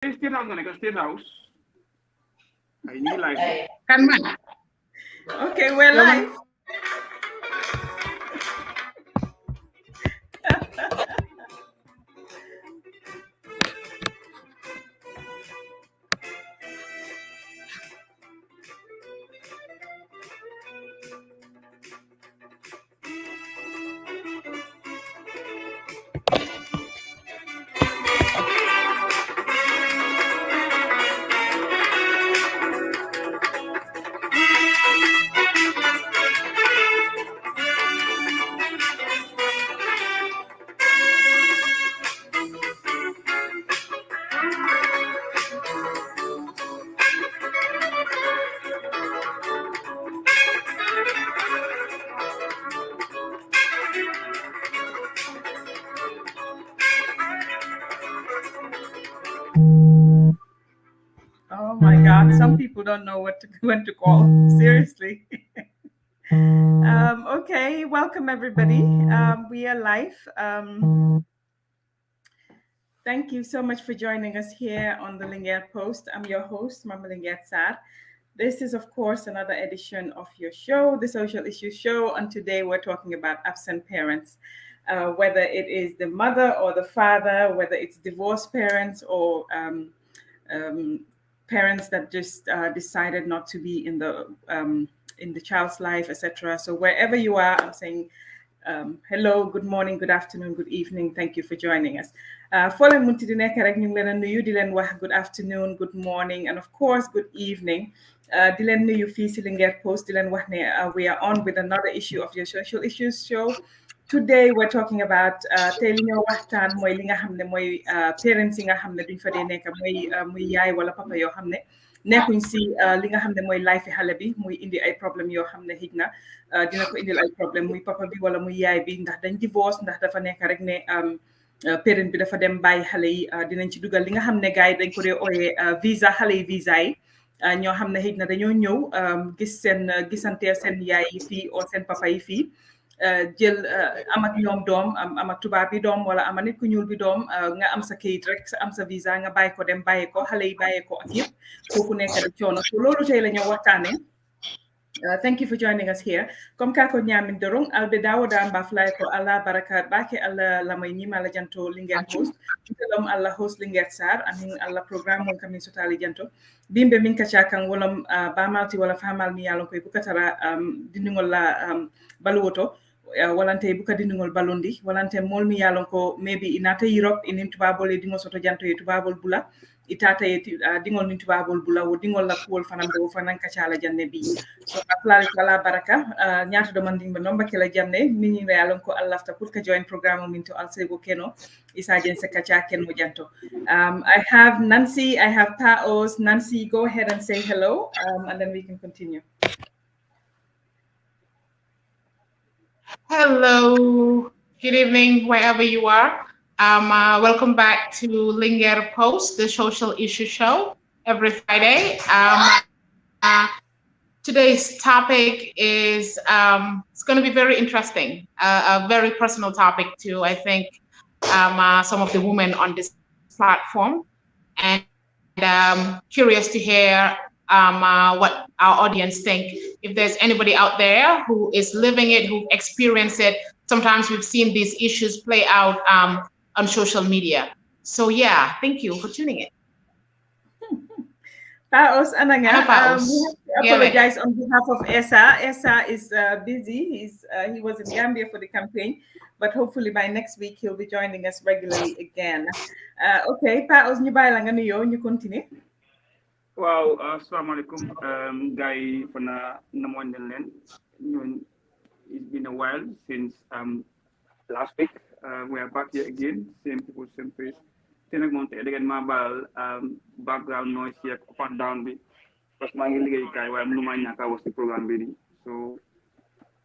State House nga nekk State House ay ñu ngi live bi Kan man? Okay, we're Yow man live. Oh my God, some people don't know when to call. Seriously. Okay, welcome everybody. We are live. Thank you so much for joining us here on the Lingard Post. I'm your host, Mama Lingard Sad. This is, of course, another edition of your show, the Social Issues Show. And today we're talking about absent parents, whether it is the mother or the father, whether it's divorced parents or parents that just decided not to be in the child's life, etc. So wherever you are, I'm saying hello, good morning, good afternoon, good evening. Thank you for joining us. Foo leen munti di nekk rek ñu ngi leen a nuyu di leen wax good afternoon, good morning, and of course good evening. Di leen nuyu fii si Linguère Post di leen wax ne we are on with another issue of your Social Issues Show. Today we're talking about tey li ñoo waxtaan mooy li nga xam ne mooy parents yi nga xam ne duñ fa dee nekk muy yaay wala papa yoo xam ne nekkuñ si li nga xam ne mooy life xale bi muy indi ay problème yoo xam ne xëj na dina ko indil ay problème muy papa bi wala muy yaay bi ndax dañ divorce ndax dafa nekk rek ne parent bi dafa dem bàyyi xale yi dinañ ci dugal li nga xam ne gars yi dañ ko dee ooyee visa xale yi visa yi ñoo xam ne xëj na dañoo ñëw gis seen gisante seen yaay yi fii o seen papa yi fii jël am ak ñoom doom am ak tubaab bi doom wala ama nit ku ñuul bi doom nga am sa kayit rek am sa visa nga bàyyi ko dem bàyyi ko xale yi bàyyi ko ak yëpp kooku nekk di coono so loolu tey la ñoo waxtaanee. Thank you for joining us here. Comme kako nyamin dorong albe dawoda mbaflay ko Allah baraka bake Allah lamay nyima la janto Linguère Post. Telom Allah host Linguère Sar amin Allah programme mon kamin sotali janto. Bimbe min kacha kan wolom bamalti wala famal mi yalon koy bukatara diningol la baluwoto. Walante buka diningol balundi walante mol mi yalon ko maybe inata Europe inin tubabol dingo soto janto e tubabol bula itata e dingol nin tubabol bula wo dingol la kuol fanan do fanan kacala janne bi so aflali kala baraka nyaata do manding be nomba kala janne nini re yalon ko Allah ta pour ka join programme min to alsego keno isa jen se kacha ken mo janto I have Nancy, I have Paos. Nancy, go ahead and say hello and then we can continue. Hello, good evening, wherever you are. Welcome back to Linguère Post, the social issue show, every Friday. Today's topic is it's going to be very interesting, a very personal topic too. I think some of the women on this platform, and curious to hear what our audience think. If there's anybody out there who is living it, who experienced it, sometimes we've seen these issues play out on social media. So yeah, thank you for tuning in. Paos Ananga, Paos. we have to apologize on behalf of Esa. Esa is busy. He was in Gambia for the campaign, but hopefully by next week he'll be joining us regularly again. Okay, Paos, ñu bàyyi la nga nuyoo ñu continue. waaw asalaamaaleykum gars yi fana namoon nañ leen ñun it's been a while since last week we are back here again same people same place te nag moom tey da ngeen maa baal background noise yi ak up and down bi parce que maa ngi liggéey kaay waaye mënu maa ñàkk a wax ci programme bi nii so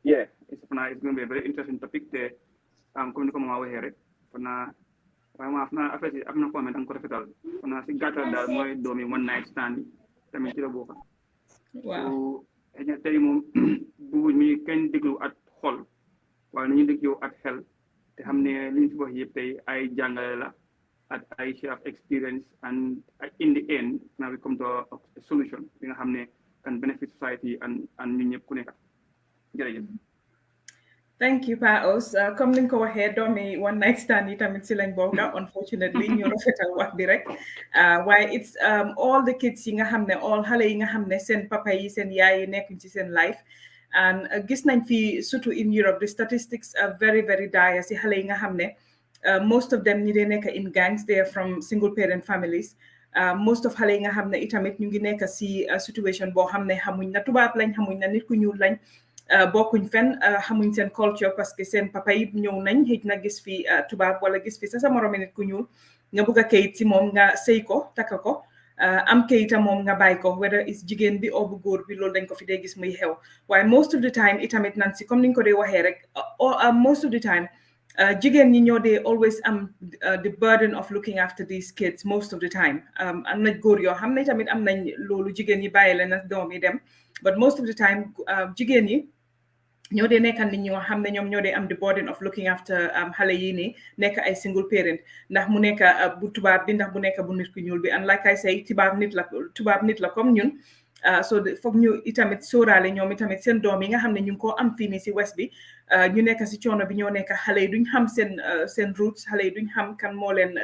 yeah it's going to be a very interesting topic te comme ni ko ma waxee rek fana vraiment xam naa affaire yi am na ko amee da nga ko rafetal xam naa si gàttal daal mooy doom yi one night stand yi tamit ci la bokk. waaw xëy na tey moom bëgguñ mi kenn déglu at xol waaye nañu déglu at xel te xam ne li ñu fi wax yëpp tey ay jàngale la I share of experience, and in the end now we come to a solution bi nga xam ne can benefit society and ñun ñëpp ku nekk jërëjëf. Thank you, Pa Ous. Comme ni nga ko waxee doomi one night stand yi tamit si lañ bokka unfortunately ñu rafetal wax bi rek waaye it's all the kids yi nga xam ne all xale yi nga xam ne seen papa yi seen yaay yi nekkuñ ci seen life and gis nañ fi surtout in Europe the statistics are very very dire si xale yi nga xam ne most of them ñi dee nekk in gangs they are from single parent families most of xale yi nga xam ne itamit ñu ngi nekk si situation boo xam ne xamuñ na tubaab lañ xamuñ na nit ku ñuul lañ bokkuñ fenn xamuñ seen culture parce que seen papa yi ñëw nañ xëj na gis fi tubaab wala gis fi sa moromi nit ku ñuul nga bëgg a kayit si moom nga sëy ko takka ko am kayita moom nga bàyyi ko whether is jigéen bi o bu góor bi loolu dañ ko fi dee gis muy xew waaye most of the time itamit nan si comme ni nga ko dee waxee rek most of the time jigéen ñi ñoo dee always am the burden of looking after these kids most of the time am na góor yoo xam ne tamit am nañ loolu jigéen ñi bàyyi leen doom yi dem but most of the time jigéen ñi ñoo dee nekkal nit ñi nga xam ne ñoom ñoo dee am the burden of looking after xale yi nii nekk ay single parent ndax mu nekk bu tubaab bi ndax bu nekk bu nit ku ñuul bi and like I say tubaab nit la comme ñun so foog ñu itamit sóoraale ñoom itamit seen doom yi nga xam ne ñu ngi koo am fii nii si west bi ñu nekk si coono bi ñoo nekk xale yi duñ xam seen roots xale yi duñ xam kan moo leen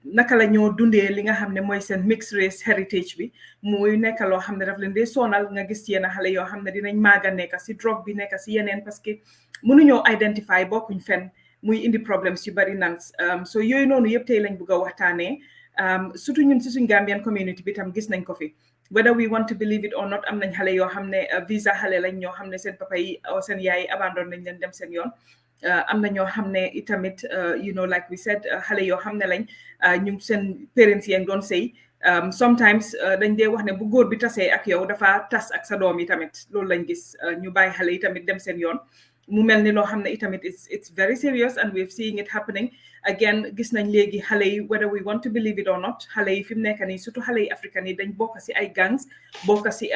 naka la ñoo dundee li nga xam ne mooy seen mixed race heritage bi muy nekk loo xam ne daf leen dee sonal nga gis yenn xale yoo xam ne dinañ maaga nekk si drogue bi nekk si yeneen parce que mënuñoo identify bokkuñ fenn muy indi problems yu bari nan so yooyu noonu yëpp tey lañ bëgg a waxtaanee surtout ñun si suñ Gambian community bi tam gis nañ ko fi whether we want to believe it or not am nañ xale yoo xam ne visa xale lañ ñoo xam ne seen papa yi seen yaay abandon nañ leen dem seen yoon am na ñoo xam ne itamit like we said xale yoo xam ne lañ ñu seen parents yi doon sëy sometimes dañ dee wax ne bu góor bi tasee ak yow dafa tas ak sa doom yi tamit loolu lañ gis ñu bàyyi xale yi tamit dem seen yoon mu mel ni loo xam ne itamit it's very serious and we're seeing it happening again gis nañ léegi xale yi whether we want to believe it or not xale yi fi mu nekk nii surtout xale yi africain yi dañ bokk si ay gangs bokk si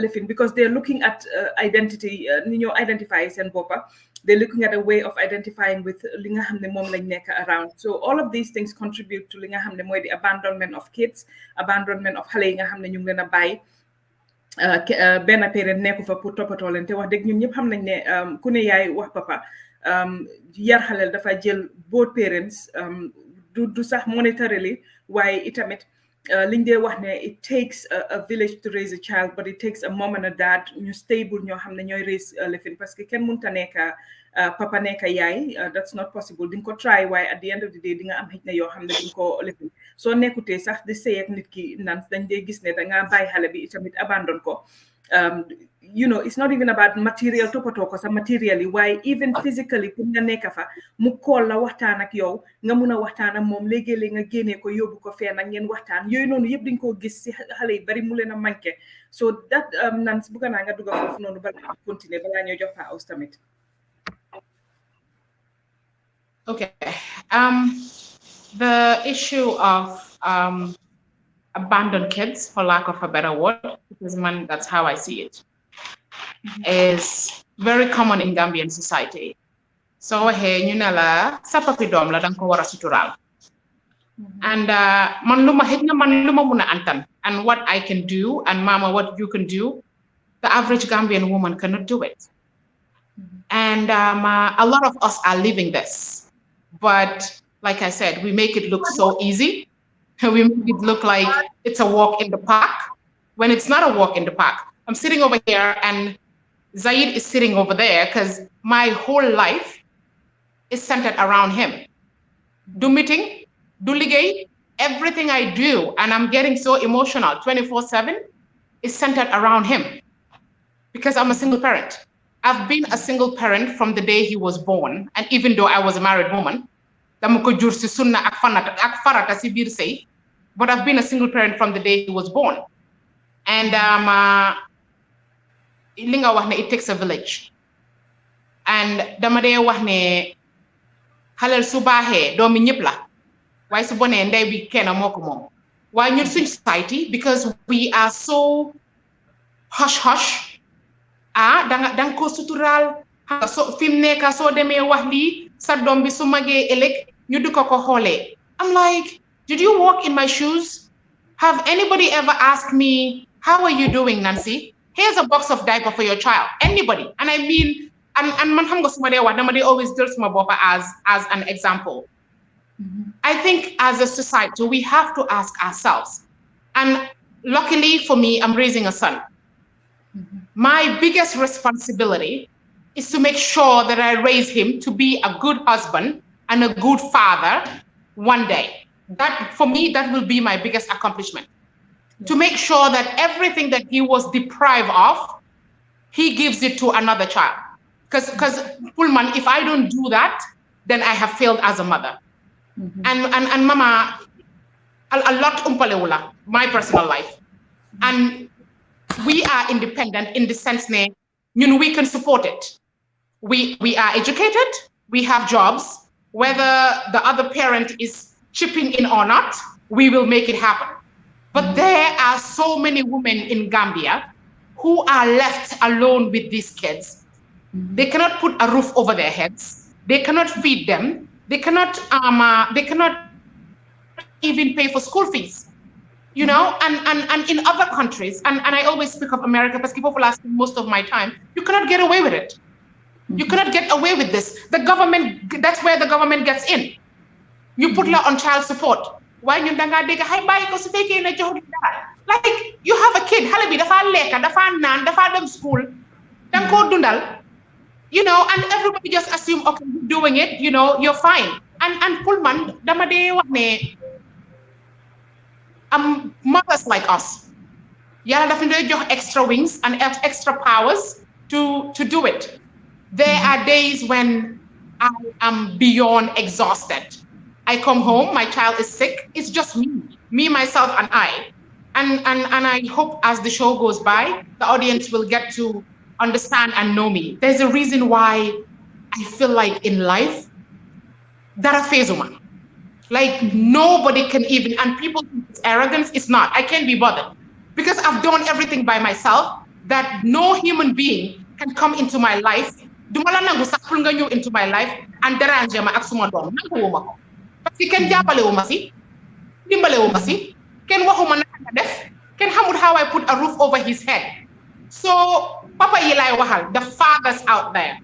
lifin because they're looking at identity ni ñoo identify seen boppa they're looking at a way of identifying with li nga xam ne moom lañ nekk around so all of these things contribute to li nga xam ne mooy the abandonment of kids abandonment of xale yi nga xam ne ñu ngi leen a bàyyi benn parent nekku fa pour toppatoo leen te wax dëgg ñun ñëpp xam nañ ne ku ne yaay wax papa yar xaleel dafa jël both parents du sax monetarily waaye itamit liñ dee wax ne it takes a village to raise a child but it takes a mom and a dad ñu stable ñoo xam ne ñooy raise lifin parce que kenn mënta nekk papa nekk yaay that's not possible di nga ko try waaye at the end of the day di nga am xëj na yoo xam ne di nga ko lifin soo nekkutee sax di sëy ak nit ki naan dañ dee gis ne dangaa bàyyi xale bi itamit abandon ko it's not even about material toppatoo ko sa material yi waaye even physically pour nga nekk fa mu kool la waxtaan ak yow nga mun a waxtaan ak moom léegi-léeg nga génnee ko yóbbu ko fee nag ngeen waxtaan yooyu noonu yëpp dañ koo gis si xale yi bari mu leen a manqué so that nan bëgg naa nga dugga foofu noonu balaa continuer balaa ñoo jox Pa Ous tamit. Okay. The issue of abandoned kids, for lack of a better word, because that's how I see it, is very common in Gambian society. So hey, ñu ne la sa papi doom la danga ko war a sutural. And man luma muna antan, and what I can do, and mama what you can do, the average Gambian woman cannot do it. And a lot of us are living this. But like I said, we make it look so easy. We make it look like it's a walk in the park when it's not a walk in the park. I'm sitting over here and Zaid is sitting over there because my whole life is centered around him. Do meeting, do ligay, everything I do, and I'm getting so emotional 24/7 is centered around him because I'm a single parent. I've been a single parent from the day he was born, and even though I was a married woman, but I've been a single parent from the day he was born. And it takes a village. And damade wahne halal subahe domi nyipla. Why subone ndey bi kena moko mom. Why ñun suñ society because we are so hush hush. Danga ko sutural so fim neka so demee wax li sa dom bi su magee elek ñu di ko xoolee. I'm like, did you walk in my shoes? Have anybody ever asked me, how are you doing, Nancy? Here's a box of diaper for your child. Anybody. And I mean, and man xam nga suma dee wax dama dee always jël suma boppa as an example. I think as a society, we have to ask ourselves. And luckily for me, I'm raising a son. My biggest responsibility is to make sure that I raise him to be a good husband and a good father one day. That, for me, that will be my biggest accomplishment. Yes. To make sure that everything that he was deprived of, he gives it to another child. Because Pullman, if I don't do that, then I have failed as a mother. And Mama, a lot umpalewula, my personal life. And we are independent in the sense that we can support it. We are educated, we have jobs, whether the other parent is chipping in or not, we will make it happen. But there are so many women in Gambia who are left alone with these kids. They cannot put a roof over their heads. They cannot feed them. They cannot even pay for school fees. You know, and in other countries, and I always speak of America because people ask me most of my time, you cannot get away with it. You cannot get away with this. The government, that's where the government gets in. You put law on child support. Why you like, you have a kid, halabi dafa leka, dafa nan, dafa dem school, dang ko dundal, you know, and everybody just assume, okay, you're doing it, you know, you're fine. And Pullman, dama de wax ne, mothers like us, yàlla daf ñu jox extra wings and extra powers to do it. There are days when I am beyond exhausted. I come home, my child is sick. It's just me, myself, and I. And I hope as the show goes by, the audience will get to understand and know me. There's a reason why I feel like in life, that a phase woman. Like nobody can even, and people think it's arrogance, it's not. I can't be bothered because I've done everything by myself that no human being can come into my life. Dumala nangu sapul nga ñëw into my life and déranger ma ak suma doom nangu wuma ko. Parce que kenn jàppale wuma si, dimbale wuma si, kenn waxuma naka nga def, kenn xamul how I put a roof over his head. So papa yi lay waxal, the fathers out there.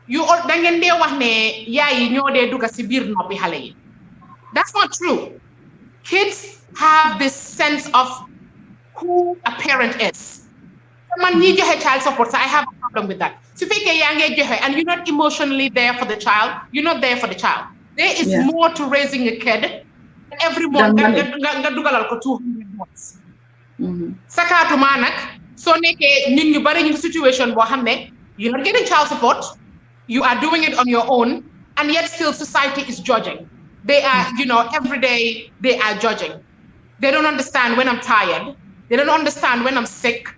Da ngeen dee wax ne yaay yi ñoo dee dugg si biir noppi xale yi. That's not true. Kids have this sense of who a parent is. Man ñi joxe child support, so I have a problem with that. Su fekkee yaa ngee joxe and you're not emotionally there for the child, you're not there for the child. There is more to raising a kid. Every month nga dugalal ko 200 months. Sakaatuma nag soo nekkee ñun ñu bari ñu situation boo xam ne you're not getting child support. You are doing it on your own, and yet still society is judging. They are, you know, every day they are judging. They don't understand when I'm tired. They don't understand when I'm sick.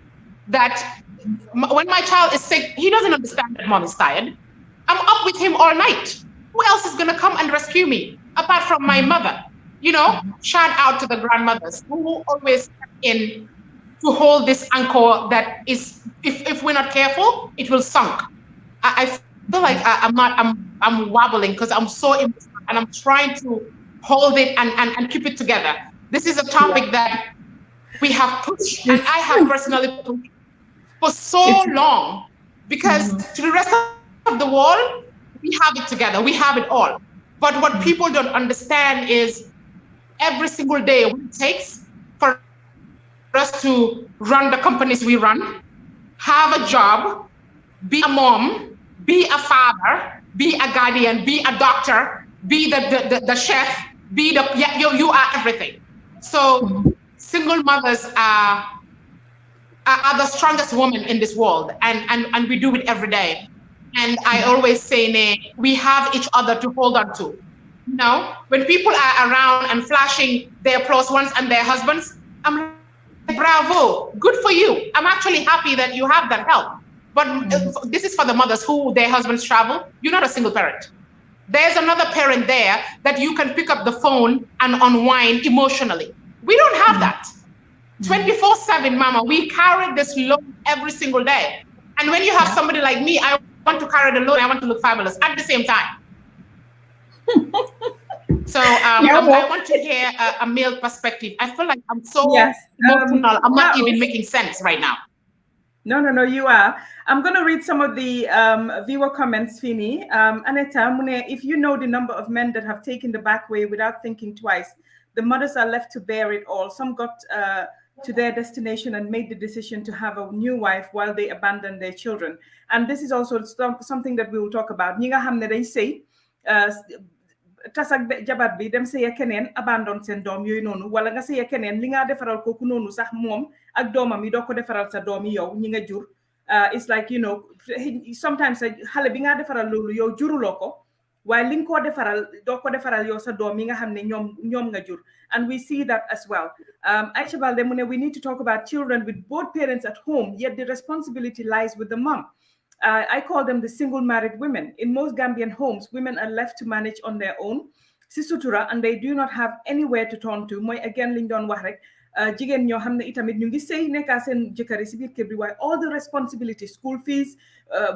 That when my child is sick, he doesn't understand that mom is tired. I'm up with him all night. Who else is going to come and rescue me apart from my mother? You know, shout out to the grandmothers who always step in to hold this anchor that is, if we're not careful, it will sink. I feel like I'm wobbling because I'm so emotional and I'm trying to hold it and keep it together. This is a topic that we have pushed and I have personally pushed for so long because to the rest of the world, we have it together, we have it all. But what people don't understand is every single day what it takes for us to run the companies we run, have a job, be a mom, be a father, be a guardian, be a doctor, be the chef, be you are everything. So single mothers are the strongest women in this world, and we do it every day. And I always say, we have each other to hold on to. You know, when people are around and flashing their plus ones and their husbands, I'm like, bravo, good for you. I'm actually happy that you have that help. But this is for the mothers who their husbands travel. You're not a single parent. There's another parent there that you can pick up the phone and unwind emotionally. We don't have that. 24/7, mama, we carry this load every single day. And when you have somebody like me, I want to carry the load, I want to look fabulous at the same time. So I want to hear a male perspective. I feel like I'm so emotional. I'm not even making sense right now. No, you are. I'm going to read some of the viewer comments, Fini. Aneta, if you know the number of men that have taken the back way without thinking twice, the mothers are left to bear it all. Some got to their destination and made the decision to have a new wife while they abandoned their children. And this is also something that we will talk about. Ñi nga xamne dañ sey tas ak jabar bi dem sey keneen abandon sen doom yoy nonu wala nga sey keneen li nga defaral koku nonu sax mom ak doomam yi doo ko defaral sa doom yi yow ñi nga jur it's like sometimes xale bi nga defaral loolu yow juruloo ko waaye li nga koo defaral doo ko defaral yow sa doom yi nga xam ne ñoom nga jur, and we see that as well. Aisha Balde mu ne we need to talk about children with both parents at home, yet the responsibility lies with the mom. I call them the single married women. In most Gambian homes, women are left to manage on their own, si sutura, and they do not have anywhere to turn to. Mooy again liñ doon wax rek jigéen ñoo xam ne itamit ñu ngi sëy nekkaa seen jëkkër yi si biir kër bi waaye all the responsibilities, school fees,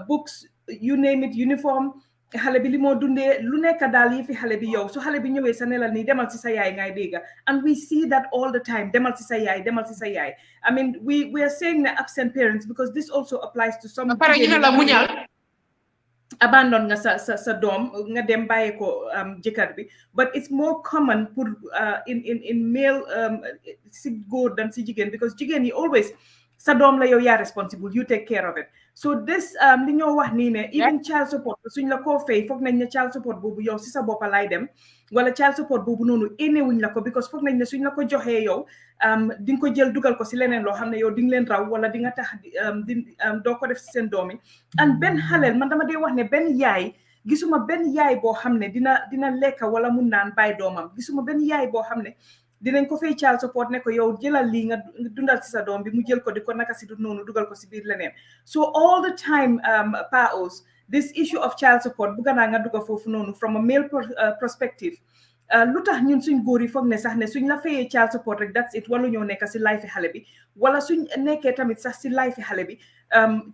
books, you name it, uniform, xale bi li moo dundee lu nekk daal yi fi xale bi yow su xale bi ñëwee sa ne la nii demal si sa yaay ngay dégga, and we see that all the time, demal si sa yaay, demal si sa yaay. I mean we are saying the absent parents because this also applies to some abandon nga sa doom nga dem bàyyi ko jëkkër bi, but it's more common pour in male si góor than si jigéen, because jigéen yi always sa doom la yow yaa responsible, you take care of it. So this li ñoo wax nii ne even child support suñ la koo fay foog nañ ne child support boobu yow si sa boppa lay dem, wala child support boobu noonu éne wuñ la ko because foog nañ ne suñ la ko joxee yow di nga ko jël dugal ko si leneen loo xam ne yow di nga leen raw wala di nga tax doo ko def si seen doom yi. And benn xaleel man dama dee wax ne benn yaay gisuma benn yaay boo xam ne dina lekka wala mun naan bàyyi doomam, gisuma benn yaay boo xam ne dinañ ko fay child support ne ko yow jëlal lii nga dundal si sa doom bi mu jël ko di ko naka si du noonu dugal ko si biir leneen. So all the time paos this issue of child support bu ganaa nga dugal foofu noonu from a male perspective lu tax ñun suñ góor yi foog ne sax ne suñ la fayee child support rek that's it walu ñoo nekk si life xale bi, wala suñ nekkee tamit sax si life xale bi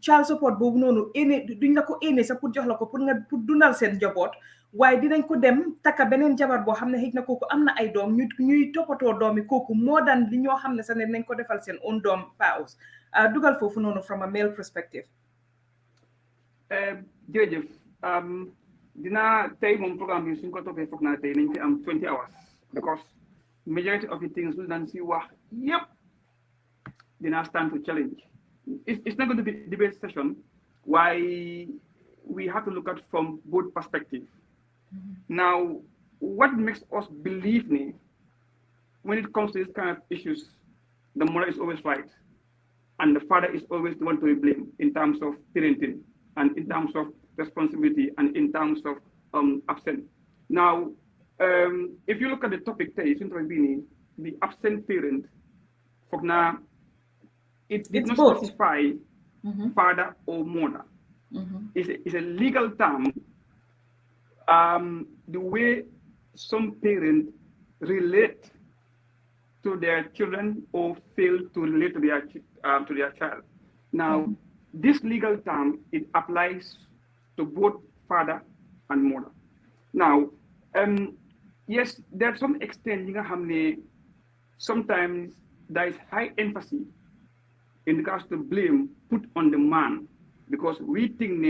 child support boobu noonu duñ la ko éene sax pour jox la ko pour dundal seen njaboot, waaye dinañ ko dem takka beneen jabar boo xam ne xëy na kooku am na ay doom ñuy toppatoo doomi kooku moo daan li ñoo xam ne sax ne nañ ko defal seen own doom paos dugal foofu noonu from a male perspective. jërëjëf dinaa tey moom programme bi suñ ko toppee foog naa tey nañ fi am 20 hours because majority of the things lu daan si wax yëpp dinaa stand to challenge. It's not going to be a debate session. Why we have to look at from both perspectives. Now, what makes us believe me when it comes to this kind of issues, the mother is always right, and the father is always the one to be blamed in terms of parenting, and in terms of responsibility, and in terms of absent. Now, if you look at the topic, the absent parent, for now, it did not specify father or mother. It's a legal term. The way some parents relate to their children or fail to relate to their child. Now, this legal term, it applies to both father and mother. Now, yes, there's some extent, sometimes there is high emphasis in regards to blame put on the man, because we think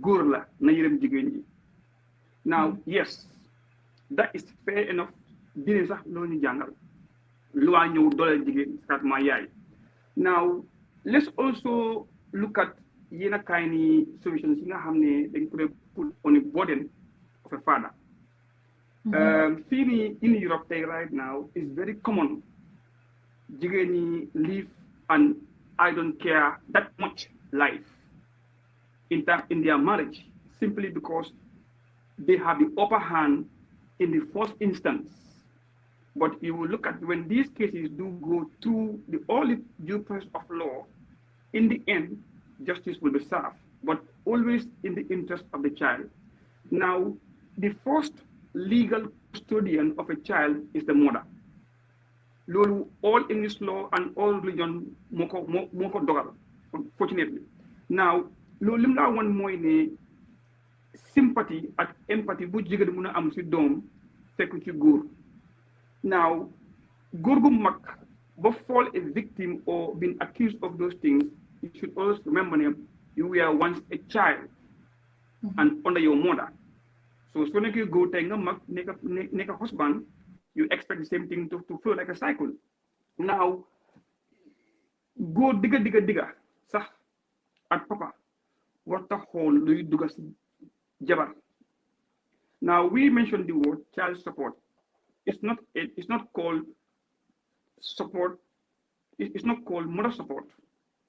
gurla na yirem jigéen ji. Now, yes, that is fair enough. Dine sax loolu ñu jàngal loi ñëw dooleel jigéen kat ma yaay. Now, let's also look at yenn kind of solutions yi nga xam ne dañ ko put on a burden of a father. Fii in Europe right now is very common. Jigéen ñi live and I don't care that much life in their marriage, simply because they have the upper hand in the first instance. But you will look at when these cases do go through the only due process of law, in the end, justice will be served, but always in the interest of the child. Now, the first legal custodian of a child is the mother. All English law and all religion moko dogal, unfortunately. Now, lim la one moy ne sympathy and empathy bu jigéen mun a am si doom fekk ci góor. Now, góor gu mag ba fall a victim or been accused of those things, you should always remember you were once a child and under your mother. So when you go take a husband, you expect the same thing to feel like a cycle. Now, go digga sax at papa what the whole luy duga si jabar. Now we mentioned the word child support. It's not called support. It's not called mother support.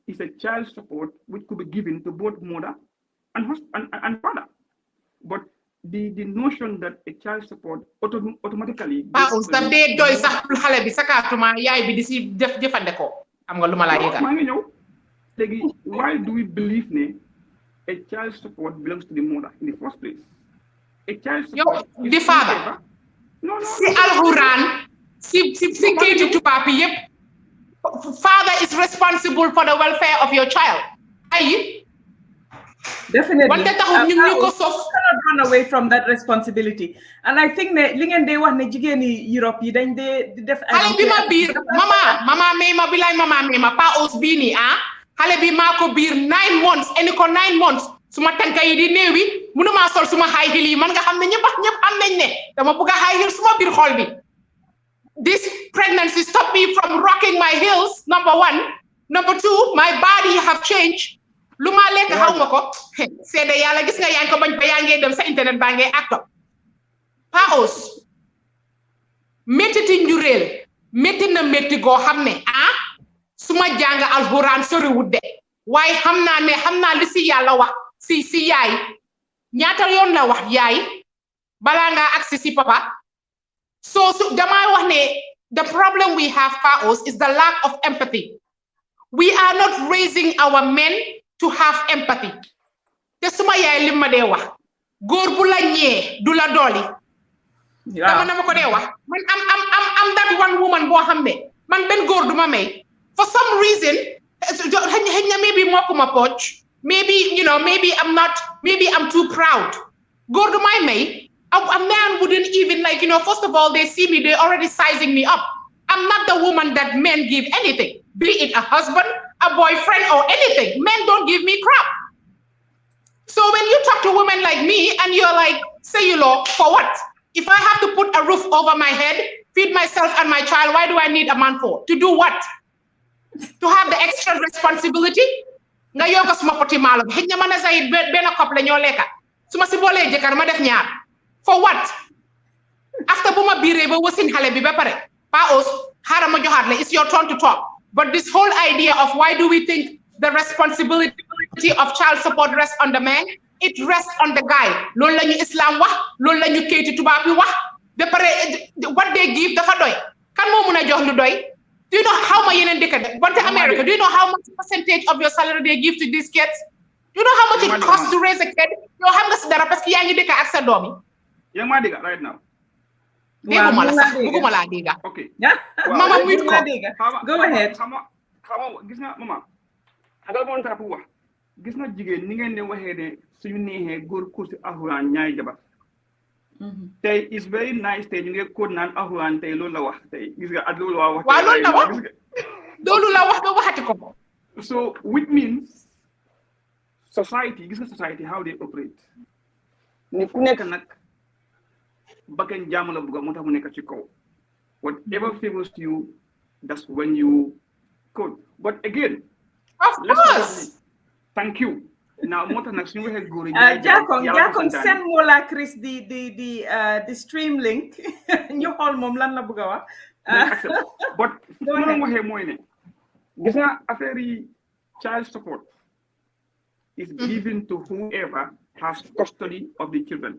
It's a child support which could be given to both mother and father. But the notion that a child support automatically daf dee doy sax xale bi sakatuma yaay bi di si def jëfandikoo xam nga lu ma laa yëgal. maa ngi ñëw léegi why do we believe ne a child support belongs to the mother in the first place? A child support the father. No. Si Alquran, si kayti tubaab yi yëpp, father is responsible for the welfare of your child. Ayi. Definitely. Wante taxul ñu ko sof. Cannot run away from that responsibility. And I think ne li ngeen dee wax ne jigéen yi Europe yi dañ dee def. Xale bi ma biir mama meema bilay mama meema pa os bii nii xale bi maa ko biir 9 months eni ko 9 months. Suma tanka yi di néewi mënuma sol suma high heel yi man nga xam ne ñëpp am nañ ne dama bëgg high heel suma biir xol bi. This pregnancy stopped me from rocking my heels, number 1. Number 2, my body have changed. Lu ma lekk xaw ma ko seede yàlla gis nga yaa ngi ko bañ ba yaa ngi dem sa internet baa ngi acto paos méttiti njureel métti na métti goo xam ne suma jàng alxuraan soriwut de waaye xam naa li si yàlla wax si yaay ñaata yoon la wax yaay balaa ngaa agsi si papa so damay wax ne the problem we have paos is the lack of empathy. We are not raising our men to have empathy. Te suma yaay lim ma dee wax góor bu la ñee du la dooli dama na ma ko dee wax man am that one woman boo xam ne man benn góor du ma may for some reason maybe mokkuma poch maybe I'm too proud góor du may a man wouldn't even first of all they see me they already sizing me up. I'm not the woman that men give anything, be it a husband, a boyfriend, or anything. Men don't give me crap. So when you talk to women like me and you're like, cellular, for what? If I have to put a roof over my head, feed myself and my child, why do I need a man for? To do what? To have the extra responsibility? Nga yoga suma poti malo. Henya mana say bena couple ñoo leka. Suma si bolé jëkkër ma def ñaar. For what? After buma biré ba wasin xalé bi ba pare. Paos, harama joxat la, it's your turn to talk. But this whole idea of why do we think the responsibility of child support rests on the man? It rests on the guy. Loolu lañu Islam wax, loolu lañu keyti tubaab bi wax. Ba pare what they give dafa doy. Kan mo mëna jox lu doy? Do you know how much yeneen dëkk but America, do you know how much percentage of your salary they give to these kids? Do you know how much it costs to raise a kid? Yow xam nga si dara parce que yaa ngi dëkk ak sa doom yi. Yaa ngi maa dégg right now. Dégguma la sax bëgguma laa dégg. Okay. Mama mute ko. Go ahead. Xam nga gis nga mama. Agal mo nta pour wax. Gis nga jigéen ni ngeen ne waxee ne suñu neexee góor ko si alxuraan ñaay jabar. Tey is very nice tey ñu ngi code naan alxuraan tey loolu la wax tey gis nga at loolu la wax. Waaw loolu la wax. Loolu la wax ba waxati ko. So which means society, gis nga society how they operate. Ni ku nekk nag bakken jàmm la bëgg moo tax mu nekk ci kaw. Whatever favors you, that's when you code. But again, of course. Thank you. Now, moo tax nag suñu waxee góor yi. Jakong send Mola Chris the stream link. Ñu xool moom lan la bëgg a wax. But fu ma waxee mooy ne gis nga affaire yi child support is given to whoever has custody of the children.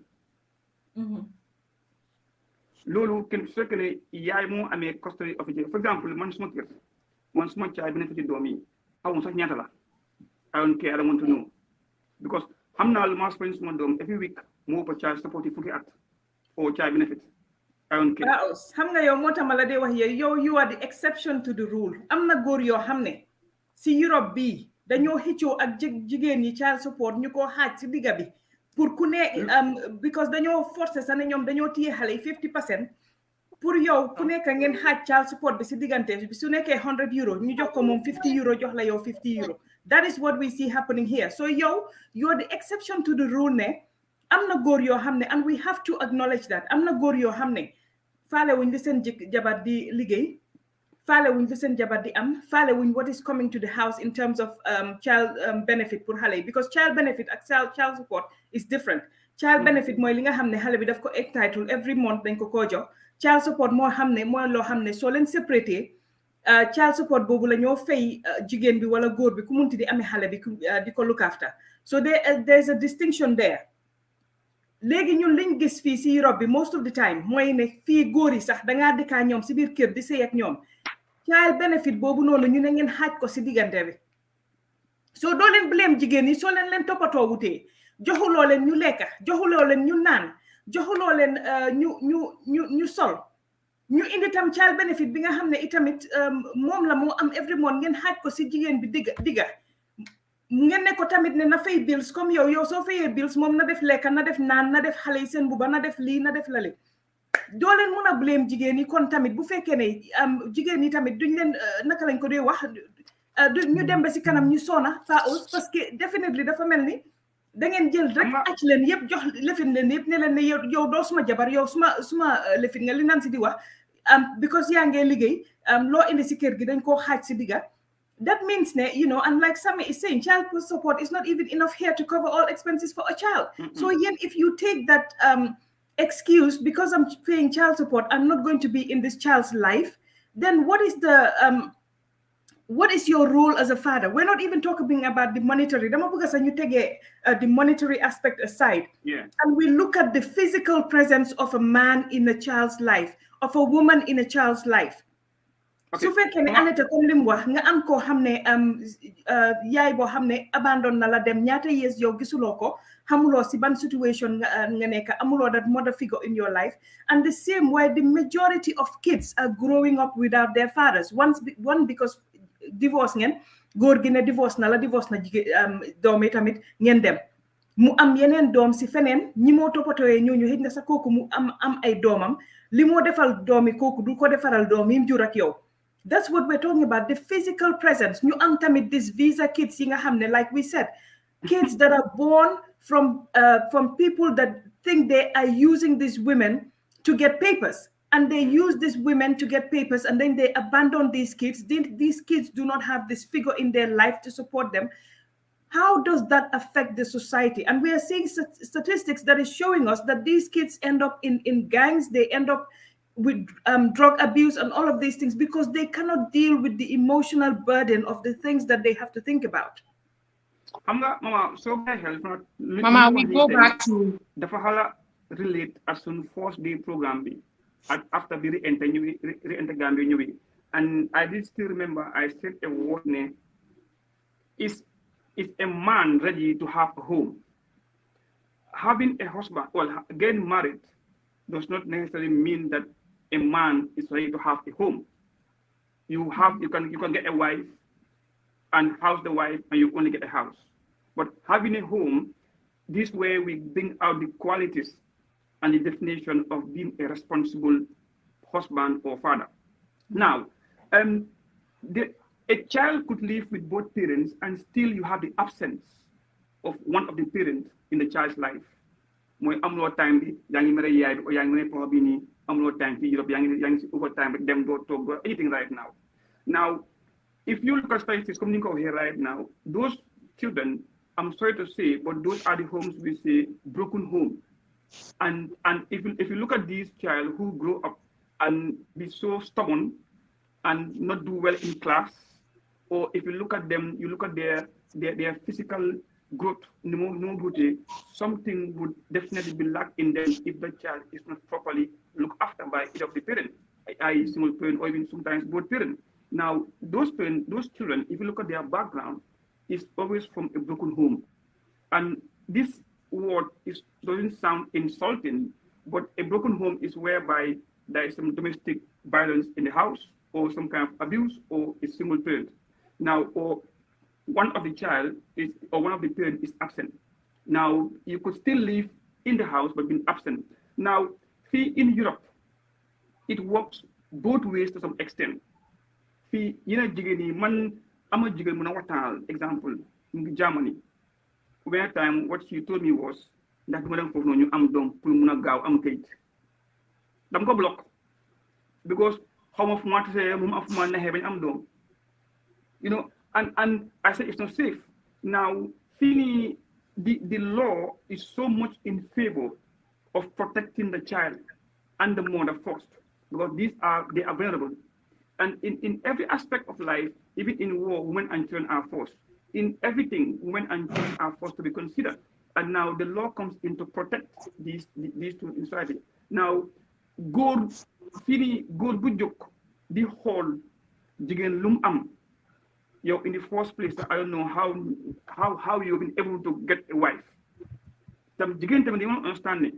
Loolu kenn su fekkee ne yaay moo amee custody of the children. For example, man suma kër man suma caay bi nekk ci doom yi xaw sax ñaata la. I don't care, I don't want to know. Because I'm not my friends every week more per child support fukki at or child benefit. I don't care. Xam nga yow moo tax ma la dee wax yow you are the exception to the rule. Am na góor yoo xam ne si Europe bii dañoo xëccoo ak jigéen ñi child support ñu ko xaaj si digga bi pour ku ne because dañoo forcer sa ne ñoom dañoo téye xale yi 50% pour yow ku nekk ngeen xaaj child support bi si diggante bi su nekkee 100 euro ñu jox ko moom 50 euro jox la yow 50 euro. That is what we see happening here. So you're the exception to the rule ne am na góor yoo xam ne, and we have to acknowledge that am na góor yoo xam ne faale wuñ li seen jabar di liggéey, faale wuñ li seen jabar di am, faale wuñ what is coming to the house in terms of child benefit pour xale yi, because child benefit ak child support is different. Child benefit mooy li nga xam ne xale bi daf ko entitled every month dañ ko jox. Child support moo xam ne mooy loo xam ne soo leen séparé child support boobu la ñoo fay jigéen bi wala góor bi ku munti di amee xale bi di ko look after. So there's a distinction there. Léegi ñun liñ gis fii si Europe bi most of the time mooy ne fii góor yi sax dangaa dëkkaa ñoom si biir kër di sëy ak ñoom child benefit boobu noonu ñu ne ngeen xaaj ko si diggante bi. So doo leen blame jigéen yi soo leen toppatoo wutee joxuloo leen ñu lekka, joxuloo leen ñu naan, joxuloo leen ñu sol, ñu indi tam child benefit bi nga xam ne itamit moom la moo am every month ngeen xaaj ko si jigéen bi digga ngeen ne ko tamit ne na fay bills comme yow soo fayee bills moom na def lekka, na def naan, na def xale yi seen buba, na def lii, na def lale. Doo leen mun a blame jigéen yi kon tamit bu fekkee ne jigéen yi tamit duñ leen naka lañ ko dee wax ñu dem ba si kanam ñu soona parce que definitely dafa mel ni da ngeen jël rek acc leen yëpp jox lefin leen yëpp ne leen ne yow doo suma jabar, yow suma lefin nga li naan si di wax because yaa ngee liggéey loo indi si kër gi dañ koo xaaj si digga. That means, and like Sami is saying, child support is not even enough here to cover all expenses for a child. So again, if you take that excuse, because I'm paying child support, I'm not going to be in this child's life, then what is your role as a father? We're not even talking about the monetary. The monetary aspect aside. Yeah. And we look at the physical presence of a man in a child's life, of a woman in a child's life. Su fekkee ne Aneta comme lim wax nga am koo xam ne yaay boo xam ne abandon na la dem ñaata years yow gisuloo ko xamuloo si ban situation nga nekk amuloo that mother figure in your life, and the same way the majority of kids are growing up without their fathers. One because divorce ngeen góor gi ne divorce na doom yi tamit ngeen dem mu am yeneen doom si feneen ñi moo toppatooyee ñooñu xëy na sa kooku mu am ay doomam li moo defal doomi kooku du ko defaral doom yi mu jur ak yow. That's what we're talking about, the physical presence. Ñu am tamit this visa kids yi nga xam ne like we said, kids that are born from people that think they are using these women to get papers, and they use these women to get papers, and then they abandon these kids. These kids do not have this figure in their life to support them. How does that affect the society? And we are seeing statistics that is showing us that these kids end up in gangs, they end up with drug abuse and all of these things because they cannot deal with the emotional burden of the things that they have to think about. Mama, so my help. Mama, we go back to the Fahala relate as soon first day program be after we re-enter Gambia. And I did still remember I said a word name is a man ready to have a home. Having a husband, well, getting married does not necessarily mean that a man is ready to have a home. You can get a wife and house the wife, and you only get a house. But having a home, this way we bring out the qualities and the definition of being a responsible husband or father. Now, a child could live with both parents, and still you have the absence of one of the parents in the child's life. Moy amlo time bi yangi mere yaay bi o yangi mere papa bi ni amlo time fi Europe yangi over time dem do talk go anything right now. Now, if you look at statistics coming over here right now, those children, I'm sorry to say, but those are the homes we say broken home. And if you look at these child who grow up and be so stubborn and not do well in class, or if you look at them, you look at their physical growth, something would definitely be lacked in them if the child is not properly looked after by either of the parents, i.e. single parent or even sometimes both parents. Now, those children, if you look at their background, is always from a broken home. And this word doesn't sound insulting, but a broken home is whereby there is some domestic violence in the house, or some kind of abuse, or a single parent. Now, or one of the child is, or one of the parents is absent. Now, you could still live in the house but being absent. Now, in Europe, it works both ways to some extent. Man, I'm a jigger mun example in Germany. Where time what she told me was that madam for no ñu am dom pour mëna gaaw am kayit. Dam ko block because how much more to say mum afuma nexé bañ am dom. You know, and I said it's not safe. Now, the law is so much in favor of protecting the child and the mother first, because they are vulnerable. And in every aspect of life, even in war, women and children are forced. In everything, women and children are forced to be considered. And now the law comes in to protect these two in society. Now, good bu the whole jigen lum am. In the first place, I don't know how you've been able to get a wife. Tam jigen tam they won't understand it.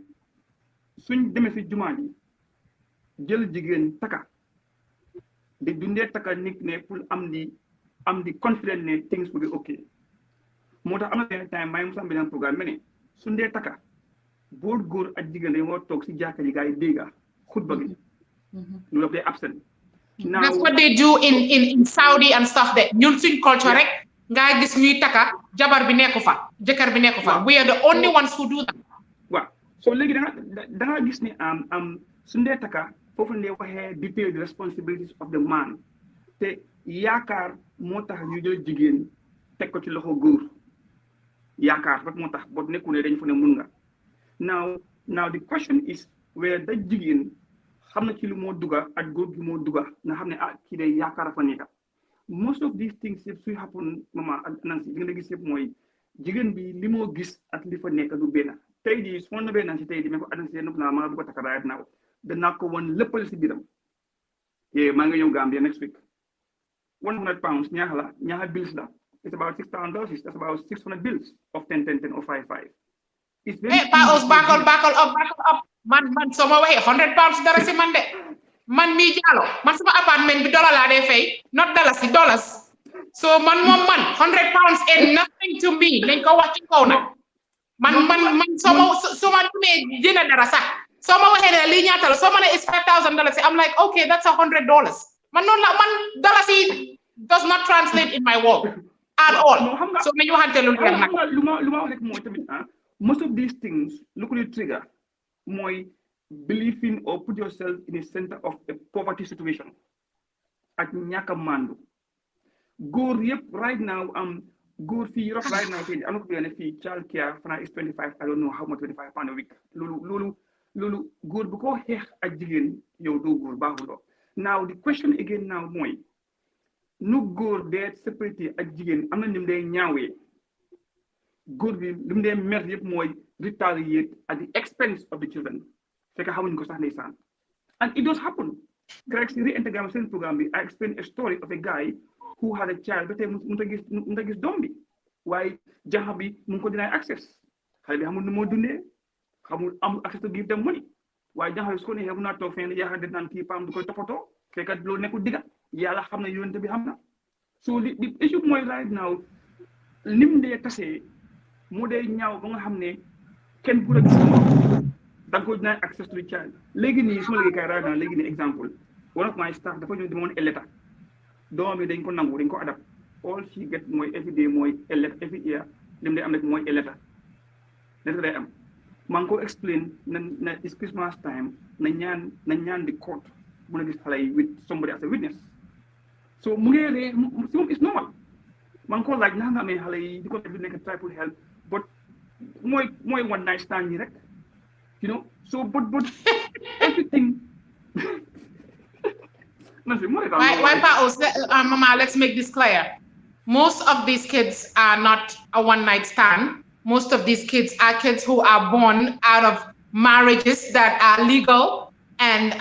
Suñ demee si jumaa ji jël jigéen taka de dundee taka nit ne pour am di confident ne things will be okay. Moo tax am na benn time may musam benn programme mene suñ dee taka góor ak jigéen dañoo toog si jàkka ji gaa yi dégga xutba gi loolu day absent. Now, that's what they do in Saudi and stuff. That ñun suñ culture rek nga gis ñuy taka jabar bi nekku fa jëkkër bi nekku fa. We are the only ones who do that. Waaw so léegi da nga gis ne suñ dee taka foofu ne waxee detail the responsibilities of the man te yaakaar moo tax ñu jël jigéen teg ko ci loxo góor yaakaar rek moo tax boo nekku ne dañ fa ne mun nga. Now the question is where da jigéen xam na ci lu moo duga ak góor gi moo duga nga xam ne kii day yaakaar fa nekka. Most of these things yëpp suy happen mama ak Nancy li nga gis yëpp mooy jigéen bi li moo gis ak li fa nekk du benn. Tey jii su ma nobee Nancy tey jii ma ko annoncé nëpp naa ma bu ko takk right now danaa ko wan léppal si biiram. Maa ngi ñëw Gambia next week. 100 pounds ñaata bills la. It's about $6,000. That's about 600 bills of 10, 10, 10 or 5, 5. It's very backle up. Man, so ma waxee 100 pounds dara si man de. Man mii jaalo man sama apartment bi dollar laa dee fay not dollars. So man 100 pounds ain't nothing to me. Nañ ko wax ci kaw nag. Man so ma dumee jënd dara sax. So ma waxee ne lii ñaata la so ma ne it's $5,000. I'm like okay that's $100. Man noonu la man dollars yi does not translate in my world at all. So nañu waxante lu leer nag. Lu ma wax rek mooy tamit most of these things lu ko trigger mooy believing or put yourself in the center of a poverty situation ak ñàkk a mandu góor yëpp right now góor fii Europe right now fii am na ko benn fii child care fana is 25 I don't know how much £25 a week loolu góor bu ko xeex ak jigéen yow doo góor baaxuloo. Now the question again now mooy nu góor dee séparité ak jigéen am na ni mu dee ñaawee góor bi li mu dee mer yëpp mooy retaliate at the expense of the children. Fekk xamuñ ko sax ndeysaan. And it does happen. Correct, reintegration program bi I explained a story of a guy who had a child ba tey mu ta gis doom bi waaye janxa bi mu ngi ko deny access xale bi xamul nu moo dundee xamul amul access to give them money waaye janxa bi su ko neexee mun naa toog fenn yaakaar de naan kii paam du koy toppatoo fekkat loolu nekkul digga yàlla xam na yonent bi xam na. So the issue mooy right now lim dee tasee mu dee ñaaw ba nga xam ne kenn bu la gis da nga ko deny access to the child. Léegi nii su ma liggéey kay right now léegi nii exemple one of my staff dafa ñëw di ma woon a letter doom bi dañ ko nangu dañ ko adapt all she get mooy every day mooy a letter every year lim day am rek mooy a letter day am maa ngi ko explain na it's Christmas time na ñaan di court mun a gis xale yi with somebody as a witness. So mu ngi ree si moom it's normal maa ngi ko laaj ndax nga amee xale yi di ko def nekk try to help but mooy one night stand yi rek you know so but everything. Mama, let's make this clear. Most of these kids are not a one-night stand. Most of these kids are kids who are born out of marriages that are legal, and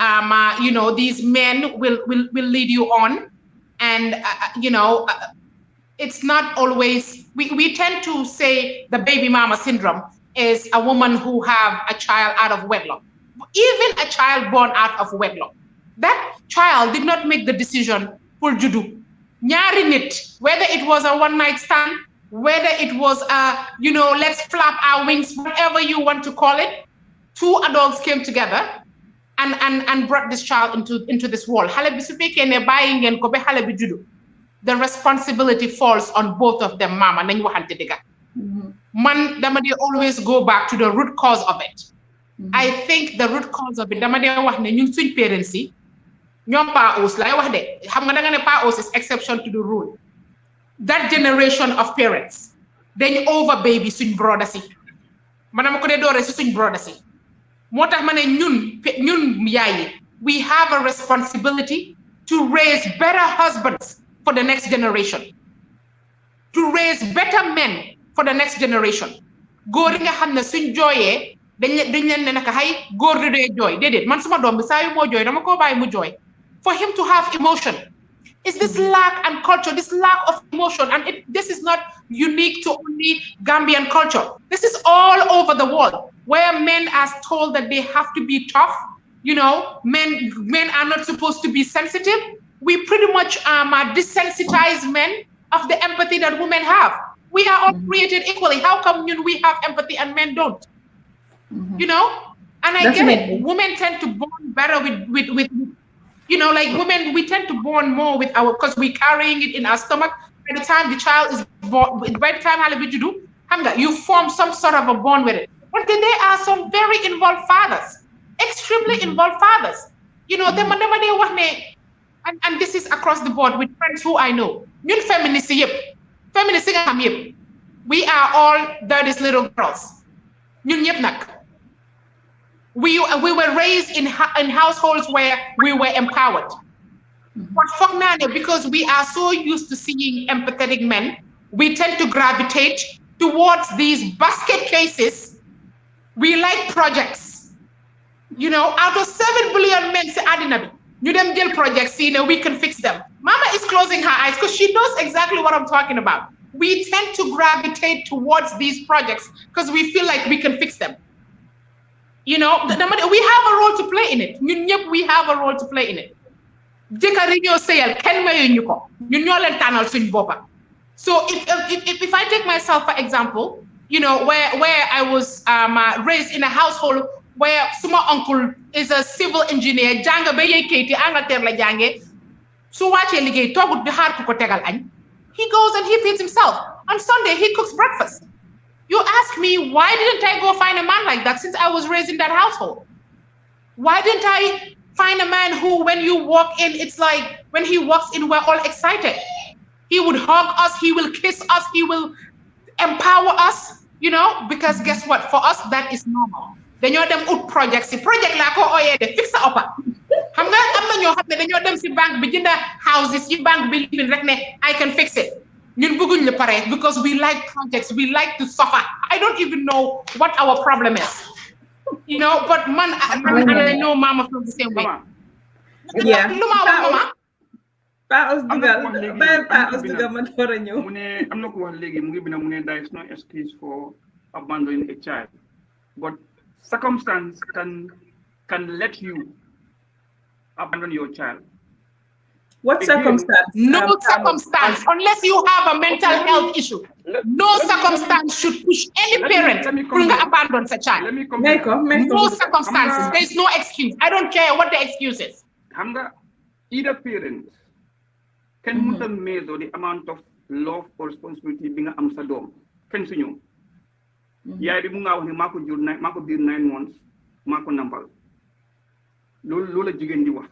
these men will lead you on, and it's not always. We tend to say the baby mama syndrome is a woman who have a child out of wedlock. Even a child born out of wedlock, that child did not make the decision for juddu. Ñaari nit, whether it was a one-night stand, whether it was let's flap our wings, whatever you want to call it, 2 adults came together and brought this child into this world. The responsibility falls on both of them, mama. Man, dama dey always go back to the root cause of it. I think the root cause of it, dama dey wax ne ñun suñ parents yi ñom pa os lay wax de xam nga da nga ne pa os is exception to the rule. That generation of parents dañ over baby suñ brother si manam ko de doore si suñ brother si motax mané ñun yaay yi we have a responsibility to raise better husbands for the next generation, to raise better men for the next generation. Góor yi nga xam ne suñ jooyee dañ leen ne naka hay góor di dee jooy déedéet man suma doom bi saa yu moo jooy dama koo bàyyi mu jooy. For him to have emotion. It's this lack and culture, this lack of emotion, and this is not unique to only Gambian culture. This is all over the world, where men are told that they have to be tough. Men are not supposed to be sensitive. We pretty much desensitize men of the empathy that women have. We are all created equally. How come we have empathy and men don't? And I Definitely. get it. Women tend to bond better with like women, we tend to bond more with because we're carrying it in our stomach. By the time the child is born, by the time you form some sort of a bond with it. But then there are some very involved fathers, extremely involved fathers. And this is across the board with friends who I know. We are all dirty little girls. We were raised in households where we were empowered. But because we are so used to seeing empathetic men, we tend to gravitate towards these basket cases. We like projects. Out of 7 billion men, you them deal projects, we can fix them. Mama is closing her eyes because she knows exactly what I'm talking about. We tend to gravitate towards these projects because we feel like we can fix them. We have a role to play in it. We have a role to play in it. So if I take myself for example, where I was raised in a household where my uncle is a civil engineer, he goes and he feeds himself. On Sunday, he cooks breakfast. You ask me, why didn't I go find a man like that since I was raised in that household? Why didn't I find a man who, when you walk in, it's like when he walks in, we're all excited. He would hug us, he will kiss us, he will empower us, because guess what? For us, that is normal. Then you're them out projects. The project like they fix it up. Bank houses, you bank building, I can fix it. Because we like projects, we like to suffer. I don't even know what our problem is. But man, I know Mama feels the same way. Yeah. Mama. I'm not there is no excuse for abandoning a child, but circumstance can let you abandon your child. What circumstance? No circumstance, unless you have a mental health issue. No circumstance should push any parent to abandon a child. Let me come. No circumstances. There is no excuse. I don't care what the excuse is. Either parent can measure the amount of love or responsibility being a amsadom. Can you? Yeah, the munga when Marco did 9 months, Marco number. Lola jigen di wax.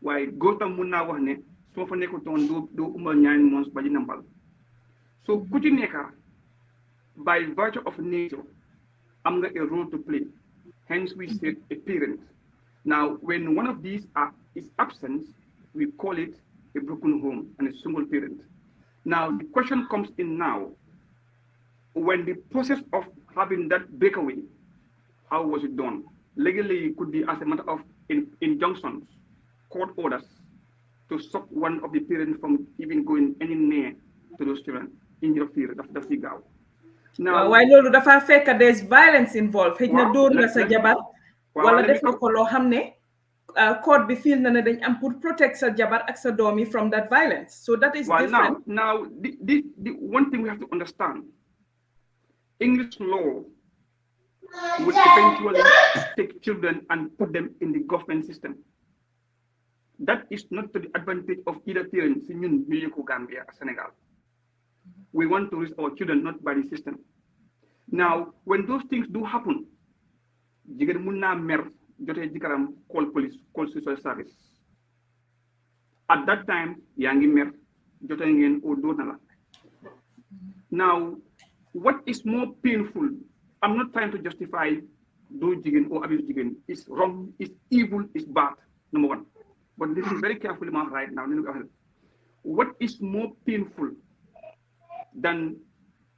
Why go to Muna Wane, so for Nekoton do 9 months by the number. So Kutineka, by virtue of nature, I'm got a role to play. Hence we say a parent. Now when one of these is absent, we call it a broken home and a single parent. Now the question comes in now, when the process of having that breakaway, how was it done? Legally it could be as a matter of injunctions, court orders to stop one of the parents from even going any near to those children in your period of the figure. Now, why no the fact there's violence involved? Hej na door nga sa jabar wala def ko lo xamne court bi feel na ne dañ am pour protect sa jabar ak sa doom yi from that violence. So that is different. Now the one thing we have to understand, English law would eventually take children and put them in the government system. That is not to the advantage of either parents in Gambia or Senegal. We want to raise our children not by the system. Now, when those things do happen, jigen mun na mer jote jikaram call police, call social service. At that time, yangi mer jote ngeen o do na la. Now, what is more painful, I'm not trying to justify do jigen or abuse jigen. It's wrong, it's evil, it's bad, number one. But listen very carefully right now. What is more painful than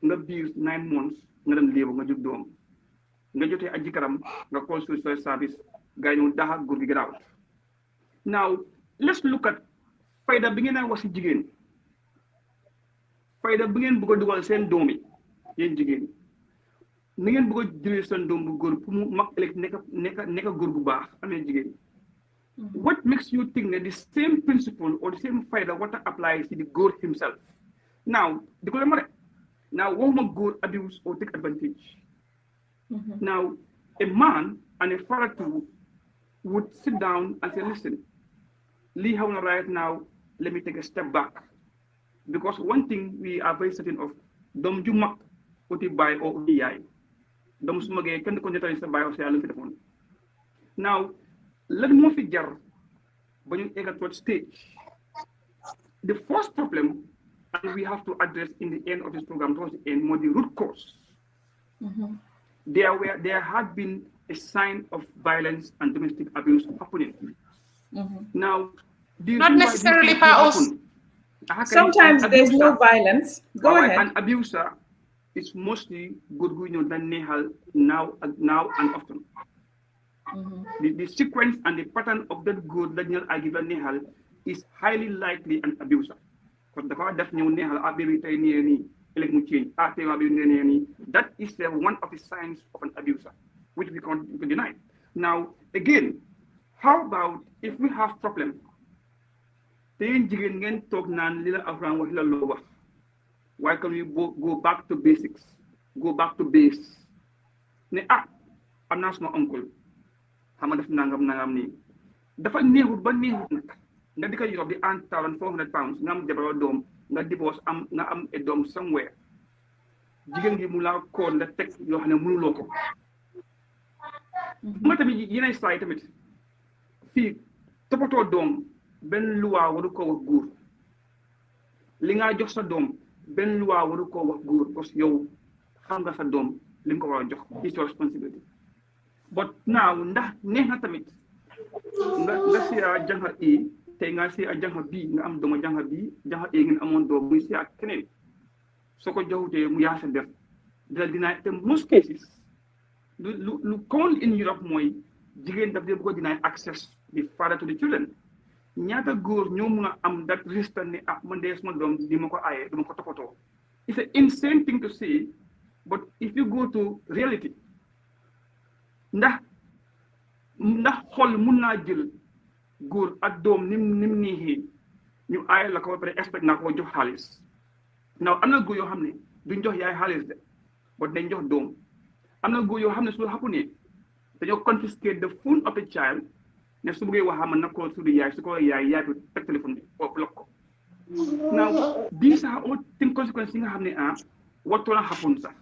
abuse 9 months, nga live nga jug doom nga jote ajikaram nga call social service guy ñu daha góor gi get out. Now let's look at fayda bi ngeen wax ci jigéen fayda bi ngeen bëgg dugal seen doom yi yéen jigéen ni ngeen bëgg jëlee seen doom bu góor pour mu mag ëllëg nekk góor gu baax amee jigéen. What makes you think that the same principle or the same fayda what applies to the God himself? Now, now woman go abuse or take advantage. Now, a man and a father too would sit down and say, listen, Lee Hauna right now, let me take a step back. Because one thing we are very certain of, dom jumak oti bay or oti dom sumage kan ko jotali sa bay o sa telefon. Now, let me figure when you get to a stage. The first problem, and we have to address in the end of this program, towards the end, more the root cause. There had been a sign of violence and domestic abuse happening. Now, not necessarily powers. Sometimes there's no violence. Go ahead. An abuser is mostly good than nehal now and often. The sequence and the pattern of that good that I give a nehal is highly likely an abuser. Because the fact that you nehal that is one of the signs of an abuser, which we can't deny. Now, again, how about if we have problem? Why can we go back to basics? Go back to base. I'm not my uncle. I'm not nangam ni. Dafa neexut ba neexut nak. Nga dika yor di £400 nga am jabar doom nga divorce nga am a doom somewhere. Jigéen gi mu la ko la tek yoo xam ne mënuloo ko. Ma tamit yeneen saa yi tamit fii toppatoo doom benn luwaa waru ko wax góor. Li nga jox sa doom benn luwaa waru ko wax góor parce que yow xam nga sa doom li nga ko war a jox. It's your responsibility. But now, neex na tamit nga si a jànga A tey nga si a jànga B nga am dooma jànga B jànga A ngeen amoon doom muy si ak keneen soo ko joxutee mu yaa sa def dina te most cases lu common in Europe mooy jigéen daf dee bëgg a deny access the father to the children. Ñaata góor ñoo mun a am that resistance ne man de sama doom di ma ko aaye dama ko toppatoo. It's an insane thing to say, but if you go to reality, ndax xol mun naa jël góor ak doom nim neexee ñu aay la ko ba pare expect naa ko jox xaalis. Now am na góor yoo xam ne duñ jox yaay xaalis de but dañ jox doom. Am na góor yoo xam ne su xapu ne dañoo confiscate the phone of the child ne su bëggee wax man na ko sudu yaay su ko yaay bi teg téléphone bi oo block ko. Now these are all things consequences yi nga xam ne what will happen sax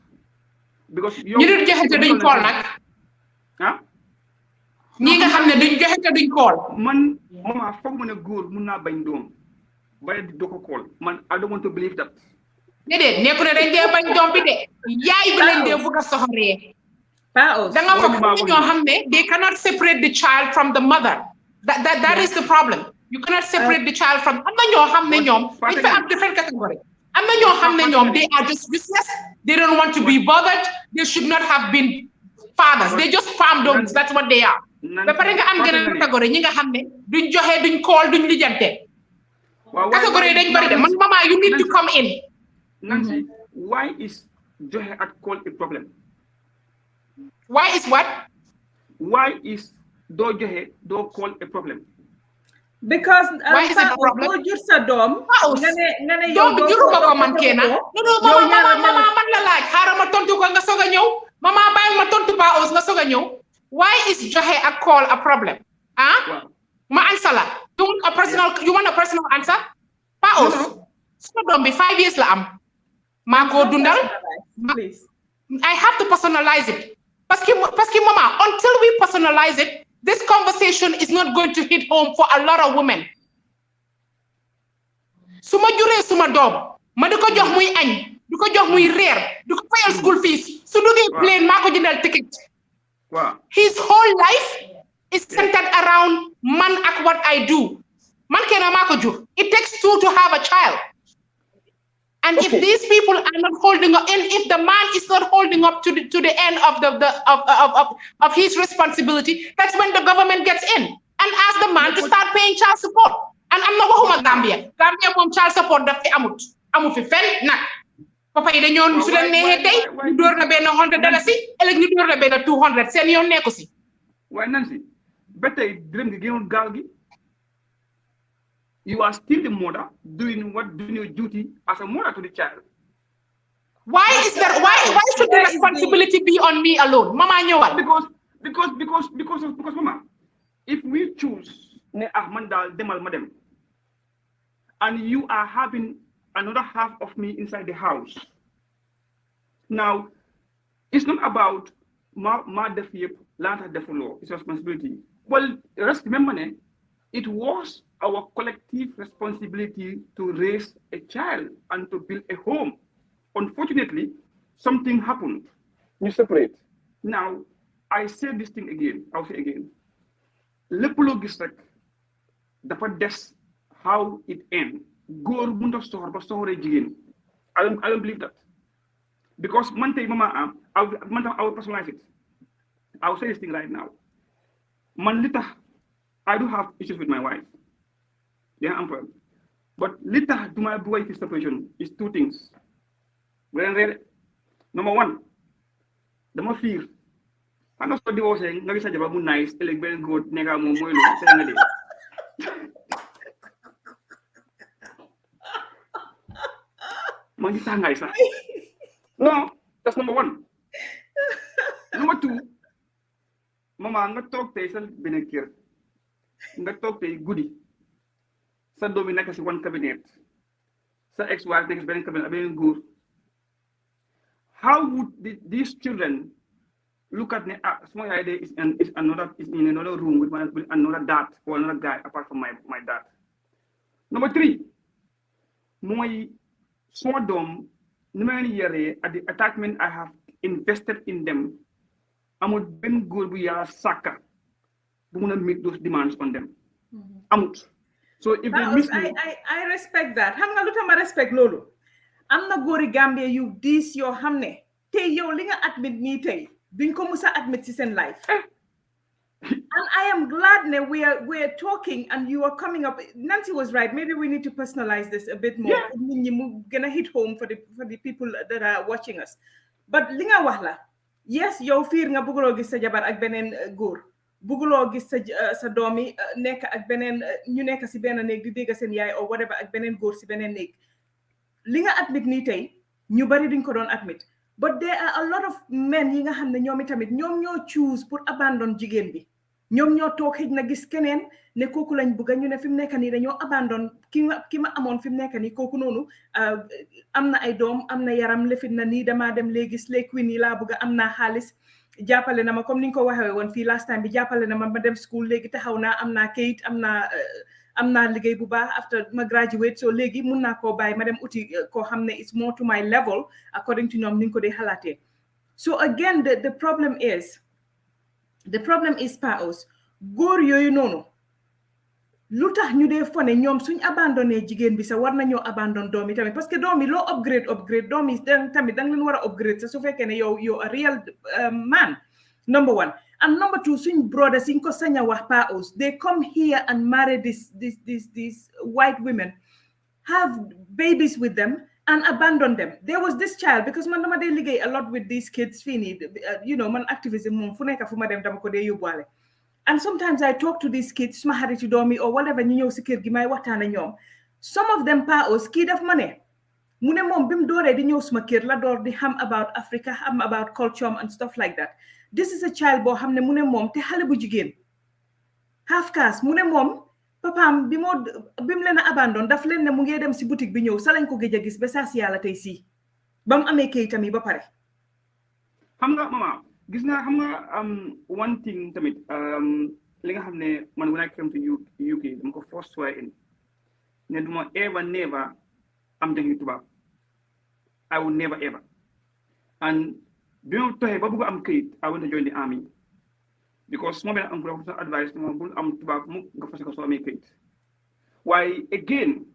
because yow ñu dul joxe te duñ kool nag ñi nga xam ne duñ joxe te duñ kool man mama foog ma ne góor mun naa bañ doom ba di doo ko kool man I don't want to believe that. déedéet nekku ne dañ dee bañ doom bi de yaay bi lañ dee bëgg a soxoree da nga foog ñoo xam ne they cannot separate the child from the mother. That is the problem. You cannot separate the child from am na ñoo xam ne ñoom dañ fa am different category. Am na ñoo xam ne ñoom they are just useless. They don't want to be bothered. They should not have been fathers. They just farm dogs. That's what they are. Ba pare nga am geneen catégorie ñi nga xam ne duñ joxe duñ kool duñ lijjante. Catégorie dañ bari de man mama you need to come in. Nancy, why is joxe at call a problem? Why is what? Why is doo joxe doo call a problem. Because why is it a problem? doo jur sa doom nga ne yow doom juruma ko man keena mama man la laaj xaaral ma tontu ko nga soog a ñëw mama bàyyil ma tontu Pa Ous nga soog a ñëw why is joxe ak call a problem ma answer la you want a personal answer Pa Ous suma doom bi 5 years la am maa ko dundal I have to personalize it parce que mama until we personalize it this conversation is not going to hit home for a lot of women. Suma juree suma doom ma di ko jox muy añ di ko jox muy reer di ko fayal school fees su duggee plane maa ko jëndal ticket. His whole life is centered around man ak what I do. Man kenn maa ko jur. It takes two to have a child. And if these people are not holding up, and if the man is not holding up to the end of his responsibility, that's when the government gets in and asks the man to start paying child support. And I'm not waxuma Gambia moom child support daf fi amut fi fenn nag papa yi dañoo su leen neexee tey ñu door na benn $100 ëllëg ñu door na benn $200 seen yoon nekku si. Waaye Nancy ba tey dërëm gi génnul gaal gi. You are still the mother doing your duty as a mother to the child. Why should the responsibility be on me alone? Mama ñëwal. Because mama, if we choose ne man daal demal ma dem and you are having another half of me inside the house. Now, it's not about ma def yëpp laata defuloo, it's responsibility. Well, remember ne, it was our collective responsibility to raise a child and to build a home. Unfortunately, something happened. You separate. Now, I say this thing again. I'll say again. Lepolo gis rek dafa des how it ends. Góor mënut a soxor ba soxoree jigéen. I don't believe that. Because man tey mama I will personalize it. I will say this thing right now. Man li tax I do have issues with my wife. Yeah, I'm fine. But later to my boy separation is two things. Number one, the more fear. I'm not so divorcing, no such about nice, like very good, nega mo saying no, that's number one. Number two, mama, I'm not talk to Benekir. Nga toog tey guddi sa doom yi nekk si one cabinet sa ex-wife nekk si beneen cabinet beneen góor how would these children look at ne suma yaay de is in another room with another dad or another guy apart from my dad. Number three mooy suma doom ni ma leen yaree at the attachment I have invested in them amul benn góor bu yàlla sàkka bu mun a meet those demands on them. Amut. So if they miss me, I respect that. Xam nga lu tax ma respect loolu. Am na góori Gambia yu diis yoo xam ne tey yow li nga admit nii tey duñ ko musa admit ci seen life. And I am glad that we are talking and you are coming up. Nancy was right. Maybe we need to personalize this a bit more. We're gonna hit home for the people that are watching us. But li nga wax la, yes, yow fiir nga bëgguloo gis sa jabar ak beneen góor. Buguloo gis sa doomi nekk ak beneen ñu nekk si benn néeg di dégg seen yaay or whatever ak beneen góor si beneen néeg li nga admit nii tey ñu bari duñ ko doon admit but there are a lot of men yi nga xam ne ñoom itamit ñoom ñoo choose pour abandon jigéen bi ñoom ñoo toog xëj na gis keneen ne kooku lañ bëgg ñu ne fi mu nekk nii dañoo abandon ki ma amoon fi mu nekk nii kooku noonu am na ay doom am na yaram lefit na nii damaa dem léegi slay queen yi laa bëgg am naa xaalis jàppale na ma comme ni nga ko waxee woon fii last time bi jàppale na ma dem school léegi taxaw naa am naa kayit am naa liggéey bu baax after ma graduate so léegi mun naa koo bàyyi ma dem uti koo xam ne it's more to my level according to ñoom ni nga ko dee xalaatee so again the problem is Pa Ous góor yooyu noonu lu tax ñu dee fone ñoom suñ abandonné jigéen bi sa war nañoo abandon doom yi tamit parce que doom yi loo upgrade doom yi tamit danga leen war a upgrade sa su fekkee ne yow a real man number one and number two suñ brothers yi ko sañ a wax Pa Ous they come here and marry these white women have babies with them and abandon them. There was this child because man dama dee liggéey a lot with these kids fii nii man activism moom fu nekk fu ma dem dama ko dee yóbbuwaale And sometimes I talk to these kids, suma xariti doomi or whatever, ñu ñëw si kër gi may waxtaan ak ñoom. Some of them paos kii def ma ne mu ne moom bi mu dooree di ñëw suma kër la door di xam about Africa, xam about culture and stuff like that. This is a child boo xam ne mu ne moom te xale bu jigéen half caste mu ne moom papaam bi mu leen a abandon daf leen ne mu ngi dem si boutique bi ñëw sa lañ ko gëj a gis ba saa si yàlla tey sii ba mu amee kayitam yi ba pare. xam nga mama gis naa xam nga one thing tamit li nga xam ne man when I came to UK dama ko first swear in ne duma ever never am jàngi tubaab I will never ever and bi ma toxee ba bëgg am kayit I want to join the army because su ma benn am ku la advice ne moom bul am tubaab mu nga fase ko soo amee kayit waaye again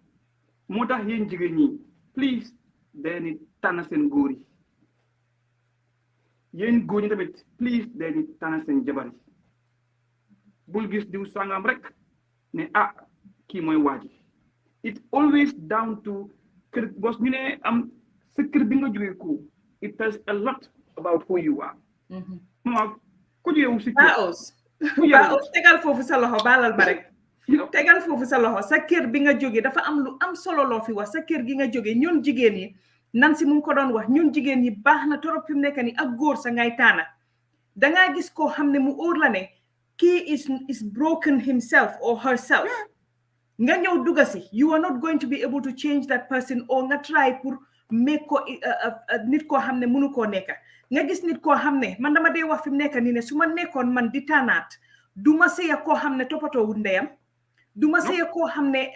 moo tax yéen jigéen ñi please dañuy tànn seen góor yi yéen góor ñi tamit please dañuy tànn seen jabar yi bul gis diw sangam rek ne kii mooy waaji it always down to kër bos ñu ne am sa kër bi nga jógee ko it tells a lot about who you are. Mama ku jógee wu si Baos tegal foofu sa loxo baalal ba rek tegal foofu sa loxo sa kër bi nga jógee dafa am lu am solo loo fi wax sa kër gi nga jógee ñun jigéen yi nan si mu ngi ko doon wax ñun jigéen yi baax na torop fi mu nekk ni ak góor sa ngay taana dangaa gis koo xam ne mu óor la ne kii is broken himself or herself nga ñëw dugga si you are not going to be able to change that person or nga try pour make ko nit koo xam ne mënu koo nekka nga gis nit koo xam ne man dama dee wax fi mu nekk nii ne su ma nekkoon man di tànnaat du ma sëya koo xam ne toppatoo wut ndeyam du ma sëya koo xam ne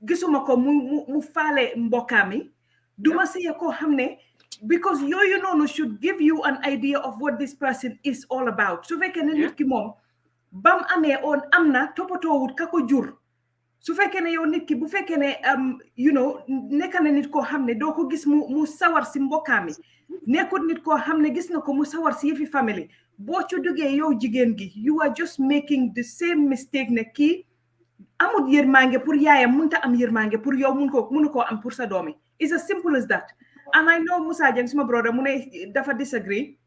gisuma ko mu faale mbokkaam yi du ma sëya koo xam ne because yooyu noonu should give you an idea of what this person is all about su fekkee ne nit ki moom bam amee on am na toppatoo wut ka ko jur su fekkee ne yow nit ki bu fekkee ne you know nekk na nit koo xam ne doo ko gis mu sawar si mbokkaam yi nekkut nit koo xam ne gis nga ko mu sawar si yëfi famille boo ci duggee yow jigéen gi you are just making the same mistake ne kii amul yërmande pour yaayam mënta am yërmande pour yow mënu koo am pour sa doomi it's as simple as that and I know Musa Jeng suma brother mu ne dafa disagree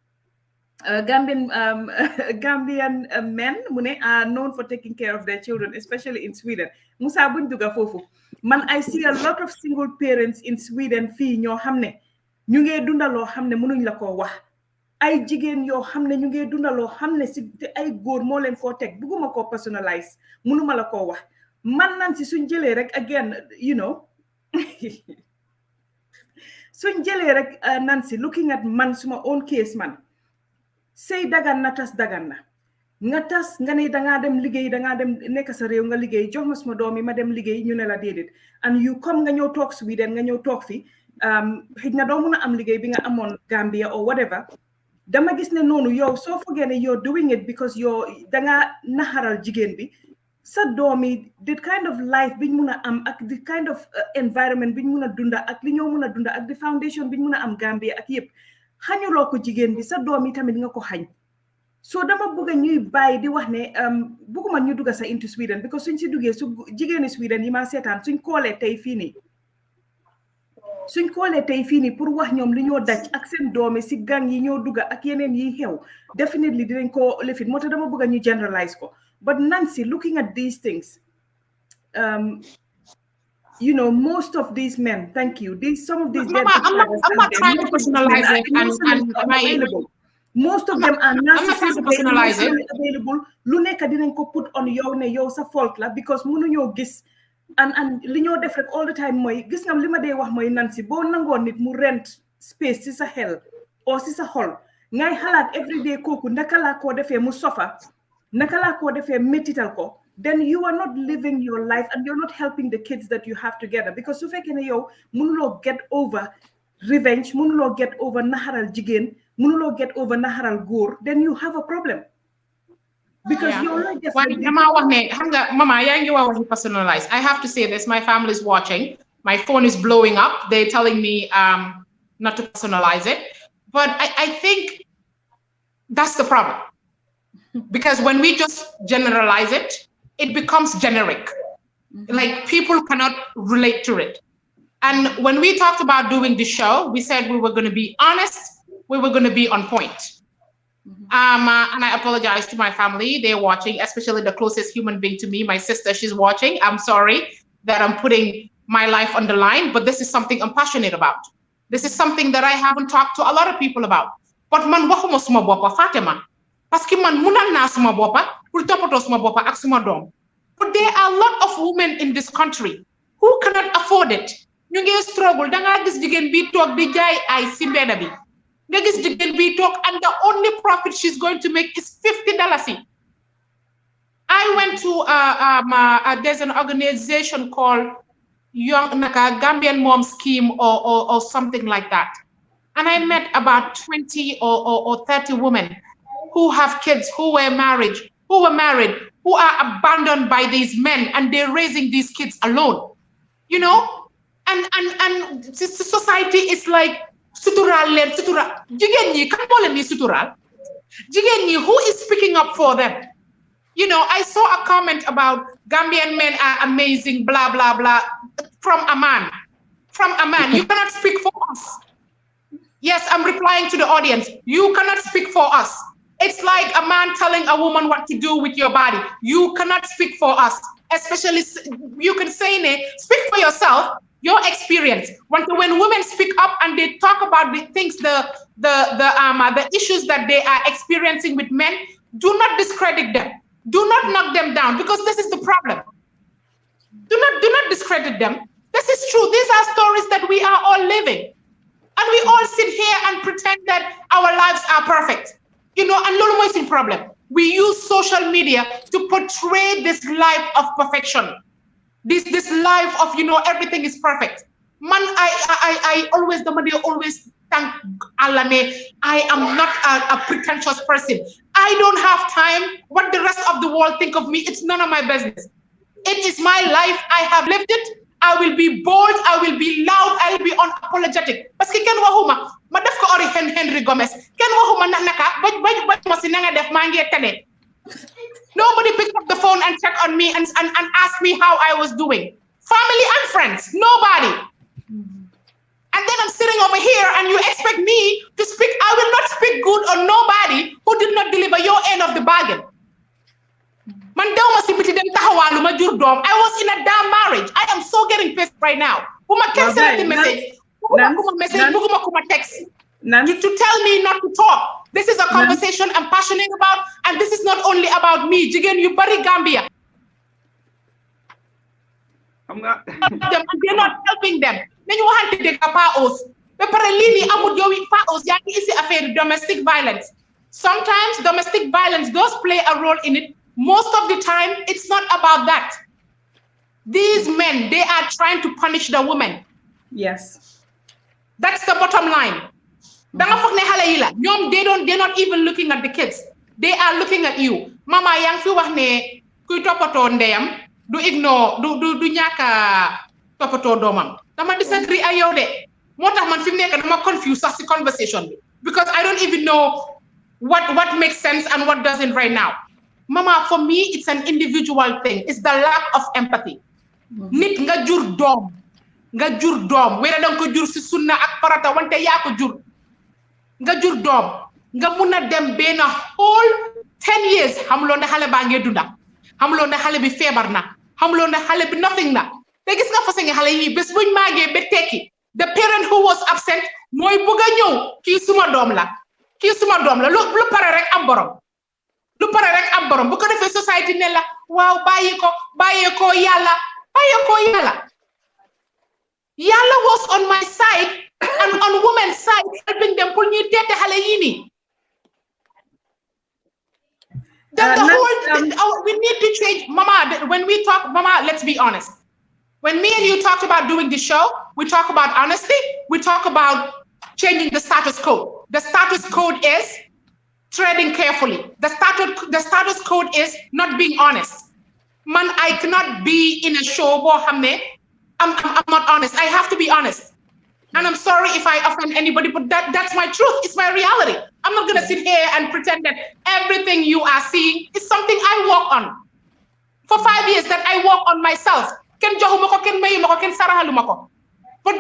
Gambian men mu ne are known for taking care of their children especially in Sweden Musa buñ dugga foofu man I see a lot of single parents in Sweden fii ñoo xam ne ñu ngee dundaloo xam ne mënuñ la koo wax ay jigéen yoo xam ne ñu ngee dundaloo xam ne si ay góor moo leen koo teg bugguma koo personalize mënuma la koo wax man nan si suñ jëlee rek again you know suñ jëlee rek Nancy looking at man suma own case man sey dagan na tas dagan na nga tas nga ne dangaa dem liggéey dangaa dem nekk sa réew nga liggéey jox ma suma doom yi ma dem liggéey ñu ne la déedéet and you come nga ñëw toog Sweden nga ñëw toog fi xëy na doo mun a am liggéey bi nga amoon Gambia or whatever dama gis ne noonu yow soo foogee ne you're doing it because yow dangaa naxaral jigéen bi sa doom yi the kind of life biñ mun a am ak the kind of environment biñ mun a dunda ak li ñoo mun a dunda ak the foundation biñ mun a am Gambia ak yëpp xañuloo ko jigéen bi sa doom yi tamit nga ko xañ so dama bëgg ñuy bàyyi di wax ne bëgguma ñu dugga sa into Sweden because suñ si duggee su jigéeni Sweden yi ma seetaan suñ koolee tey fii nii pour wax ñoom li ñoo daj ak seen doomi si gang yi ñoo dugga ak yeneen yi xew definitely dinañ ko lifin moo tax dama bëgg ñu generalize ko but Nancy looking at these things you know most of these men thank you some of these I'm not trying to personalize it and most of them are narcissistically available lu nekk dinañ ko put on yow ne yow sa fault la because mënuñoo gis and li ñoo def rek all the time mooy gis nga li ma dee wax mooy Nancy boo nangoon nit mu rent space si sa xel o si sa xol ngay xalaat everyday kooku naka laa koo defee mu sofa naka laa koo defee métital ko then you are not living your life and you're not helping the kids that you have together because su fekkee ne yow mënuloo get over revenge mënuloo get over naxaral jigéen mënuloo get over naxaral góor then you have a problem because you're not just Mama, you personalized. I have to say this, my family is watching, my phone is blowing up, they're telling me not to personalize it, but I think that's the problem because when we just generalize it, it becomes generic. Like people cannot relate to it. And when we talked about doing the show, we said we were going to be honest, we were going to be on point. And I apologize to my family. They're watching, especially the closest human being to me, my sister. She's watching. I'm sorry that I'm putting my life on the line, but this is something I'm passionate about. This is something that I haven't talked to a lot of people about. But man waxuma suma bopa Fatima, parce que man munal na suma bopa pour topato suma bopa ak suma dom. But there are a lot of women in this country who cannot afford it. Ñu ngi struggle da nga gis jigéen bi tok di jaay ay ci mbéda bi. Nga gis jigéen bi tok and the only profit she's going to make is $50. I went to there's an organization called Young Naka Gambian Mom Scheme or something like that. And I met about 20 or 30 women who have kids, who were married, who are abandoned by these men, and they're raising these kids alone. You know? And society is like sutural len sutural. Jigen ñi kan mo len ni sutural? Jigen ñi, who is speaking up for them? You know, I saw a comment about Gambian men are amazing, blah, blah, blah, from a man. From a man. You cannot speak for us. Yes, I'm replying to the audience. You cannot speak for us. It's like a man telling a woman what to do with your body. You cannot speak for us. Especially, you can say, speak for yourself, your experience. When women speak up and they talk about the things, the issues that they are experiencing with men, do not discredit them. Do not knock them down, because this is the problem. Do not discredit them. This is true. These are stories that we are all living. And we all sit here and pretend that our lives are perfect. You know, and lolo is the problem. We use social media to portray this life of perfection. This life of, you know, everything is perfect. Man, I always thank Allah. I am not a pretentious person. I don't have time. What the rest of the world think of me, it's none of my business. It is my life. I have lived it. I will be bold. I will be loud. I will be unapologetic. Parce que ken waxuma ma def ko ori Henry Gomez. Ken waxuma naka ba ma si nga def ma ngi tane. Nobody picked up the phone and checked on me and asked me how I was doing. Family and friends, nobody. And then I'm sitting over here and you expect me to speak. I will not speak good on nobody who did not deliver your end of the bargain. I was in a damn marriage. I am so getting pissed right now. To tell me not to talk. This is a conversation I'm passionate about, and this is not only about me. Jigen, you bari Gambia. They're not helping them. Then you want to take a paos. Domestic violence. Sometimes domestic violence does play a role in it. Most of the time, it's not about that. These men, they are trying to punish the women. Yes. That's the bottom line. They're not even looking at the kids. They are looking at you. Mama yang fi wax ne kuy topato ndeyam du ignore du ñaka topato domam. Dama disagree ak yow de. Motax man fim nek dama confuse sax ci conversation bi, because I don't even know what makes sense and what doesn't right now. Mama, for me, it's an individual thing. It's the lack of empathy. Nit nga jur dom. Wera dang ko jur ci sunna ak farata wante ya ko jur. Nga jur dom. Nga muna dem ben a whole 10 years xamuloo ne xale baa ngee dunda. Xamuloo ne xale bi feebar na. Xamuloo ne xale bi nothing na. Te gis nga fa nga xale yi bés buñ maagee ba tekki. The parent who was absent mooy bëgg a ñëw kii suma doom la. Lu pare rek am borom. Bu ko defee society ne la waaw bàyyi ko yàlla. Yàlla was on my side and on women's side, helping them pour ñuy teete xale yi nii. We need to change. Mama, when we talk, Mama, let's be honest. When me and you talked about doing the show, we talk about honesty, we talk about changing the status code. The status code is treading carefully. The status code is not being honest. Man, I cannot be in a show where I'm not honest. I have to be honest. And I'm sorry if I offend anybody, but that's my truth. It's my reality. I'm not going to sit here and pretend that everything you are seeing is something I work on. For 5 years that I work on myself. But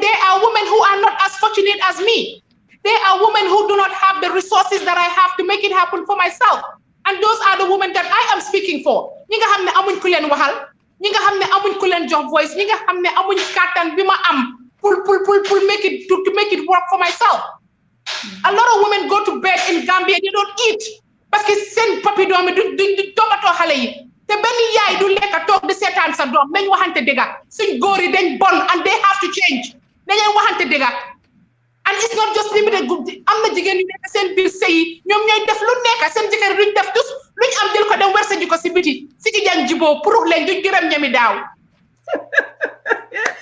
there are women who are not as fortunate as me. There are women who do not have the resources that I have to make it happen for myself. And those are the women that I am speaking for. ñi nga xam ne amuñ ku leen waxal ñi nga xam ne amuñ ku leen jox voice ñi nga xam ne amuñ kàttan bi ma am pour make it to make it work for myself. A lot of women go to bed in Gambia, they don't eat parce que seen papi doom yi du toppatoo xale yi te benn yaay du lekk toog di seetaan sa doom dañ waxante dëgga suñ góor yi dañ bon and they have to change dañuy waxante dëgga. And it's not just limited group am na jigéen yu nekk seen biir sëy yi ñoom ñooy def lu nekk seen jëkkër duñ def tus luñ am jël ko dem wersa ji ko si biti si ci jàng jiboo pour leen duñ gërëm ñami daaw.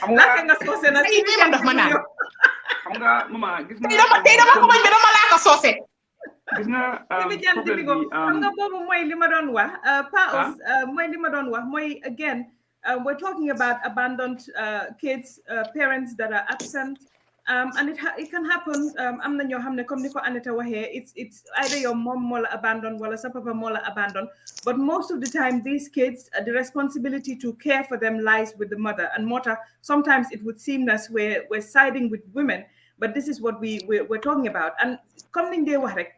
xam nga soose na ay ma ndox ma naan. xam nga mama gis nga tey dama ko bañ ba dama laa ko soose. gis nga xam nga boobu mooy li ma doon wax mooy li ma doon wax mooy again we're talking about abandoned kids, parents that are absent. And it can happen. am na ñoo xam ne comme ni ko Anita waxee it's either your mom moo la abandon wala sa papa moo la abandon, but most of the time these kids the responsibility to care for them lies with the mother and mother. Sometimes it would seem as we're siding with women, but this is what we're talking about. And comme niñ dee wax rek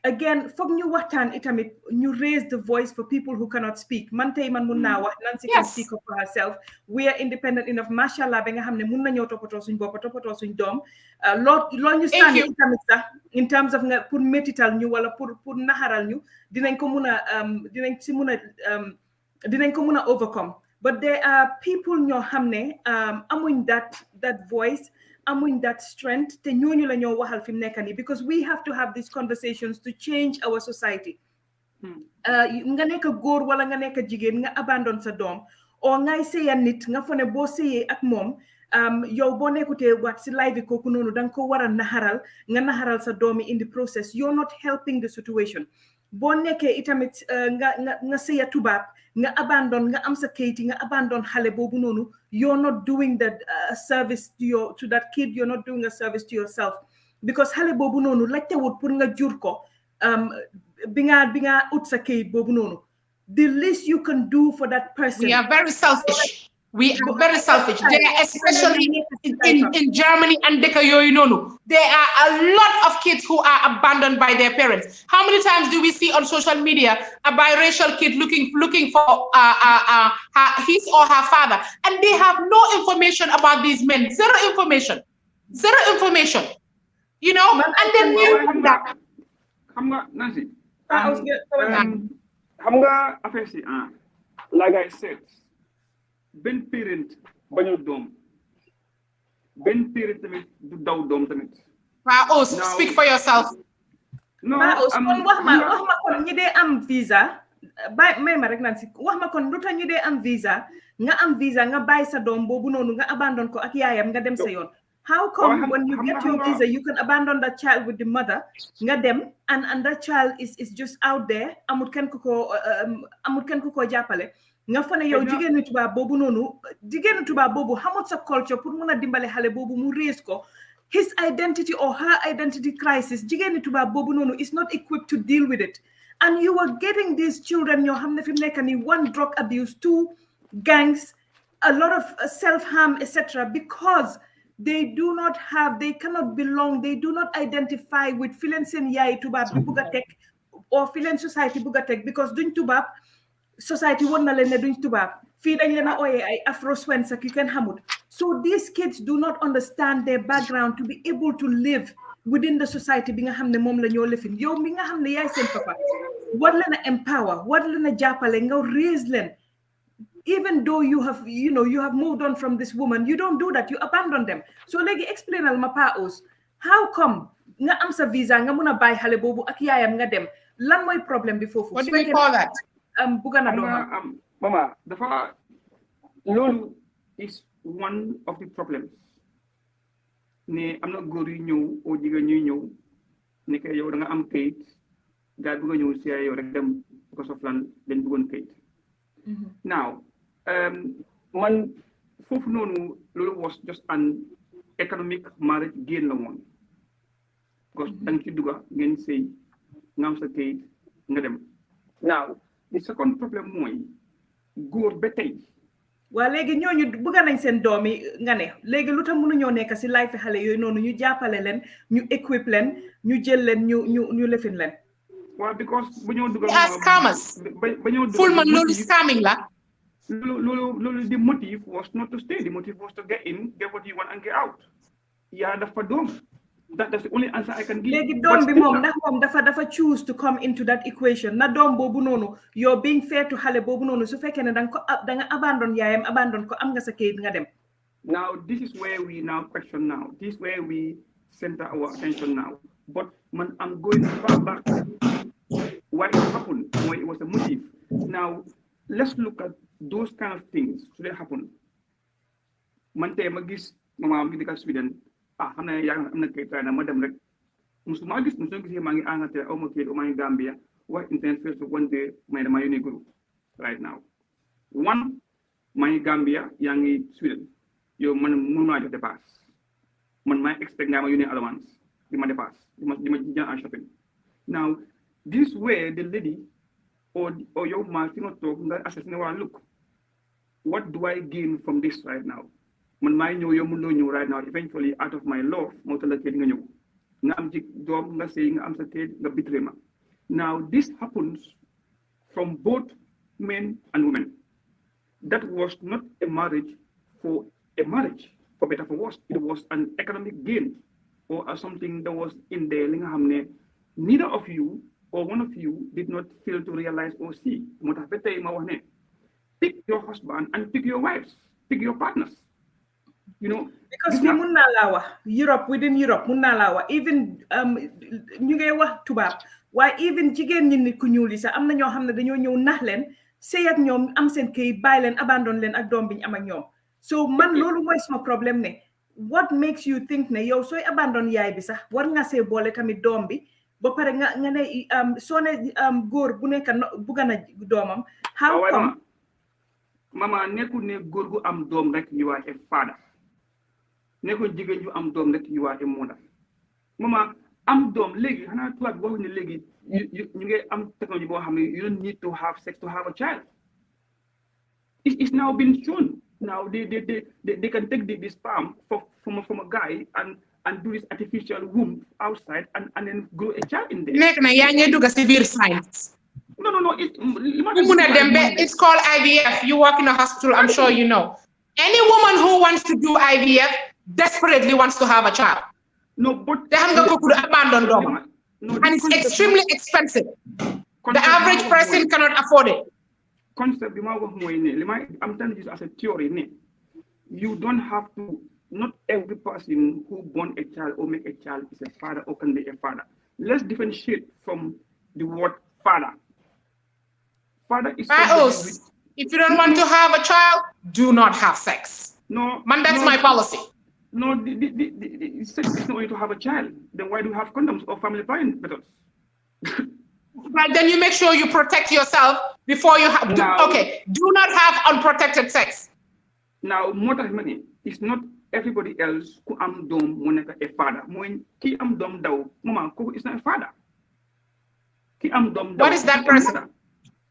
again foog ñu waxtaan itamit ñu raise the voice for people who cannot speak. Man tey man mun naa wax Nancy can speak up for herself. We are independent enough mashallah ba nga xam ne mun nañoo toppatoo suñ bopp toppatoo suñ doom loo ñu sànni itamit sax in terms of nga pour métital ñu wala pour naxaral ñu dinañ ko mun a dinañ ko mun a overcome. But there are people ñoo xam ne amuñ that voice, amuñ that strength te ñooñu la ñoo waxal fi mu nekk nii because we have to have these conversations to change our society. nga nekk góor wala nga nekk jigéen nga abandon sa doom o ngay sëya nit nga fa ne boo sëyee ak moom yow boo nekkutee wat si live bi kooku noonu danga ko war a naxaral sa doomi in the process. You're not helping the situation. boo nekkee itamit nga sëya tubaab nga abandon nga am sa kayit nga abandon xale boobu noonu, you're not doing that service to that kid. You're not doing a service to yourself because xale boobu noonu laajte wut pour nga jur ko bi nga ut sa kayit boobu noonu. The least you can do for that person. We are very selfish. We are very selfish. There are, especially in Germany and there are a lot of kids who are abandoned by their parents. How many times do we see on social media a biracial kid looking for his or her father, and they have no information about these men? Zero information. You know, and then that. Nancy. Like I said, Ben parent bañu dom, Ben parent tamit du daw dom tamit. Speak for yourself. No, wax ma kon ñi dee am visa may ma rek Nancy wax ma kon lu tax ñi dee am visa nga bàyyi sa doom boobu noonu nga abandon ko ak yaayam nga dem sa yoon. How come when you get your visa you can abandon that child with the mother nga dem and that child is just out there amut kenn ku ko jàppale nga fa ne yow jigéenu tubaab boobu xamut sa culture pour mun a dimbale xale boobu mu raise ko his identity or her identity crisis. Jigéenu tubaab boobu noonu is not equipped to deal with it, and you are getting these children ñoo xam ne fi mu nekk nii 1 drug abuse, 2 gangs, a lot of self-harm, etc. because they cannot belong, they do not identify with filen seen yaay tubaab bi bugg a teg or filen society bugg a teg because duñ tubaab society won na leen ne duñ tubaab fii dañ leen a ooyee ay afro swens ak yu kenn xamut. So these kids do not understand their background to be able to live within the society bi nga xam ne moom la ñoo lifin. Yow mi nga xam ne yaay seen papa war leen a empower, war leen a jàppale nga raise leen. Even though you have moved on from this woman, you don't do that. You abandon them. So léegi explainal ma Pa Ous, how come nga am sa visa nga mun a bàyyi xale boobu ak yaayam nga dem lan mooy problème bi foofu? What do we call that? Bugga na doomam. Mama, dafa loolu is one of the problems. Ne am na góor yu ñëw o jigéen ñuy ñëw ne que yow da nga am kayit gaa bëgg a ñëw si yow rek dem because of lan dañ bëggoon kayit. Now, man foofu noonu loolu was just an economic marriage gain la woon because danga ci dugga ngeen sëy nga am sa kayit nga dem. Now the second problem mooy góor ba tey waa léegi ñooñu bëgg nañ seen doom yi nga ne léegi lu tax mënuñoo nekk si life xale yooyu noonu ñu jàppale leen ñu équipe leen ñu jël leen ñu lefin leen. waaw because ba ñoo dugal. as scammers. ba ñoo dugal full man loolu scamming la. loolu the motive was not to stay. The motive was to get in, get what you want, and get out. Yeah, dafa doom. That's the only answer I can give. léegi doom bi moom ndax moom dafa choose to come into that equation na doom boobu noonu you're being fair to xale boobu noonu su fekkee ne da nga abandon yaayam abandon ko am nga sa kayit nga dem. Now this is where we now question now. This is where we center our attention now. But man, I'm going far back. Why it happened? Why it was a motive. Now let's look at those kind of things. So they happen. Man tey ma gis mama mi dëkk Sweden. Xam naa yaa am na kayit na ma dem rek musuma gis maa ngi Angleterre aw ma kayit aw maa ngi Gambia waaye internet Facebook one day may dama yónnee groupe right now one maa ngi Gambia yaa ngi Sweden yow man mënumaa jox dépasse man maa expect nga ma yónnee allowance di ma dépasse di ma jël en shopping now this way the lady or yow maa fi nga toog nga assess ne waa look what do I gain from this right now man maa ñëw yow mënuloo ñëw right now eventually out of my love moo tax la kayit nga ñëw nga am ci doom nga sëy nga am sa kayit nga betray ma now this happens from both men and women that was not a marriage for better for worse it was an economic gain or something that was in there li nga xam ne neither of you or one of you did not fail to realize or see moo tax ba tey ma wax ne pick your husband and pick your wives pick your partners. You know, because we mun naa laa wax Europe within Europe mun naa laa wax even ñu ngay wax tubaab waaye even jigéen ñi nit ku ñuul yi sax am na ñoo xam ne dañoo ñëw nax leen sëy ak ñoom am seen kayit bàyyi leen abandon leen ak doom bi ñu am ak ñoom so man loolu mooy sama problème ne what makes you think ne yow sooy abandon yaay bi sax war nga see boole tamit doom bi ba pare nga ne soo ne góor bu nekk bugga na doomam how come mama nekkul ne góor gu am doom rek you are a father nekkul jigéen ju am doom rek you are a mother mama am doom léegi xanaa tubaab bi waxuñ ne léegi ñu ngi am technology boo xam ne you don't need to have sex to have a child it's now been shown now they can take the sperm from a guy and do this artificial womb outside and then grow a child in there. nekk na yaa ngi dugg ci biir science. No. It's called IVF. You work in a hospital, I'm sure you know. Any woman who wants to do IVF desperately wants to have a child. No, but they have to abandon them. And it's extremely expensive. The average person cannot afford it. Concept, I'm telling you as a theory, you don't have to, not every person who born a child or make a child is a father or can be a father. Let's differentiate from the word father. Father is if you don't want to have a child, do not have sex. No, man, that's my policy. No, the sex is not only to have a child. Then why do you have condoms or family planning methods? But then you make sure you protect yourself before you have. Do not have unprotected sex. Now, more than money, it's not everybody else who am dom when a father. When ki am dom daw, mama, is not a father. Ki am dom daw. What is that person?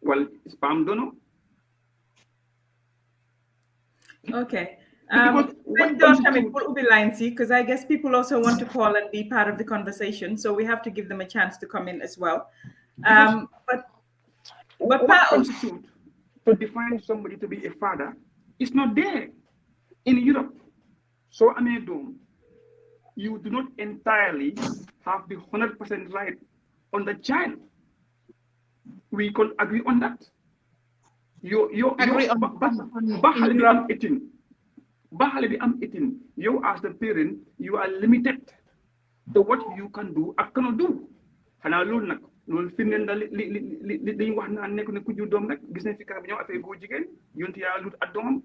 Well, spam donor. Okay. Because I guess people also want to call and be part of the conversation, so we have to give them a chance to come in as well. But what constitute to define somebody to be a father is not there in Europe. So you do not entirely have the 100% right on the child. We can agree on that. You agree on Bahali 18. Bahali am 18. You as the parent, you are limited to what you can do or cannot do. Hana lool nak lool firndeel na li wax naan nekk ne ku jur doom rek gis nañ fi kara bi ñëw affaire góor jigéen yonti yaa lut ak doomam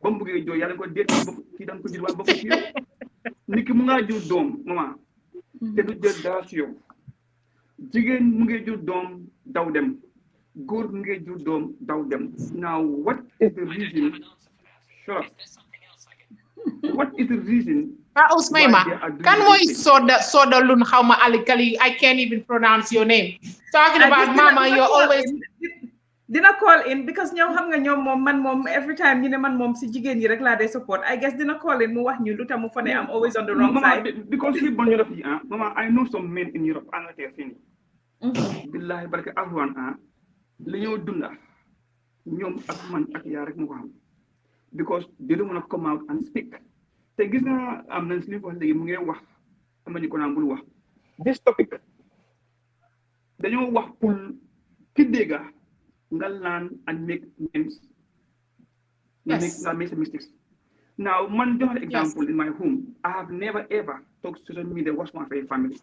ba mu bëggee jooy yàlla ko déet kii daan ko jur waa bokk ci yow nit ki mu ngaa jur doom maman te du jël dara ci yow jigéen mu ngi jur doom daw dem góor mu ngi jur doom daw dem. Now what is the reason? Sure. What is the reason? Usmaima, can we soda lun hauma alikali? I can't even pronounce your name. Talking about mama, you're always. dina call in because ñoom xam nga ñoom moom man moom every time ñu ne man moom si jigéen yi rek laa dee support I guess dina call in mu wax ñu lu tax mu fa ne I'm always on the wrong side. Because he born Europe, Mama, I know some men in Europe and they are saying, billahi barke Alquran li ñoo dunda ñoom ak man ak yaa rek mu ko xam because they don't want to come out and speak. Te gis na am nañ si li wax léegi mu ngi wax am nañu ko naan bul wax this topic dañoo wax pour ki dégga nga learn and make amends. Yes. Make mistakes. Now, man, just an example in my home. I have never ever talked to social media what's my favorite family.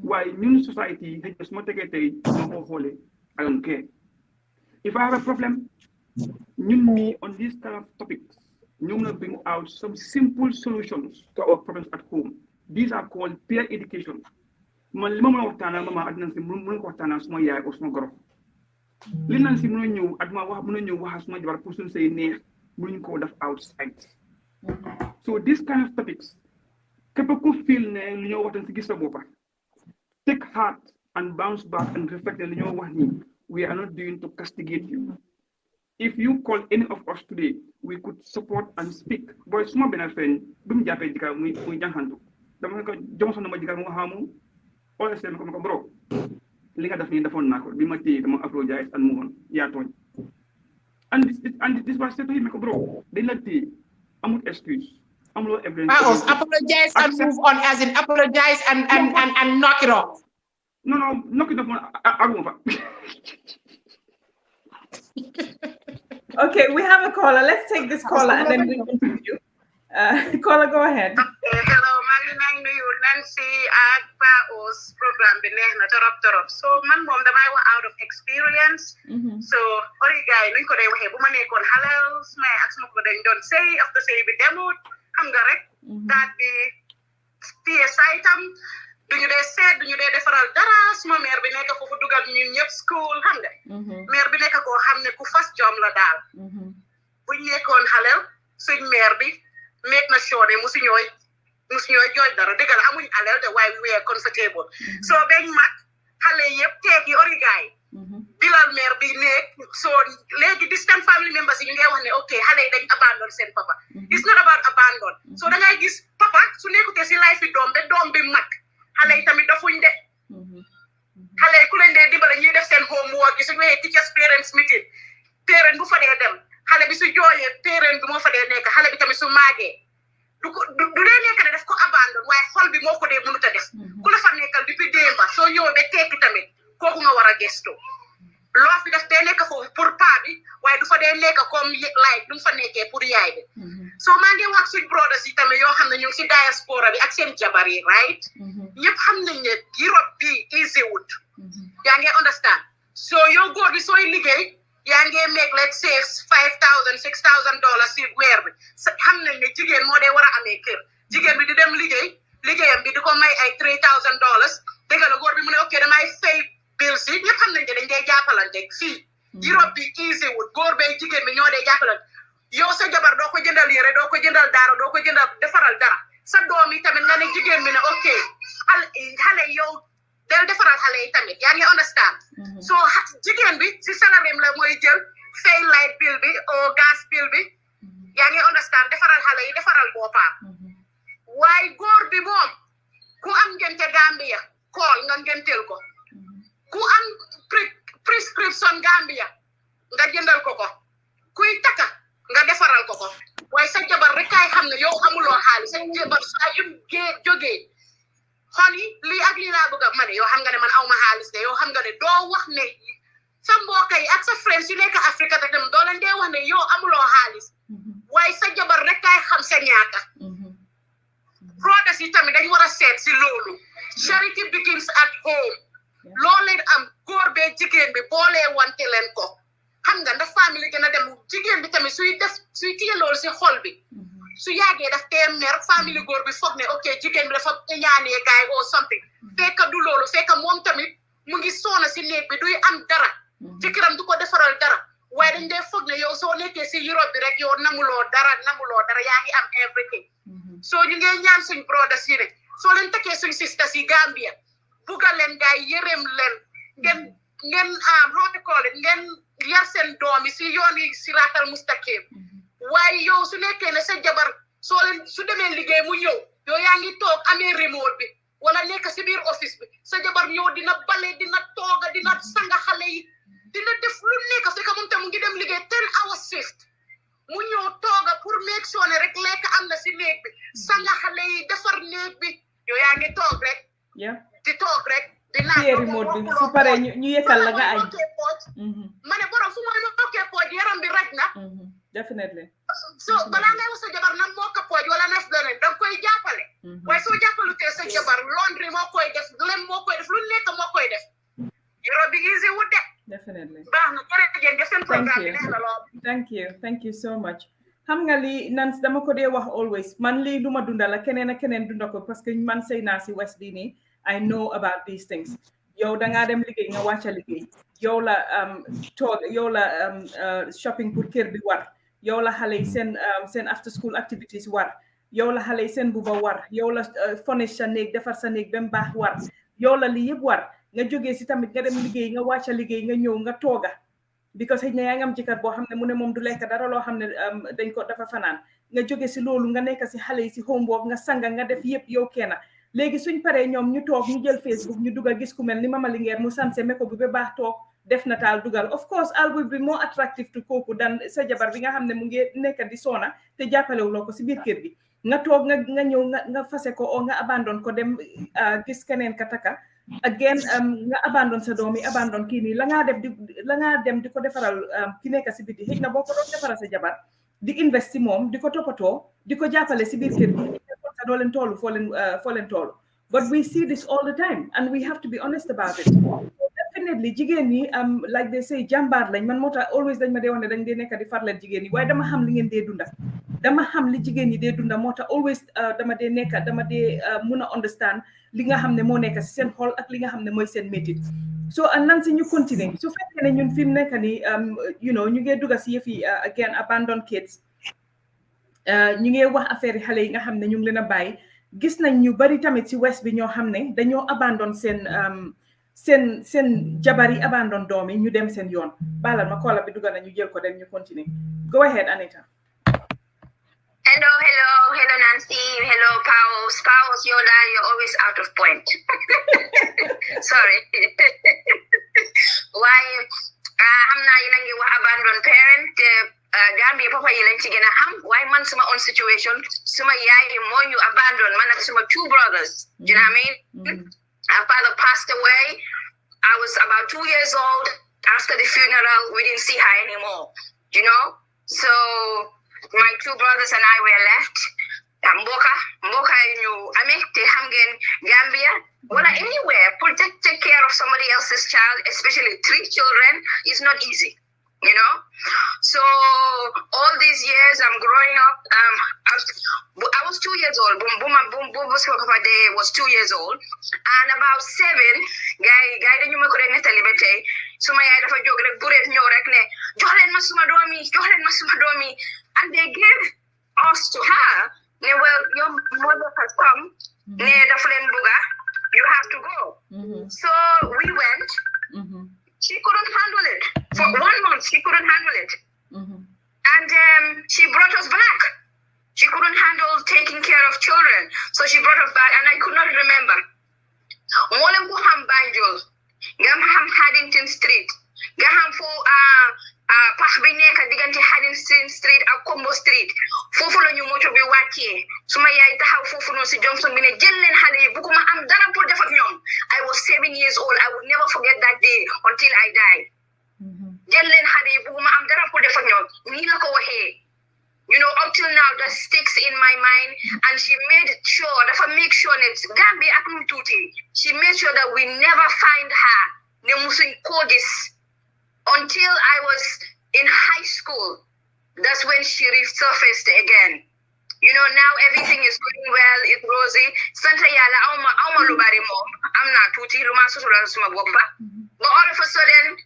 Why new society has just not taken no holy. I don't care. If I have a problem, you me on these kind of topics, you will bring out some simple solutions to our problems at home. These are called peer education. Man, mama waxtana mama adna ci mun ko waxtana suma yaay o suma goro. Li nan ci mëna ñëw aduma wax mëna ñëw wax suma jabar pour sun sey neex mënuñ ko def outside. So these kind of topics képp ku feel ne li ñoo waxtaan ci gis sa boppa take heart and bounce back and reflect li ñoo wax ni we are not doing to castigate you. If you call any of us today, we could support and speak. Boy, suma benn friend bimu jappé dika muy jangantu dama ko jom sonna ma dika mo xamu all seen ko bro li nga def ni defoon naa ko bi ma téye dama apologize and move on yaa tooñ and this was said to him ko bro dañ la téye amul excuse amuloo evidence apologize and move on as in apologize and knock it off. No, knock it off aguma fa. Okay, we have a caller. Let's take this caller and then we continue. Caller, go ahead. Hello, maa ngi nuyu Nancy ak Pa Ous programme bi neex na torop so man moom damay wax out of experience. So ori gaay nuñ ko day waxee bu ma nekkoon xale suma ak suma ko dañ doon sëy after sëy bi demut xam nga rek daat bi téye saytam duñu dee seet duñu dee defaral dara suma mère bi nekk foofu dugal ñun ñëpp school xam nga mère bi nekk koo xam ne ku fas jom la daal buñ nekkoon xale suñ mère bi make na sure ne musu ñooy jooy dara dëgg la amuñ alal de waaye we are comfortable so beñ mag xale yëpp teegi origaay bilal mère bi nekk so léegi distant family members yi ñu ngay wax ne ok xale yi dañ abandon seen papa it's not about abandon so da ngay gis papa su nekkutee si life bi doom bi mag xale yi tamit dafuñ de xale yi ku leen dee dimbale ñuy def seen homework yi su ñëwee teachers parents meeting parent bu fa dee dem xale bi su jooyee parent bi moo fa dee nekk xale bi tamit su maagee du dee nekk ne daf ko abandon waaye xol bi moo ko dee mënut a def ku la fa nekkal depuis démba soo ñëwee ba tekki tamit kooku nga war a gestu loo fi def dee nekk foofu pour paa bi waaye du fa dee nekk comme like du fa nekkee pour yaay bi soo maa ngi wax suñ brothers yi tamit yoo xam ne ñu ngi si diaspora bi ak seen jabar yi right ñëpp xam nañ ne Europe bi easy wut yaa ngi understand so yow góor bi sooy liggéey yaa ngi make let's say $5,000 $6,000 si weer bi xam nañ ne jigéen moo dee war a amee kër jigéen bi di dem liggéeyam bi di ko may ay $3,000 dégg la góor bi mu ne ok damay fay bills yi ñëpp xam nañ ne dañ dee jàppalante fii Europe bi easy wut góor bee jigéen bi ñoo dee jàppalante yow sa jabar doo ko jëndal yére doo ko jëndal dara doo ko jëndal defaral dara sa doom yi tamit nga ne jigéen bi ne ok xale yow del defaral xale yi tamit yaa ngi understand so jigéen bi si salaire la mooy jël fay light bill bi o gas bill bi yaa ngi understand defaral xale yi defaral boppam waaye góor bi moom ku am ngente Gambia kool nga ngenteel ko ku am prescription Gambia nga jëndal ko kuy taka nga defaral ko waaye sa jabar rek kay xam ne yow amuloo xaalis sa jabar saa yu jógee honey lii ak lii laa bëgg a ma ne yow xam nga ne man aw ma xaalis de yow xam nga ne doo wax ne sa mbokk yi ak sa friends yi nekk Afrique te dem doo leen dee wax ne yow amuloo xaalis waaye sa jabar rek kay xam sa ñaata brothers yi tamit dañ war a seet si loolu charity begins at home loo leen am góor bee jigéen bi boolee wante leen ko xam nga ndax famille gën a dem jigéen bi tamit suy téye loolu si xol bi su yàggee daf tee mer famille góor bi foog ne ok jigéen bi dafa ñaanee gaay or something fekk du loolu fekk moom tamit mu ngi soona si néeg bi duy am dara jëkkëram du ko defaral dara waaye dañ dee foog ne yow soo nekkee si Europe bi rek yow namuloo dara yaa ngi am everything soo ñu ngee ñaan suñ brothers yi rek soo leen tekkee suñ sisters yi Gambia buggal leen gaay yërëm leen ngeen how to call it ngeen yar seen doom yi si yoon yi siraatal mustaqim waaye yow su nekkee ne sa jabar su demee liggéey mu ñëw yow yaa ngi toog amee remote bi wala nekk si biir office bi sa jabar ñëw dina bale dina tooga dina sanga xale yi dina def lu nekk fekk moom tam mu ngi dem liggéey 10 hours shift mu ñëw tooga pour make sure ne rek lekk am na si néeg bi sanga xale yi defar néeg bi yow yaa ngi toog rek di toog rek di naan remote bi su paree ñu yëkkal la nga añ ma ne borom fu ma nokkee pooj yaram bi raj na definitely so balaa ngay wax sa jabar nan moo ko pooj wala nas leneen danga koy jàppale waaye soo jàppalu tee sa jabar laundry moo koy def lem moo koy def lu nekk moo koy def yoro bi easy wut de definitely baax na jërëjëf seen programme bi neex na lool thank you so much xam nga lii Nance dama ko dee wax always man lii lu ma dunda la keneen ak keneen dunda ko parce que man sëy naa si West bii nii I know about these things yow dangaa dem liggéey nga wàcca liggéey yow la shopping pour kër bi war yow la xale yi seen after school activities war yow la xale yi seen buba war yow la furnish sa néeg defar sa néeg ba mu baax war yow la lii yëpp war nga jógee si tamit nga dem liggéey nga wàcca liggéey nga ñëw nga tooga because xëy na yaa ngi am jëkkër boo xam ne mu ne moom du lekk dara loo xam ne dañ ko dafa fanaan nga jóge si loolu nga nekk si xale yi si homework nga sanga nga def yëpp yow kenn léegi suñ paree ñoom ñu toog ñu jël Facebook ñu dugal gis ku mel ni Mama Linguère mu sanse meko bi ba baax toog def nataal dugal of course al will be more attractive to kooku dan sa jabar bi nga xam ne mu ngi nekk di soona te jàppalewuloo ko si biir kër gi nga toog nga ñëw nga fase ko o nga abandon ko dem gis keneen ka taka again nga abandon sa doom yi abandon kii nii la ngaa dem di ko defaral ki nekk si biti xëy na boo ko doon defaral sa jabar di invest si moom di ko toppatoo di ko jàppale si biir kër gi sa doo leen toolu foo leen toolu but we see this all the time and we have to be honest about it definitely jigéen ñi like they say jàmbaar lañ man moo tax always dañ ma dee wax ne dañ dee nekk di farleen jigéen ñi waaye dama xam li ngeen dee dunda dama xam li jigéen ñi dee dunda moo tax always dama dee mun a understand li nga xam ne moo nekk si seen xol ak li nga xam ne mooy seen métit so nan si ñu continuer su fekkee ne ñun fi mu nekk ni ñu ngee dugga si yëfi again abandon kids ñu ngee wax affaire yi xale yi nga xam ne ñu ngi leen a bàyyi gis nañ ñu bari tamit si west bi ñoo xam ne dañoo abandon seen jabar yi abandon doom yi ñu dem seen yoon balal ma koola bi dugga na ñu jël ko dem ñu continuer go ahead Anita. Hello, Nancy. Hello, Pawos, you're always out of point. Sorry. Why? I'm not yelling you abandon parent. Gambia papa yelling to get a ham. Why man suma own situation? Suma yai more you abandon. Man suma 2 brothers. Do you know what I mean? Our father passed away. I was about 2 years old. After the funeral, we didn't see her anymore. You know? So my 2 brothers and I were left. Mboka te hamgen Gambia. Well, anywhere, take care of somebody else's child, especially 3 children, is not easy. You know? So all these years I'm growing up, I was 2 years old. Boom was 2 years old. And about 7, guy dañu ma ko rek netali ba tay suma yaay dafa jog rek buret ñew rek ne jox leen ma suma doomi and they gave us to her. Well, your mother has come. You have to go. So we went. She couldn't handle it. For 1 month, she couldn't handle it. And she brought us back. She couldn't handle taking care of children. So she brought us back, and I could not remember. Molem ko ham Banjul. Gam ham Haddington Street. Gam fo pax bi nekk diggante Haddington Street ak Combo Street foofu la ñu moto bi wàccee suma yaay taxaw foofu noonu si Johnson bi ne jël leen xale yi bugguma am dara pour def ak ñoom. I was 7 years old. I would never forget that day until I died. Jël leen xale yi bugguma am dara pour def ak ñoom nii la ko waxee. You know, until now that sticks in my mind, and she made sure that Gambia ak nu tuuti. She made sure that we never find her ne musuñ ko gis. Until I was in high school, that's when she resurfaced again. You know, now everything is going well, it's rosy. Santa yala auma lubari mo. I'm not tuti luma susulan suma bokpa. But all of a sudden,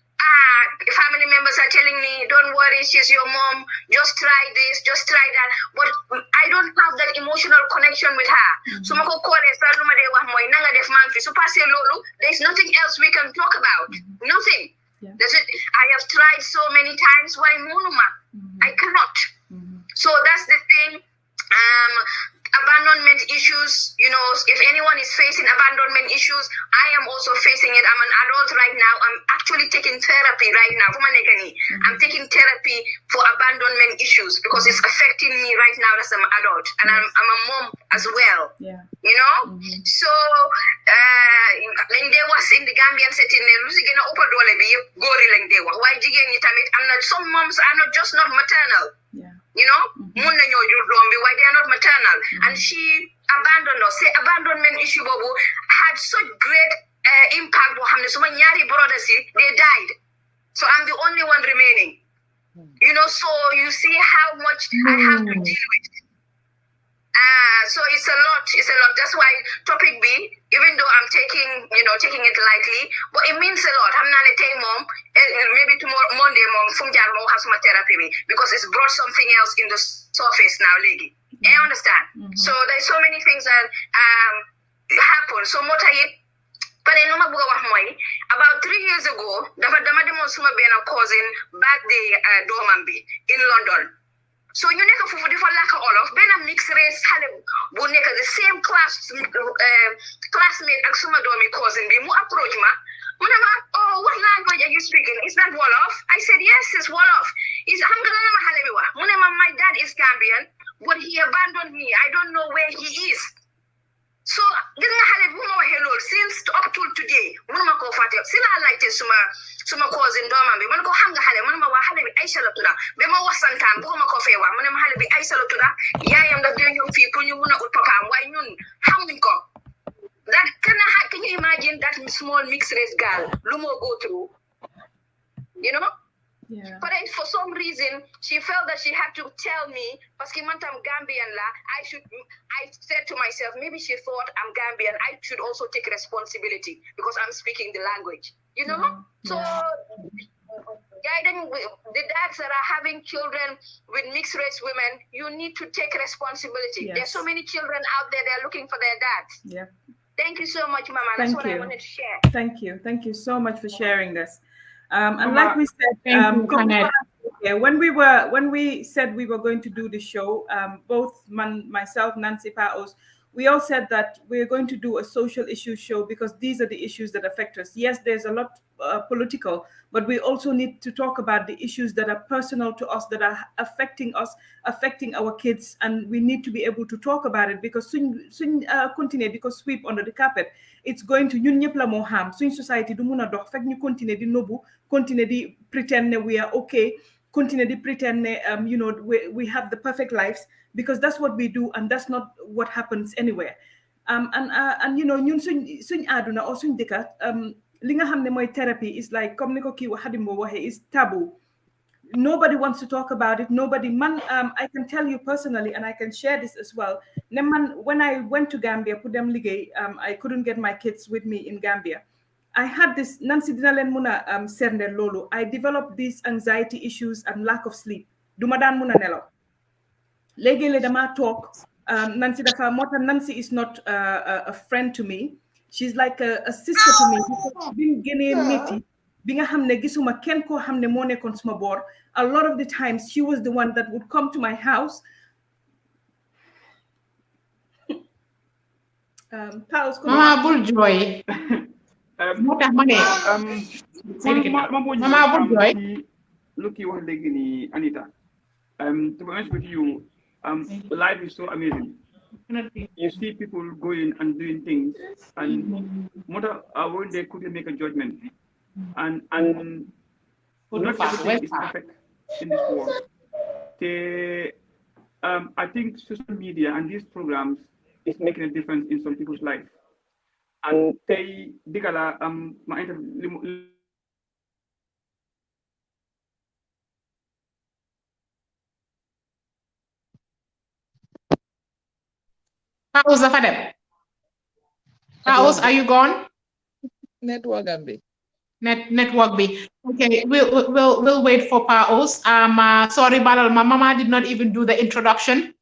family members are telling me, don't worry, she's your mom. Just try this, just try that. But I don't have that emotion emotional connection with her. So ma ko callee sa lu ma dee wax mooy nanga def maa ngi fi su passé loolu there's nothing else we can talk about. Nothing. That's it. I have tried so many times. Why munuma? I cannot. So that's the thing. Abandonment issues, you know, if anyone is facing abandonment issues, I am also facing it. I'm an adult right now. I'm actually taking therapy right now. I'm taking therapy for abandonment issues because it's affecting me right now as an adult. And I'm a mom as well. Yeah. You know? So when they was in the Gambian setting, some moms are not just not maternal. You know, why they are not maternal. And she abandoned us. Say abandonment issue had such great impact. So my brothers, they died. So I'm the only one remaining. You know, so you see how much I have to deal with. So it's a lot. That's why topic B, even though I'm taking it lightly, but it means a lot. I'm not a tay mom. Maybe tomorrow, Monday, mom, has my therapy because it's brought something else in the surface now, lady. You understand? So there's so many things that happen. So what but about 3 years ago, a cousin birthday Dormanby in London. So you need to for like all of Ben a mixed race the same classmate as some domi cousin be mu approach ma. Oh, what language are you speaking? Is that Wolof? I said yes, it's Wolof. Is my dad is Gambian, but he abandoned me. I don't know where he is. So since up to today, still I like this suma cousin domam bi man ko xam nga xale man ma wa xale bi Aïcha la tudda be ma wax santam bu ma ko fe wax man ma xale bi Aïcha la tudda yaayam daf dee ñëw fii pour ñu mun a ut papaam waaye ñun xamuñ ko. That can you imagine that small mixed race girl Lumo go through, you know? Yeah. But for some reason she felt that she had to tell me parce que man tam Gambian la I said to myself maybe she thought I'm Gambian, I should also take responsibility because I'm speaking the language, you know? So the dads that are having children with mixed race women, you need to take responsibility. There's so many children out there, they're looking for their dads. Yeah. Thank you so much, Mama. That's what I wanted to share. Thank you. Thank you so much for sharing this. And like we said, when we said we were going to do the show, both myself, Nancy Paos, we all said that we're going to do a social issue show because these are the issues that affect us. Yes, there's a lot political, but we also need to talk about the issues that are personal to us, that are affecting us, affecting our kids, and we need to be able to talk about it because soon continue because sweep under the carpet. It's going to ñun ñëpp la moo xam suñ society du mun a dox fekk ñu continue di nobu, continue di pretend ne we are okay, continue di pretend ne we have the perfect lives because that's what we do and that's not what happens anywhere. And ñun suñ aduna or suñ dëkka li nga xam ne mooy therapy is like comme ni ko kii Hadim Bo waxe is taboo. Nobody wants to talk about it. I can tell you personally, and I can share this as well. When I went to Gambia, I couldn't get my kids with me in Gambia. I had this Nancy Dinalen Muna Sernel Lolo. I developed these anxiety issues and lack of sleep. Dumadan Muna Nelo. Legele dama talk. Nancy Dafa Mota Nancy is not a friend to me. She's like a sister to me. Been Guinean niti. A lot of the times she was the one that would come to my house. Mama Bulljoy. Mama Bulljoy. Look, you are Anita. To be honest with you, life is so amazing. You see people going and doing things, and when they couldn't make a judgment. And not everything is perfect in this world. I think social media and these programs is making a difference in some people's life. And they digala my Paus, are you gone? Network Gambi. Network B. Okay, we'll wait for Paos. Sorry, Balal, my mama did not even do the introduction.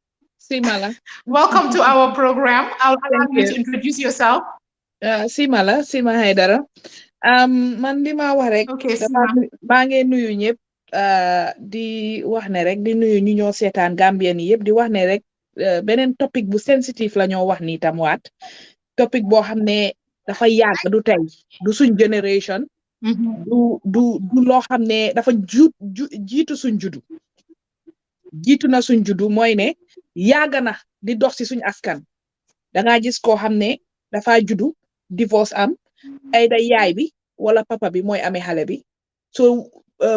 Simala. Welcome to our program. I'll allow you to introduce yourself. Simala, Sima Haidara. Man li ma wax rek. Okay, maa ngi nuyu ñëpp di wax ne rek di nuyu ñu ñoo seetaan Gambien yëpp di wax ne rek beneen topic bu sensitive la ñoo wax ni tam waat topic boo xam ne dafa yàgg du tey du suñ génération. du loo xam ne dafa jiitu suñ juddu jiitu na suñ juddu mooy ne yàgg na di dox ci suñ askan dangaa gis koo xam ne dafa juddu divorce am ay da yaay bi wala papa bi mooy amee xale bi so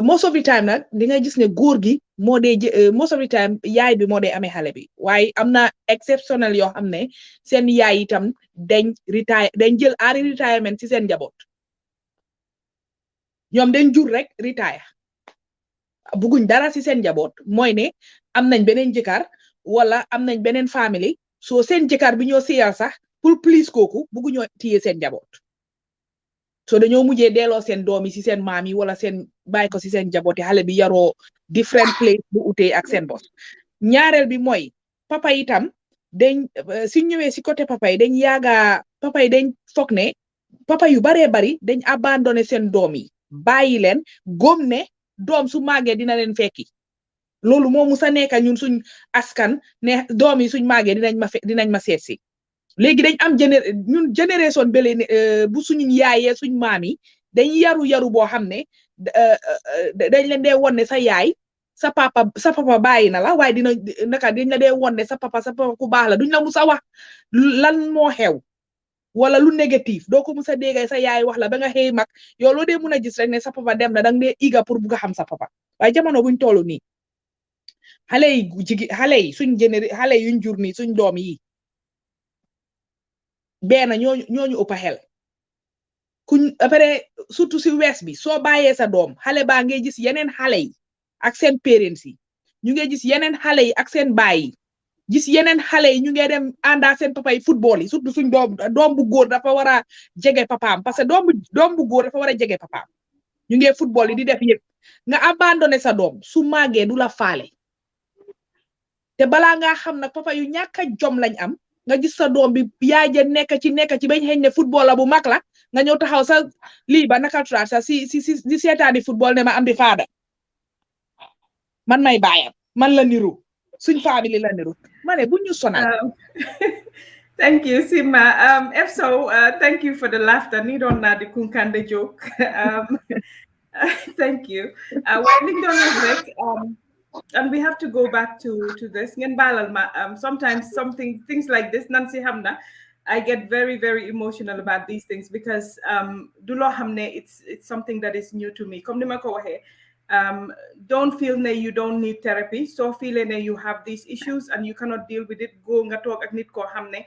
most of the time nag di nga gis ne góor gi moo dee most of the time yaay bi moo dee amee xale bi waaye am na exceptionnel yoo xam ne seen yaay itam dañ jël early retirement ci seen njaboot ñoom dañ jur rek retire buguñ dara ci seen njaboot mooy ne am nañ beneen jëkkër wala am nañ beneen famille so seen jëkkër bi ñoo siyal sax pour plus kooku buguñoo téye seen njaboot so dañoo mujjee delloo seen doom yi ci seen maam yi wala seen bàyyi ko ci seen njaboot yi xale bi yaroo different place bu utee ak seen bos ñaareel bi mooy papa itam dañ si ñëwee ci côté papa yi dañ yaaga papa yi dañ foog ne papa yu baree bari dañ abandonné seen doom yi bàyyi leen góom ne doom su màggee dina leen fekki loolu moo musa nekk ñun suñ askan ne doom yi suñ màggee dinañ ma seet si léegi dañ am ñun génération bële bu suñu yaayee suñ maam yi dañ yaru boo xam ne dañ leen dee won ne sa yaay sa papa bàyyi na la waaye dañ la dee won ne sa papa ku baax la duñ la musa wax lan moo xew wala lu négatif doo ko musa déggee sa yaay wax la ba nga xëy mag yow loo dee mun a gis rek ne sa papa dem na danga dee iga pour bugg a xam sa papa waaye jamono buñ toll nii xale yi xale yuñ jur nii suñ doom yi benn ñooñu ëpp a xel kuñ après surtout si west bi soo bàyyee sa doom xale baa ngay gis yeneen xale yi ak seen parents yi ñu ngi gis yeneen xale yi ak seen baay yi gis yeneen xale yi ñu ngi dem ànda seen papa yi football yi surtout suñ doom bu góor dafa war a jege papaam parce que doom bu góor dafa war a jege papaam ñu ngi football yi di def yëpp nga abandonné sa doom su màggee du la faale te balaa nga xam nag papa yu ñàkk a jom lañ am nga gis sa doom bi yaay ja nekk ci bañ xëy ne football la bu mag la nga ñëw taxaw sa lii ba naka turaat sa si di seetaani football ne ma am di faada man may bàyyam man la niru suñ famille la niru ma ne bu ñu sonal. Thank you, Sima. Efso, thank you for the laughter. Need on the Kunkande joke. Thank you. And we have to go back to this. Sometimes things like this, Nancy Hamna, I get very, very emotional about these things because Dulo Hamne, it's something that is new to me. Don't feel that you don't need therapy. So feel that you have these issues and you cannot deal with it. Go nga talk ak nit ko hamne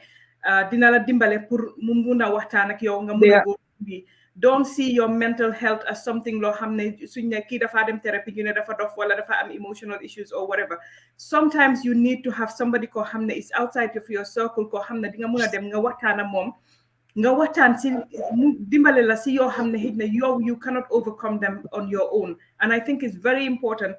dina la dimbale pour mu muna waxtaan ak yow nga muna go bi. Don't see your mental health as something lo hamne suñ ne ki dafa dem therapy ñu ne dafa dof wala dafa am emotional issues or whatever. Sometimes you need to have somebody ko hamne is outside of your circle ko hamne di nga muna dem nga waxtaan ak mom. Nga waxtaan si dimbale la si yoo xam ne xëy na you cannot overcome them on your own, and I think it's very important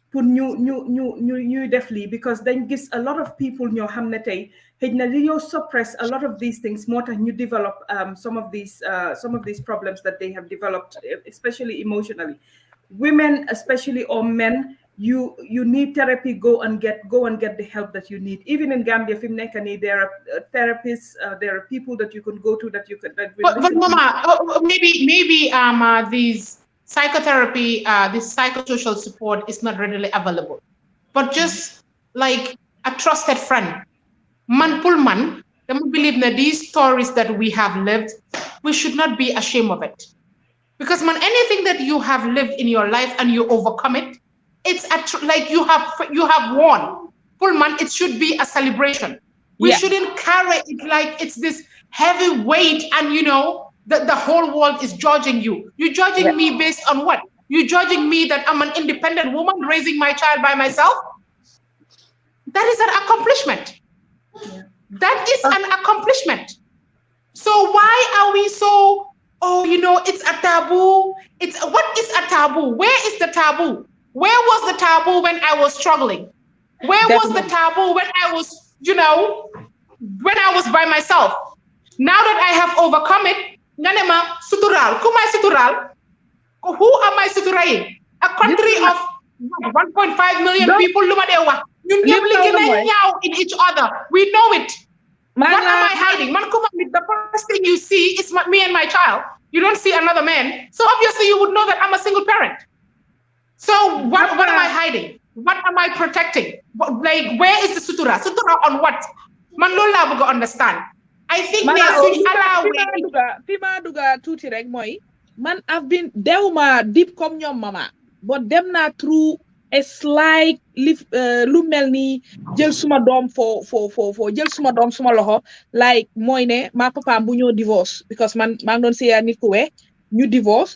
pour ñu def lii because dañ gis a lot of people ñoo xam ne tey xëy na li ñoo suppress a lot of these things moo tax ñu develop some of these problems that they have developed, especially emotionally. Women especially, or men, you need therapy. Go and get the help that you need. Even in Gambia, there are therapists, there are people that you can go to that you can. But Mama, maybe these psychotherapy, this psychosocial support is not readily available. But just like a trusted friend, man pull man, I believe that these stories that we have lived, we should not be ashamed of it. Because man, anything that you have lived in your life and you overcome it, it's like you have won. Pullman, it should be a celebration. We shouldn't carry it like it's this heavy weight and the whole world is judging you. You're judging me based on what? You're judging me that I'm an independent woman raising my child by myself? That is an accomplishment. Yeah. That is an accomplishment. So why are we so, it's a taboo. What is a taboo? Where is the taboo? Where was the taboo when I was struggling? Where was the taboo when I was you know, when I was by myself. Now that I have overcome it, Nanema sutural, kumai sutural, who am I suturaing? A country of 1.5 million people, in each other. We know it. What am I hiding? The first thing you see is me and my child. You don't see another man. So obviously you would know that I'm a single parent. So what am I hiding? What am I protecting? Like, where is the sutura? Sutura on what? Man lola bugo understand. I think Fima duga tuti rek moy man I've been dewma deep comme ñom mama but dem na through a slight lu melni jël suma dom fo jël suma dom suma loxo like moy ne ma papa bu ñoo divorce because man ma ngi don sey nit ku we ñu divorce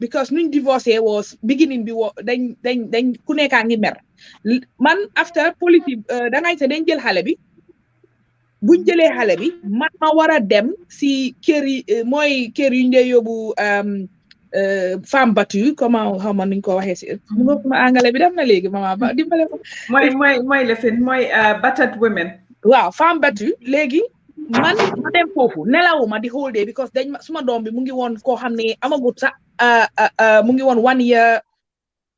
because nuñ divorcé was beginning bi dañ ku nekka ngi mer man after politique da ngay sé dañ jël xalé bi buñ jëlé xalé bi man ma wara dem si kër yi mooy kër yu ndé yóbbu femme battue comment xawma nuñ ko waxé ci ma anglais bi dem na légui mama ba dimbalé ko moy le fin moy battered women waaw femme battue légui man ma dem fofu nelawuma di whole day because dañ suma dom bi mu ngi won ko xamné amagut sax mu ngi won 1 year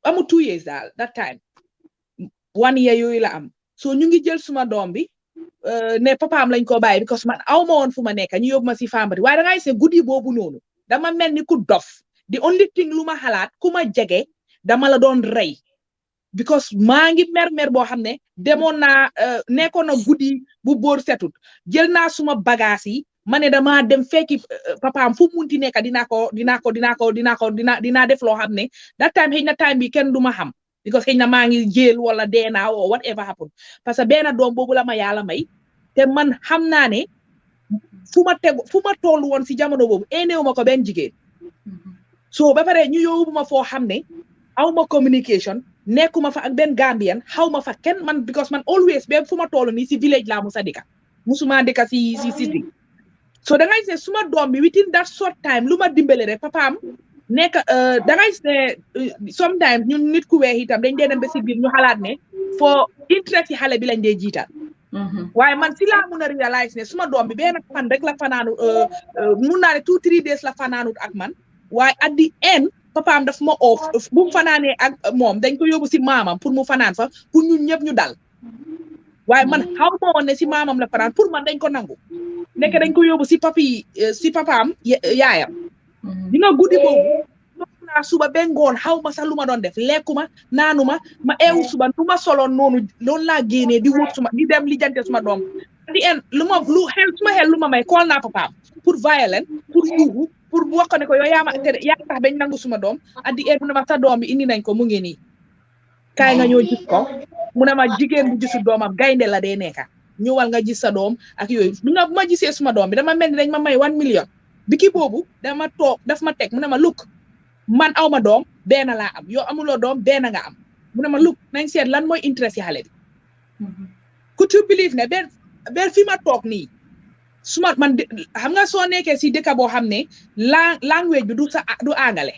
amu 2 years dal that time 1 year yoy la am so ñu ngi jël suma dom bi ne papa am lañ ko baye because man awma won fuma nek ñu yobuma ci femme battue way da ngay sé goudi bobu nonu dama melni ku dof the only thing luma xalat kuma jégué dama la don ray because maa ngi mer boo xam ne demoon naa nekkoon na guddi bu boor setut jël naa suma bagage yi ma ne dama dem fekki papaam fu munti nekk dinaa def loo xam ne that time xëy na time bi kenn du ma xam because xëy na maa ngi jël wala deena or whatever happen parce que benn doom boobu la ma yàlla may te man xam naa ne fu ma toll woon si jamono boobu éneewu ma ko benn jigéen so ba pare ñu yóbbu ma foo xam ne aw ma communication nekkuma fa ak benn Gambian xaw ma fa kenn man because man always ba fu ma toll nii si village laa musa dëkka musuma dëkka si city so da ngay se suma doom bi within that short time lu ma dimbale rek papaam nekk da ngay se sometimes ñun nit ku weex itam dañ dee dem ba si biir ñu xalaat ne for interest yi xale bi lañ dee jiital waaye man si laa mun a realize ne suma doom bi benn fan rek la fanaanu mun naa ne 2-3 days la fanaanut ak man waaye at the end papaam daf ma off bu mu fanaanee ak moom dañ ko yóbbu si maamam pour mu fanaan fa pour ñun ñëpp ñu dal waaye man xaw ma woon ne si maamam la fanaan pour man dañ ko nangu nekk dañ ko yóbbu si papaam yaayam di nga guddi boobu naa suba ba ngoon xaw ma sax lu ma doon def lekkuma naanuma ma eewu suba lu ma soloon noonu loolu laa génnee di wut suma di dem lijjante suma doom di en suma xel lu ma may kool naa papaam pour violence pour yuuxu pour bu wax ko ne ko yow yaa tax bañ nangu suma doom at the end mu ne ma sa doom bi indi nañ ko mu ngi nii kaay nga ñoo gis ko mu ne ma jigéen bu gisul doomam gaynde la dee nekka ñëwal nga gis sa doom ak yooyu bu ma gisee suma doom bi dama mel ni dañ ma may 1 million bi ki boobu dama toog daf ma teg mu ne ma look man aw ma doom benn laa am yow amuloo doom benn nga am mu ne ma look nañ seet lan mooy interest yi xale bi could you believe ne benn fi ma toog nii suma man xam nga soo nekkee si dëkk boo xam ne language bi du angale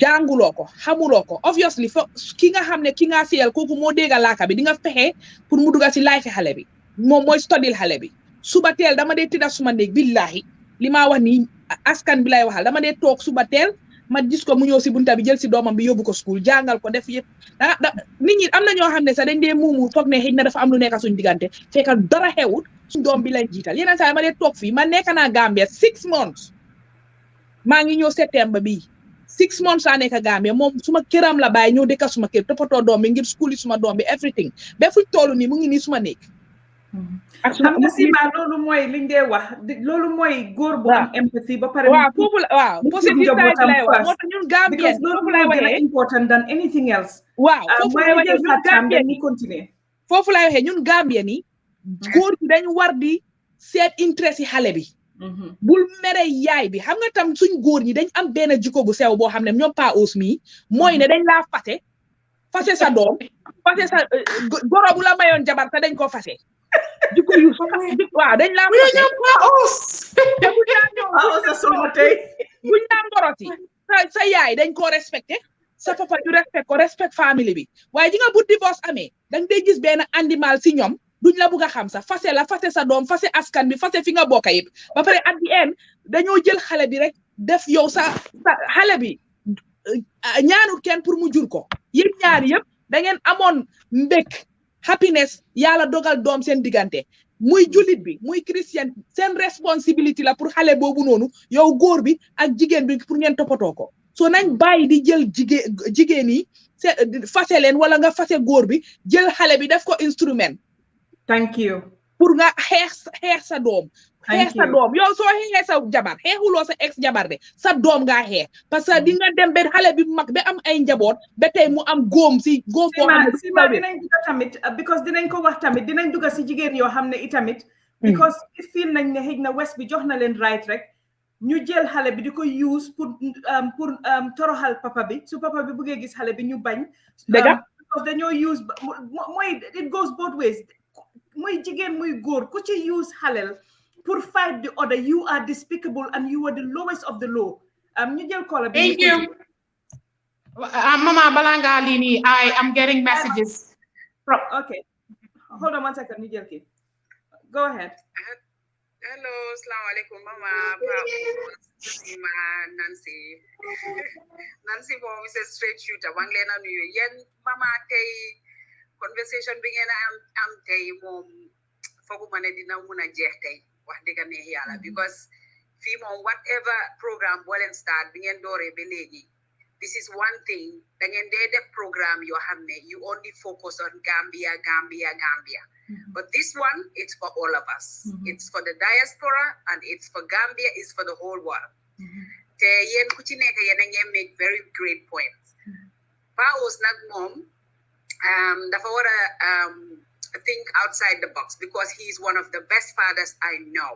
jànguloo ko xamuloo ko obviously fo ki nga xam ne ki nga siyal kooku moo dégga laaka bi di nga fexe pour mu dugga si life xale bi moom mooy studil xale bi suba teel dama dee tëdda suma néeg billahi li maa wax ni askan bi lay waxal dama dee toog suba teel ma gis ko mu ñëw si bunta bi jël si doomam bi yóbbu ko school jàngal ko def yëpp nit ñi am na ñoo xam ne sax dañ dee muumur foog ne xëy na dafa am lu nekk suñu diggante fekk dara xewut suñu doom bi lañ jiital yeneen saa ma dee toog fii ma nekk naa Gambia 6 months maa ngi ñëw septembre bii 6 months laa nekk Gambia moom suma këram la bàyyi ñëw dëkka suma kër toppatoo doom bi ngir school yi suma doom bi everything ba fuñ toll nii mu ngi nii suma nekk xam nga Sima loolu mooy liñ dee wax loolu mooy góor bu am empathy ba pare waaw foofu la waaw positive side lay wax moo tax ñun Gambien foofu lay waxee important than anything else waaw foofu lay waxee ñun Gambien ni continuer foofu lay waxee ñun Gambien yi góor bi dañ war di seet interest yi xale bi bul mere yaay bi xam nga tam suñ góor ñi dañ am benn jikko bu sew boo xam ne ñoom pa aus mi mooy ne dañ laa fase sa doom fase sa goro bu la mayoon jabar te dañ ko fase jikko yu waaw dañ laa buñ laa ngoroti sa yaay dañ koo respecté sa papa ñu respect ko respect family bi waaye ji nga bu divorce amee dang day gis benn animal si ñoom duñ la bugg a xam sax fase la fase sa doom fase askan bi fase fi nga bokk yëpp ba pare at the end dañoo jël xale bi rek def yow sa xale bi ñaanut kenn pour mu jur ko yéen ñaar yëpp da ngeen amoon mbék happiness yàlla dogal doom seen diggante muy julit bi muy christian seen responsibility la pour xale boobu noonu yow góor bi ak jigéen bi pour ngeen toppatoo ko so nañ bàyyi di jël jigéen yi fase leen wala nga fase góor bi jël xale bi def ko instrument. Thank you. pour nga xeex sa doom. xeex sa doom yow soo xeexee sa jabar xeexuloo sa ex jabar de sa doom ngaa xeex parce que di nga dem ba xale bi mag ba am ay njaboot ba tey mu am góom foo xam ne sima dinañ dugga tamit because dinañ ko wax tamit dinañ dugga si jigéen yoo xam ne itamit because feel nañ ne xëy na West bi jox na leen right rek ñu jël xale bi di ko use pour toroxal papa bi su papa bi bëggee gis xale bi ñu bañ because dañoo use mooy it goes both ways muy jigéen muy góor ku ci use xalel pour fight the other you are despicable and you are the lowest of the low ñu jël kola bi thank you mama balanga lini I am getting messages okay hold on one second ñu jël ki go ahead hello assalamu alaikum mama Nancy moom is a straight shooter wang leen a nuyu yéen mama tey conversation bi ngeen am tey moom fooguma ne dina mun a jeex tey wax dëgg neex yàlla because fii moom whatever programme boo leen start bi ngeen dooree ba léegi this is one thing da ngeen dee def programme yoo xam ne you only focus on Gambia but this one it's for all of us it's for the diaspora and it's for Gambia it's for the whole world te yéen ku ci nekk yéen a ngeen make very great points Paos nag moom dafa war a think outside the box because he's one of the best fathers I know.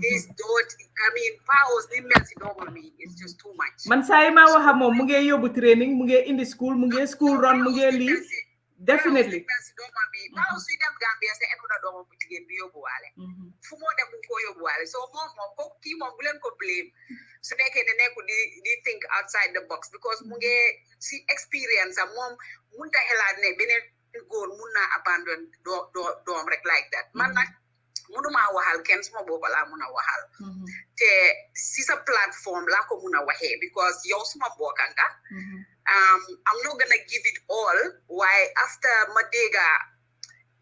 His daughter, I mean, Paos li mel si doomam mi is just too much. Man say ma waxa mom mu ngi yóbbu training mu ngi indi school mu ngi school run mu ngi li definitely. Paos suy dem Gambia sa enu na doomam bu jigéen bi yóbbu waale. Fu moo dem mu ko yóbbu waale so moom ko kii moom bu leen ko blame su nekkee ne nekku di think outside the box because mu ngi si experience am moom munta xelaat ne beneen góor mun naa abandon doom rek like that man nag munuma waxal kenn suma booba laa mun a waxal te si sa plateforme laa ko mun a waxee because yow suma bokka nga I'm not gonna give it all waaye after ma dégga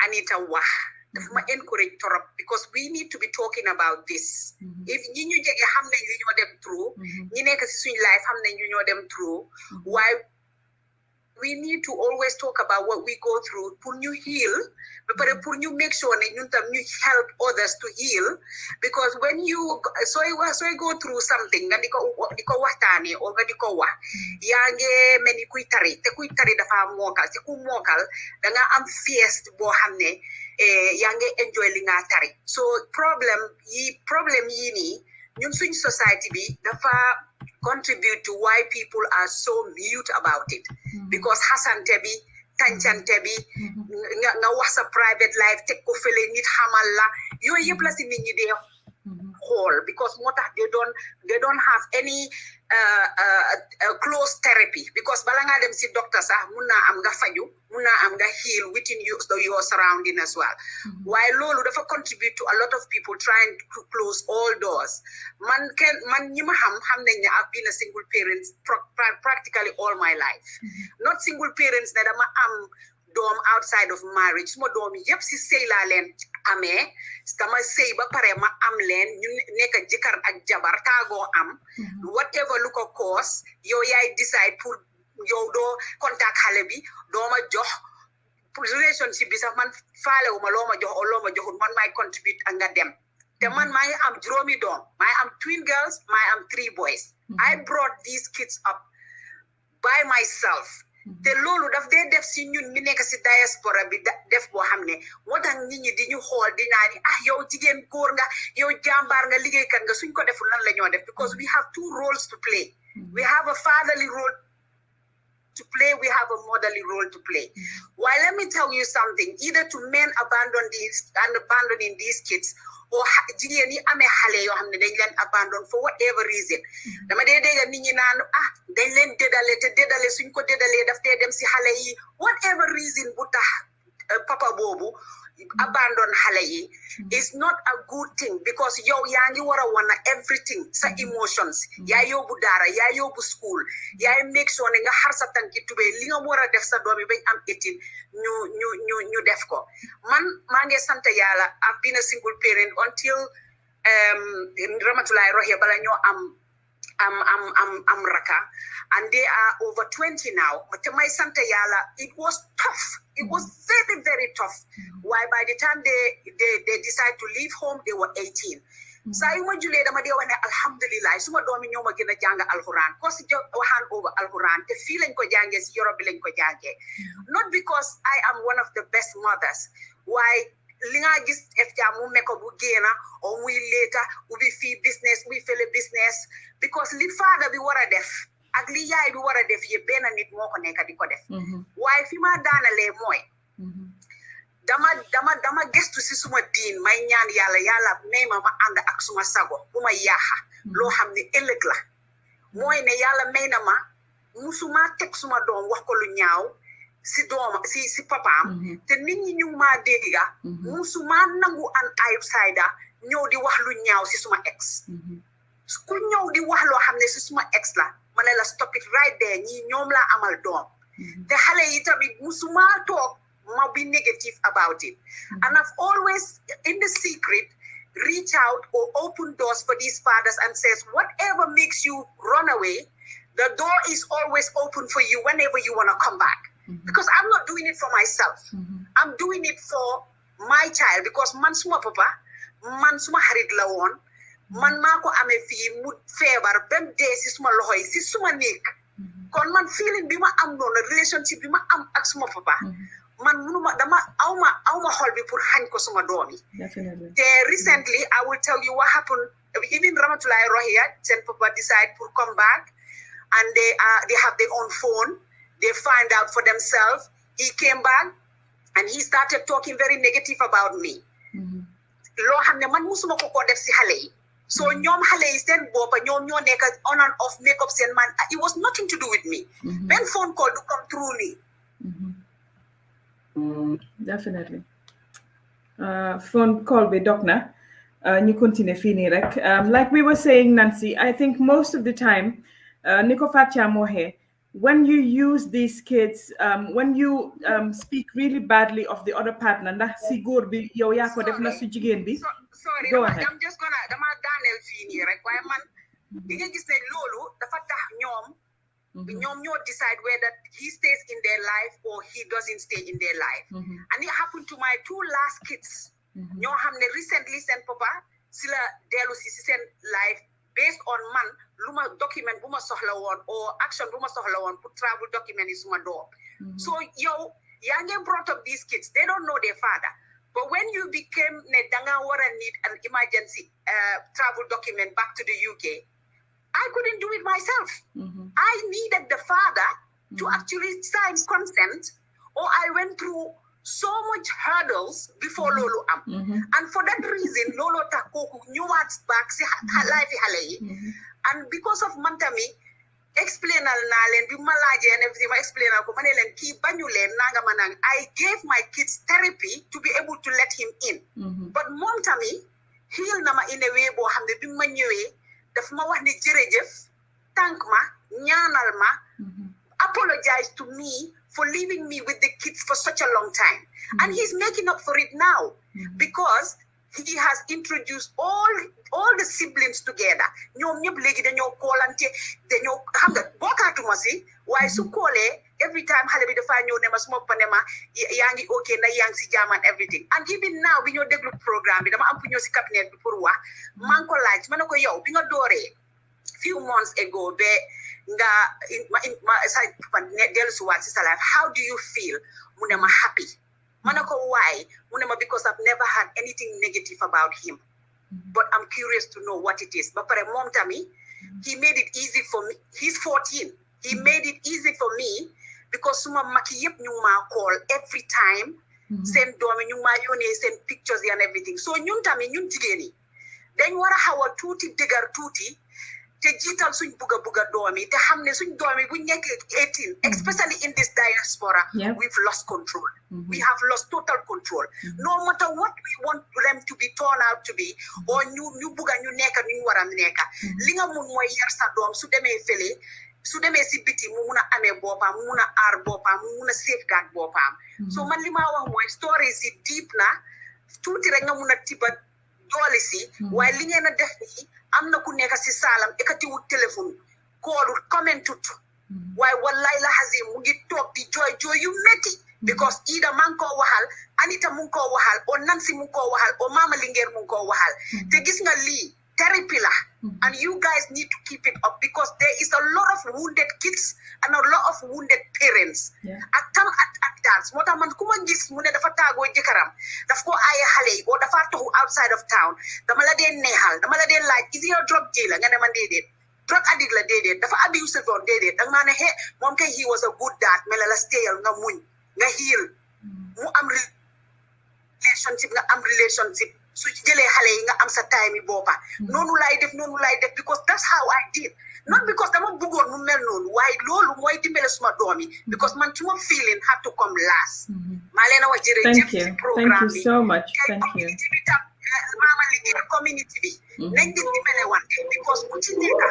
Anita wax dafa ma encourage torop because we need to be talking about this if ñi ñu jege xam nañ li ñoo dem through ñi nekk si suñ life xam nañ li ñoo dem through waaye we need to always talk about what we go through pour ñu heal but pour ñu make sure ne ñun tam ñu help others to heal because when you soy go through something nga di ko waxtaane o nga di ko wax yaa ngi mel ni kuy tari te kuy tari dafa mookal te ku mookal da nga am fiest boo xam ne yaa ngi enjoy li nga tari so problème yi nii ñun suñ society bi dafa contribute to why people are so mute about it because hasante bi tancante bi nga wax sa private life teg ko fele nit xamal la yooyu yëpp la si nit ñi dee xool because moo tax they don't have any close therapy because bala nga dem si doctor sax mun naa am nga faju mun naa am nga heal within your surrounding as well waaye loolu dafa contribute to a lot of people trying to close all doors man ñi ma xam nañ ne I've been a single parent practically all my life not single parents ne dama am doom outside of marriage suma doom yëpp si sëy laa leen amee dama sëy ba pare ma am leen ñu nekk jëkkër ak jabar taagoo am whatever lu ko cause yow yaay decide pour yow doo contact xale bi doo ma jox relationship bi sax man faalewuma loo ma jox o loo ma joxul man maay contribute ak nga dem te man maa ngi am juróomi doom maa ngi am twin girls maa ngi am 3 boys I brought these kids up by myself te loolu daf dee def si ñun mi nekk si diaspora bi def boo xam ne moo tax nit ñi di ñu xool di naa ni yow jigéen góor nga yow jàmbaar nga liggéeykat nga suñ ko deful lan la ñoo def because we have 2 roles to play we have a fatherly role to play, we have a motherly role to play. Why, let me tell you something, either to men abandoning these kids, or jigéen yi amee xale yoo xam ne dañ leen abandon for whatever reason. Dama dee dégg nit ñi naan dañ leen dédale te dédale suñ ko dédalee daf dee dem si xale yi, whatever reason bu tax papa boobu abandon xale yi is not a good thing, because yow yaa ngi war a wana everything sa emotions, yaa yóbbu daara, yaa yóbbu school, yaa make sure ne nga xar sa tànki tubéy li nga war a def sa doom yi bañ am etin ñu def ko. Man maa ngi sant yàlla, I've been a single parent until Ramatulaay Rohia bala ñoo am raka, and they are over 20 now. But my Santa Yala, it was tough. It was very, very tough. Why by the time they decide to leave home, they were 18. So I want you later, alhamdulillah, suma doomi ñoo ma gën a jàng alquran, ko si waxaan over alquran, te fii lañ ko jàngee si Europe lañ ko jàngee. Not because I am one of the best mothers. Why li nga gis FTA mu meko bu génna or muy later ubi fii business, ubi fele business, because li father bi war a def ak li yaay bi war a def yëpp benn nit moo ko nekk di ko def. Waaye fi ma daanalee mooy dama gestu si suma diin may ñaan yàlla may ma ànd ak suma sago bu ma yaaxa loo xam ne ëllëg la mooy ne yàlla may na ma musuma teg suma doom wax ko lu ñaaw si doom si papaam te nit ñi ñu maa dégga musuma nangu an outsider ñëw di wax lu ñaaw si suma ex ku ñëw di wax loo xam ne si suma ex la ma ne la stop it right there, ñi ñoom laa amal doom te xale yi tamit musuma toog ma be negative about it. And I've always, in the secret, reach out or open doors for these fathers and says, whatever makes you run away, the door is always open for you whenever you want to come back. Because I'm not doing it for myself. I'm doing it for my child, because man suma papa, man suma harit la woon, man mako amé fi mu febar bem dé ci suma loxoy ci suma nek. Kon man feeling bima am non relationship bima am ak suma papa. Man munuma dama awma xol bi pour xagn ko suma domi. Definitely. Recently I will tell you what happened. Even Ramatulaay Rohia, sen papa decide to come back, and they have their own phone. They find out for themselves. He came back and he started talking very negative about me. Lo xamne man musuma ko def ci xalé yi. So ñoom xalé yi sen bopa ñoom ñoo nekk on and off make up sen man. It was nothing to do with me. Ben phone call do come through me. Definitely. Phone call with Docna. You continue fini rek. Like we were saying, Nancy, I think most of the time, Niko Fatia Mohe, when you use these kids, when you speak really badly of the other partner, sorry, Sorry, go ahead. I'm just gonna Daniel fini rek waye man di nga gis ne lolu dafa tax ñoom ñoo decide whether he stays in their life or he doesn't stay in their life. And it happened to my two last kids. ñoo xam ne recently seen papa si la dellu si seen life based on man lu ma document bu ma soxla woon or action bu ma soxla woon pour travel document yi suma doom. So yow yaa ngi brought up these kids, they don't know their father. But when you became ne danga war a need an emergency travel document back to the UK, I couldn't do it myself. I needed the father to actually sign consent, or I went through so much hurdles before Lolo am. And for that reason, Lolo takoku ñëwaat back si life xale yi. And because of Mantami, explainal na len bi ma laajee and everything, ma explainal ko ma ne len kii bañu len nanga ma nang. I gave my kids therapy to be able to let him in. But Mantami heal na ma in a way boo xam ne bi ma ñëwee daf ma wax ni jërëjëf, thank ma, ñaanal ma, apologize to me for leaving me with the kids for such a long time. And he's making up for it now because he has introduced all the siblings together. ñoom ñëpp léegi dañoo koolante, dañoo xam nga bokkaatuma si waaye su koolee every time xale bi dafa ñëw ne ma suma pa ne ma yaa ngi okay na yaa ngi si jàmm and everything. And even now bi ñoo déglu programme bi dama am fu ñëw si cabinet bi pour wax maa ngi ko laaj ma ne ko yow bi nga dooree few months ago be nga sa dellu si waat si sa life, how do you feel? Mu ne ma happy. Ma ne ko why? Mu ne ma because I've never had anything negative about him, but I'm curious to know what it is. Ba pare moom tamit he made it easy for me. He's 14. He made it easy for me because suma maki yep ñu ma call every time seen doomi ñu ma yónnee seen pictures and everything so ñun tamit ñun jigéen yi dañ war a xaw a tuuti dëgër tuuti te jiital suñ buga doomi te xam ne suñ doomi bu nekkee 18 especially in this diaspora we've lost control we have lost total control no matter what we want them to be turned out to be or ñu buga ñu nekk ñu war a nekk li nga mun mooy yar sa doom su demee fële su demee si biti mu mun a amee boppam mu mun a aar boppam mu mun a safeguard boppam so man li ma wax mooy stories yi deep na tuuti rek nga mun a tiba doole si waaye li ngeen a def nii am na ku nekk si saalam ekatiwul téléphone koolu commentut waaye wallahi la hazim mu ngi toog di jooy yu métti because ida man koo waxal Anita mu ngi koo waxal o Nancy mu ngi koo waxal o Mama Linguère mu ngi koo waxal te gis nga lii therapy la and you guys need to keep it up because there is a lot of wounded kids and a lot of wounded parents ak tam ak dance moo tax man ku ma gis mu ne dafa taagoo jëkkëram daf ko aaye xale yi oo dafa taxu outside of town dama la dee neexal dama la dee laaj is he a drug dealer nga ne man déedéet drug addict la déedéet dafa abuse doon déedéet danga maa ne he moom kay he was a good dad mel la stayal nga muñ nga heal mu am relationship su jëlee xale yi nga am sa time yi boppa noonu laay def because that's how I did not because dama bëggoon mu mel noonu waaye loolu mooy dimbale suma doom yi because man suma feeling had to come last maa leen a wax jërëjëf ci programme bi thank you so much thank you Mama Linguère community bi nañ di dimbale wante because ku ci nekk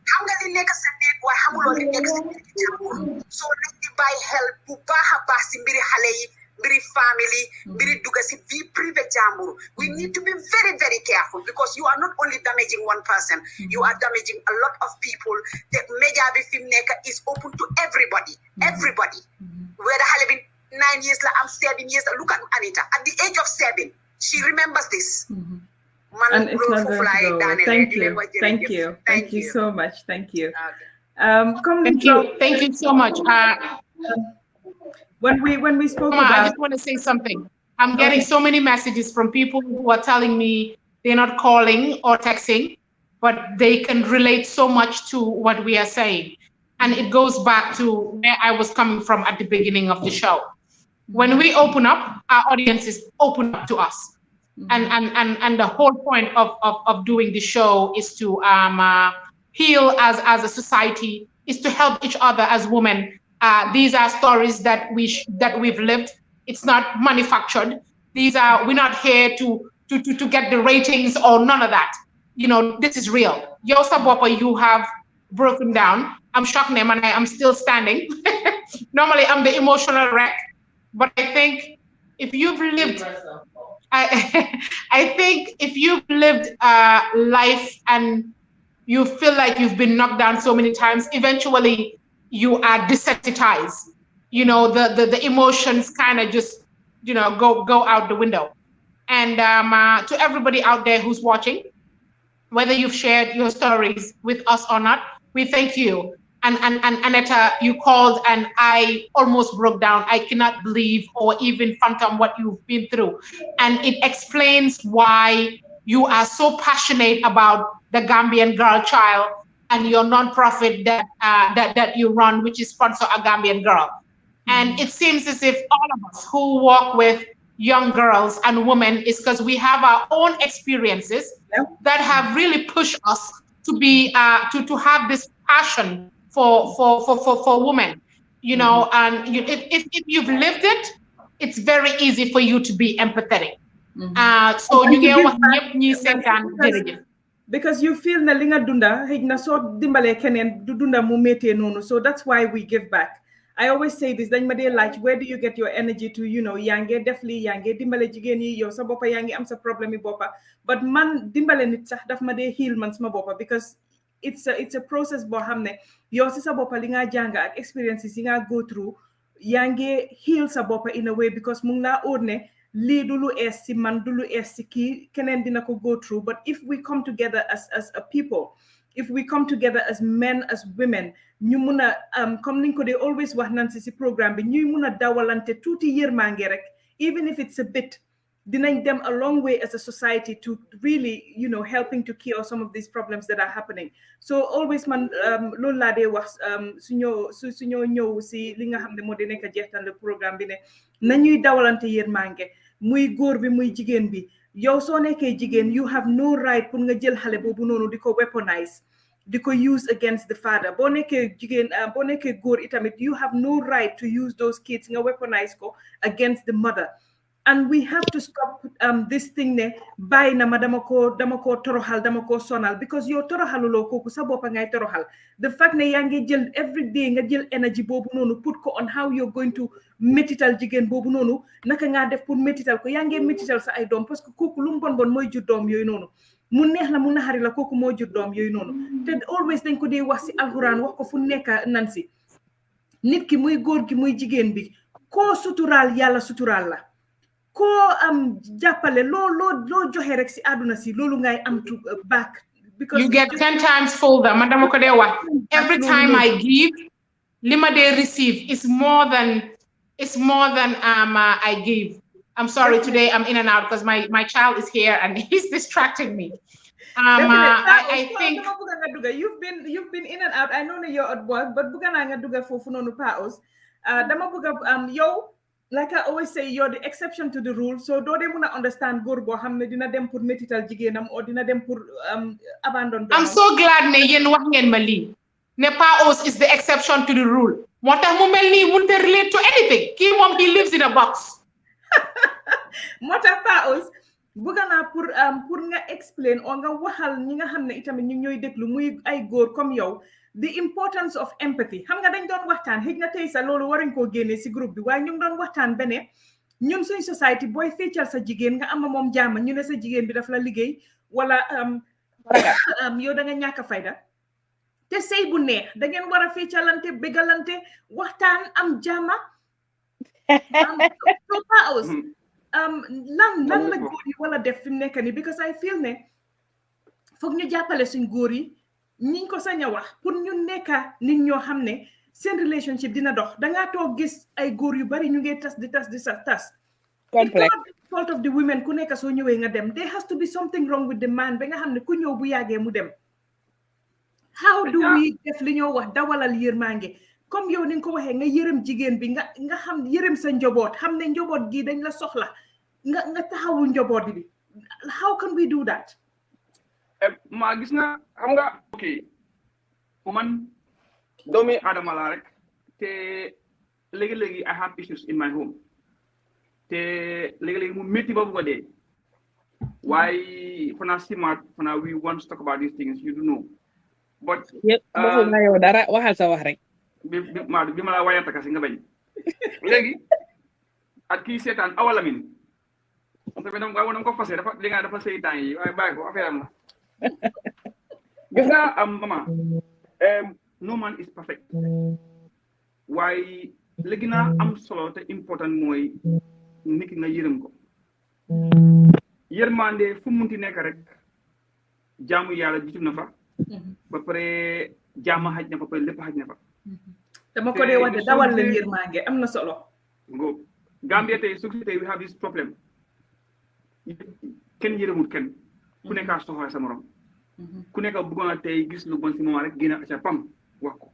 xam nga li nekk sa néeg waaye xamuloo li nekk sa néeg jàmbur soo nañ di bàyyi xel bu baax a baax si mbiri xale yi mbiri family mbiri dugga si vie privée jàmbur we need to be very very careful because you are not only damaging one person you are damaging a lot of people the media bi fi mu nekk is open to everybody whether xale bi 9 years la am 7 years look at Anita at the age of 7 she remembers this and it's not going to go. Thank you so much. Thank you. Thank you so much. When we spoke about, I just want to say something. I'm getting so many messages from people who are telling me they're not calling or texting, but they can relate so much to what we are saying, and it goes back to where I was coming from at the beginning of the show. When we open up, our audiences open up to us. And the whole point of doing the show is to heal as a society, is to help each other as women. These are stories that we've lived. It's not manufactured. We're not here to get the ratings or none of that. You know, this is real. Yosa Bopa, you have broken down. I'm shocked, and I'm still standing. Normally, I'm the emotional wreck, but I think if you've lived. I think if you've lived life and you feel like you've been knocked down so many times, eventually you are desensitized. You know, the emotions kind of just, you know, go out the window. And to everybody out there who's watching, whether you've shared your stories with us or not, we thank you. And Aneta, you called and I almost broke down. I cannot believe or even fathom what you've been through. And it explains why you are so passionate about the Gambian Girl Child and your nonprofit that you run, which is Sponsor a Gambian Girl. And it seems as if all of us who work with young girls and women is because we have our own experiences that have really pushed us to be to have this passion for women, you know, and if you've lived it, it's very easy for you to be empathetic. So you get what because you feel na linga dunda higna so dimbale kenen du dunda mu mete nonu, so that's why we give back. I always say this, dañ ma dee laaj, where do you get your energy to, you know, yaa ngi def lii, yaa ngi dimbale jigéen yi, yow sa boppa yaa ngi am sa problème yi boppa, but man dimbale nit sax daf ma dee heal man sama boppa, because it's a process boo xam ne yow si sa boppa li nga jàng ak experiences yi nga go through yaa ngi heal sa boppa in a way, because mu ngi laa óor ne lii du lu ees si man, du lu ees si kii, keneen dina ko go through. But if we come together as a people, if we come together as men, as women, ñu mun a comme niñ ko dee always wax nan si programme bi, ñuy mun a dawalante tuuti yërmande rek, even if it's a bit, dinañ dem a long way as a society to really, you know, helping to cure some of these problems that are happening. So always man loolu laa dee wax suñoo ñëw si li nga xam ne moo di nekk jeextal le programme bi ne nañuy dawalante yërmande muy góor bi muy jigéen bi yow soo nekkee jigéen you have no right pour nga jël xale boobu noonu di ko weaponize di ko use against the father boo nekkee jigéen boo nekkee góor itamit you have no right to use those kids nga weaponize ko against the mother. And we have to stop this thing ne bàyyi na ma dama ko toroxal dama ko sonal because yow toroxaluloo kooku sa boppa ngay toroxal. The fact ne yaa ngi jël every day nga jël energy boobu noonu put ko on how you're going to métital jigéen boobu noonu naka ngaa def pour métital ko yaa ngi métital sa ay doom parce que kooku lu mu bon bon mooy jur doom yooyu noonu mu neex la mu naxari la kooku moo jur doom yooyu noonu te always dañ ko dee wax si alxuraan wax ko fu nekk nan si nit ki muy góor gi muy jigéen bi koo suturaal yàlla suturaal la ko jàppale loo joxe rek si àdduna si loolu ngay am to back because you get 10 times fuller man dama ko dee wax every time I give li ma dee receive is more than I give. I'm sorry today I'm in and out because my child is here and he's distracting me. I think you've been in and out. I know that you're at work, but buga na nga duga fofu nonu paos. Dama buga yow like I always say, you're the exception to the rule. So do they wanna understand góor boo xam ne dina dem pour métital jigéenam or dina dem pour abandon. I'm so glad ne yéen wax ngeen ma lii ne Paos is the exception to the rule. Moo tax mu mel nii mënut a relate to anything. Kii moom he lives in a box. moo tax Paos bëgg naa pour nga explain or nga waxal ñi nga xam ne itamit ñu ñooy déglu muy ay góor comme yow. The importance of empathy. Xam nga dañ doon waxtaan xëj na tey sa loolu waruñ koo génne si groupe bi waaye ñu ngi doon waxtaan bene ñun suñ society booy feccal sa jigéen nga ama moom jaama ñu ne sa jigéen bi daf la liggéey wala yow da nga ñàkk a fayda te sëy bu neex da ngeen war a feccalante bégalante waxtaan am jaama so Paos lan la góor yi wala def fi mu nekk nii because I feel ne foog ñu jàppale suñ góor yi ñiñ ko sañ a wax pour ñu nekka nit ñoo xam ne seen relationship dina dox dangaa toog gis ay góor yu bari ñu ngi tas complex fault of the women ku nekk soo ñëwee nga dem there has to be something wrong with the man ba nga xam ne ku ñëw bu yàggee mu dem how do we def li ñoo wax dawalal yërmande comme yow ni nga ko waxee nga yërëm jigéen bi nga xam yërëm sa njaboot xam ne njaboot gi dañ la soxla nga taxawu njaboot bi how can we do that maa gis nga xam nga ok man doomi Adama laa rek te léegi-léegi I have issues in my home te léegi-léegi mu métti ba bu ko dee waaye fana simaat fana we want to talk about these things you do know but waxul na yow dara waxal sa wax rek bi ma la wayanta kasi nga bañ léegi at kii seetaan Awa Lamine tamit dama ko fase dafa li nga dafa seytaan yi waaye bàyyi ko affaire am la gis nga mama no man is perfect waaye léegi naa am solo te important mooy nit ki nga yërëm ko yërmande fu munti nekk rek jaamu yàlla jiitu na fa ba pare jaama xaj na fa pare lépp xaj na fa dama ko dee wax de dawal leen yërmande am na solo ngo Gambia tey société we have this problem kenn yërëmul kenn ku nekk a soxla sa morom ku nekk bëggoon a tey gis lu bon si moom rek génn ca pam wax ko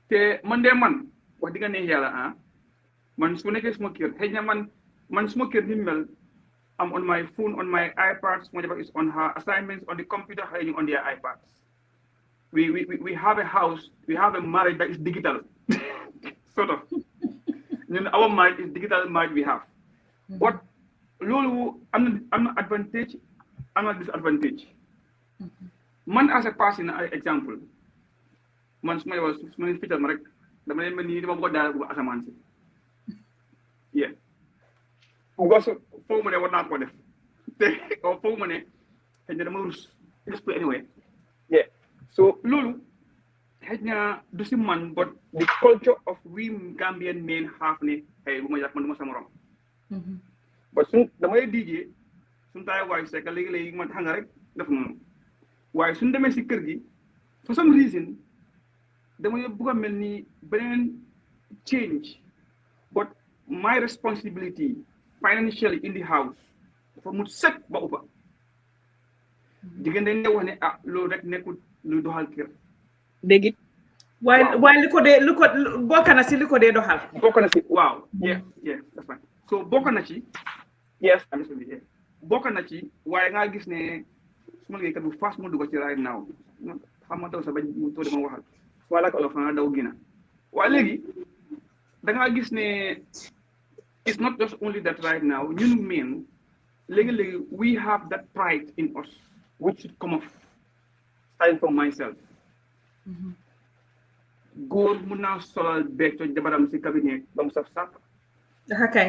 te man de man wax digga neex yàlla man su nekkee suma kër xëy na man suma kër ni mel I'm on my phone on my iPad suma jabar is on her assignments on the computer xale ñu on their iPads we have a house we have a marriage that is digital sort of our marriage is digital marriage we have but loolu am na advantage am na disadvantage man as a person example man su ma yow su ma fital ma rek dama leen mel ni dama bëgg daal bu asamaan si yeah because foofu mu ne war naa ko def te foofu mu ne xëy na dama rus anyway yeah so loolu xëy na du si man but the culture of we Gambian men have ne hey bu ma yàq man du ma sa morom but suñ damay dijee suñ taay waay sekk léegi-léegi man xam nga rek def noonu waaye suñ demee si kër gi for some reason damay bëgg a mel ni beneen change but my responsibility financially in the house dafa mu sëkk ba uppa jigéen dañ lay wax ne ah loolu rek nekkul lu doxal kër dégg it waaye li ko bokk na si li ko dee doxal bokk na si waaw yeah that's fine so bokk na ci yes I'm sorry yeah bokk na ci waaye nga gis ne suma liggéeykat bu fast mu dugg ci right now xam nga taw sa bañ mu toog dama waxal wala ko olof na daw gina waaye léegi da nga gis ne it's not just only that right now ñun men léegi we have that pride in us which should come off starting from myself góor mun naa solal becco jabaram si cabinet ba mu saf saf kay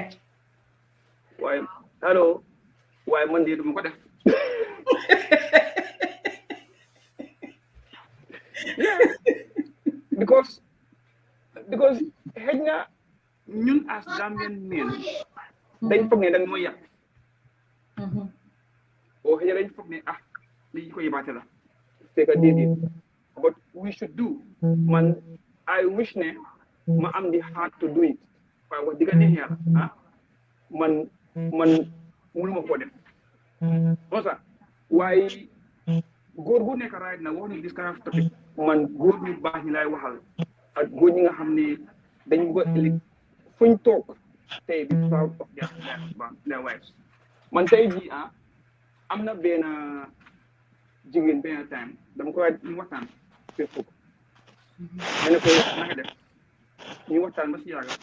waaye allo waaye man de duma ko def because xëy na ñun as Gambian men dañ foog ne da nga mooy yàq oo xëy na dañ foog ne lii ko yëbaate la fekk déedéet but we should do man I wish ne ma am the heart to do it waaye wax digga neex yàlla man mënuma ko def moo tax waaye góor gu nekk right na wax ni this kind of topic man góor ñu baax ñi lay waxal ak góor ñi nga xam ne dañ bëgg fuñ toog tey bi proud of their wives man tey jii am na benn jigéen benn time dama ko ñu waxtaan Facebook ma ne ko naka def ñu waxtaan ba si yàgga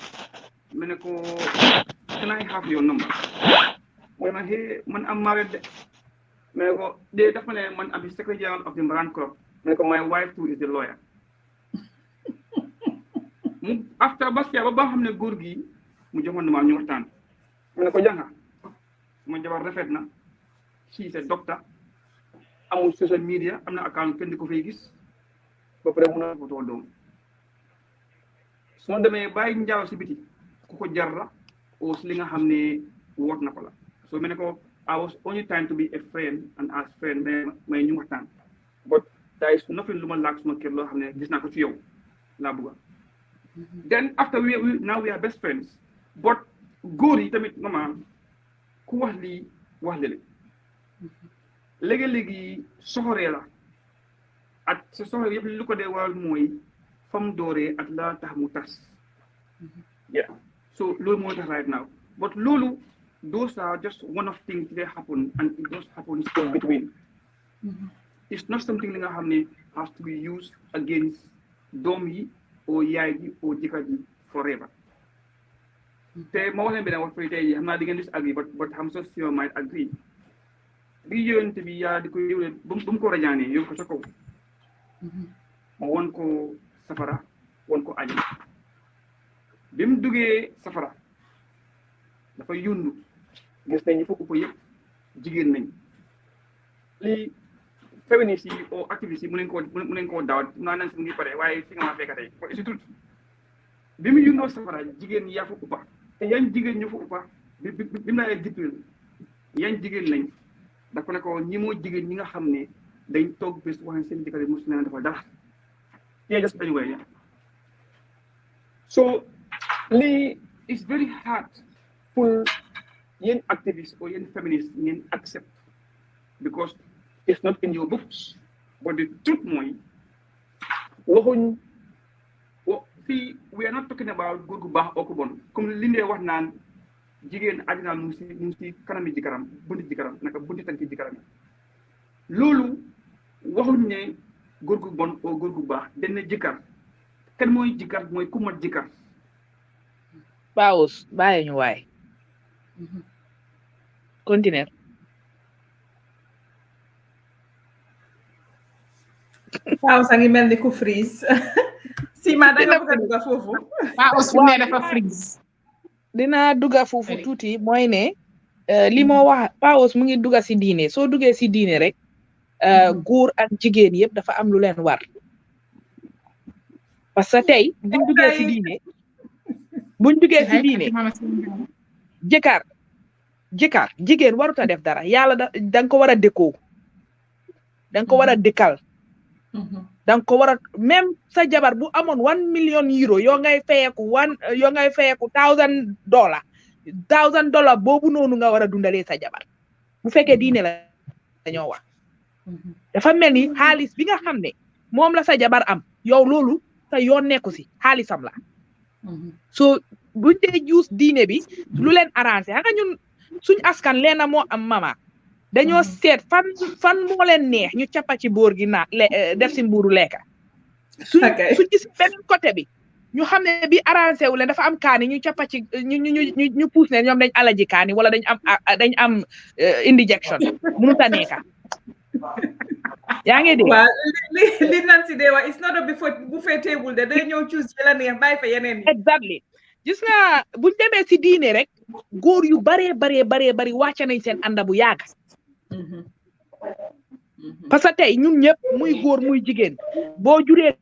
ma ne ko can I have your number mooy man man am married de ma ne ko de dafa ne man am the secretary of the Mbaraan Club ma ne ko my wife too is the lawyer mu after ba si yàgga ba xam ne góor gi mu joxoon na ma ñu waxtaan ma ne ko jànga ma jabar rafet na she is a doctor amul social media am na account kenn di ko fay gis ba pare mun a photo doom su ma demee bàyyi njaaw si biti ku ko jar la oo si li nga xam ne woot na ko la so ma ne ko I was only trying to be a friend and as friend may ñu waxtaan but there is nothing lu ma laak suma kër loo xam ne gis naa ko ci yow laa bëgga then after now we are best friends but góor yi tamit normal ku wax lii wax lele léegi soxoree la ak sa soxoree yëpp lu ko dee waral mooy fam dooree ak la tax mu tas yeah so loolu moo tax right now but loolu those are just one of things that happen and it just happens in between it's not something li nga xam ne has to be used against doom yi or yaay ji or jëkkër ji forever te ma wax leen beneen wax fay tey xam naa di ngeen disagree but I'm so sure might agree bi yonent bi yaa di ko yëwle ba mu ko rajaanee yóbbu ko sa kaw mu won ko safara won ko ajana bi mu duggee safara dafa yundu gis nañ ñi fa ëpp yëpp jigéen nañ lii féministes yi ou activistes yi mu nañ koo daaw naa nañ si ngi pare waaye fi nga ma fekk tey c'est tout bi mu yundoo safara jigéen yaa fa ëppa te yan jigéen ñu fa ëppa bi mu laa dippil yan jigéen lañ dafa ne ko ñi moo jigéen ñi nga xam ne dañ toog bés wax ne seen jëkkër yi mosu leen dafa dara yeah just anyway yeah so lii it's very hard pour yéen activists or yéen feminists ngeen accept because it's not in your books but the truth mooy waxuñ fii we are not talking about góor gu baax oo ko bon comme li ndee wax naan jigéen àddina mu ngi si kanami jikaram bunti jikaram naka bunti tanki jikaram loolu waxuñ ne góor gu bon oo góor gu baax dañ ne jikar kan mooy jikar mooy ku mat jikar Paus bàyyi ñu waay continuer Paus a ngi mel ni ku freeze si ma da nga bëgg a dugg foofu Paus fu ne dafa freeze dina dugga foofu tuuti mooy ne li moo wax Paus mu ngi dugga si diine soo duggee si diine rek góor ak jigéen yëpp dafa am lu leen war parce que tey buñ duggee si diine jëkkër jigéen waruta def dara yàlla danga ko war a dëkkoo danga ko war a dëkkal danga ko war a même sa jabar bu amoon 1 million euro yoo ngay fayeku $1,000 $1,000 boobu noonu nga war a dundalee sa jabar bu fekkee diine la dañoo wax dafa mel ni xaalis bi nga xam ne moom la sa jabar am yow loolu sa yoon nekku si xaalisam la so buñ dee juus diine bi lu leen arrangé xam nga ñun suñ askan leena moo am mama dañoo seet fan moo leen neex ñu cappa ci boor gi def si mbuuru lekka suñ gis beneen côté bi ñu xam ne bi arrangé wu leen dafa am kaani ñu cappa ci ñu puus ne ñoom dañ alaji kaani wala dañ am indigestion mënut a nekka yaa ngi dégg waaw li nan si dee wax it's not a buffet table de day ñëw choose ci la neex bàyyi fa yeneen yi exactly gis nga buñ demee si diine rek góor yu bari wàcce nañ seen ànda bu yàgg parce que tey ñun ñëpp muy góor muy jigéen boo juree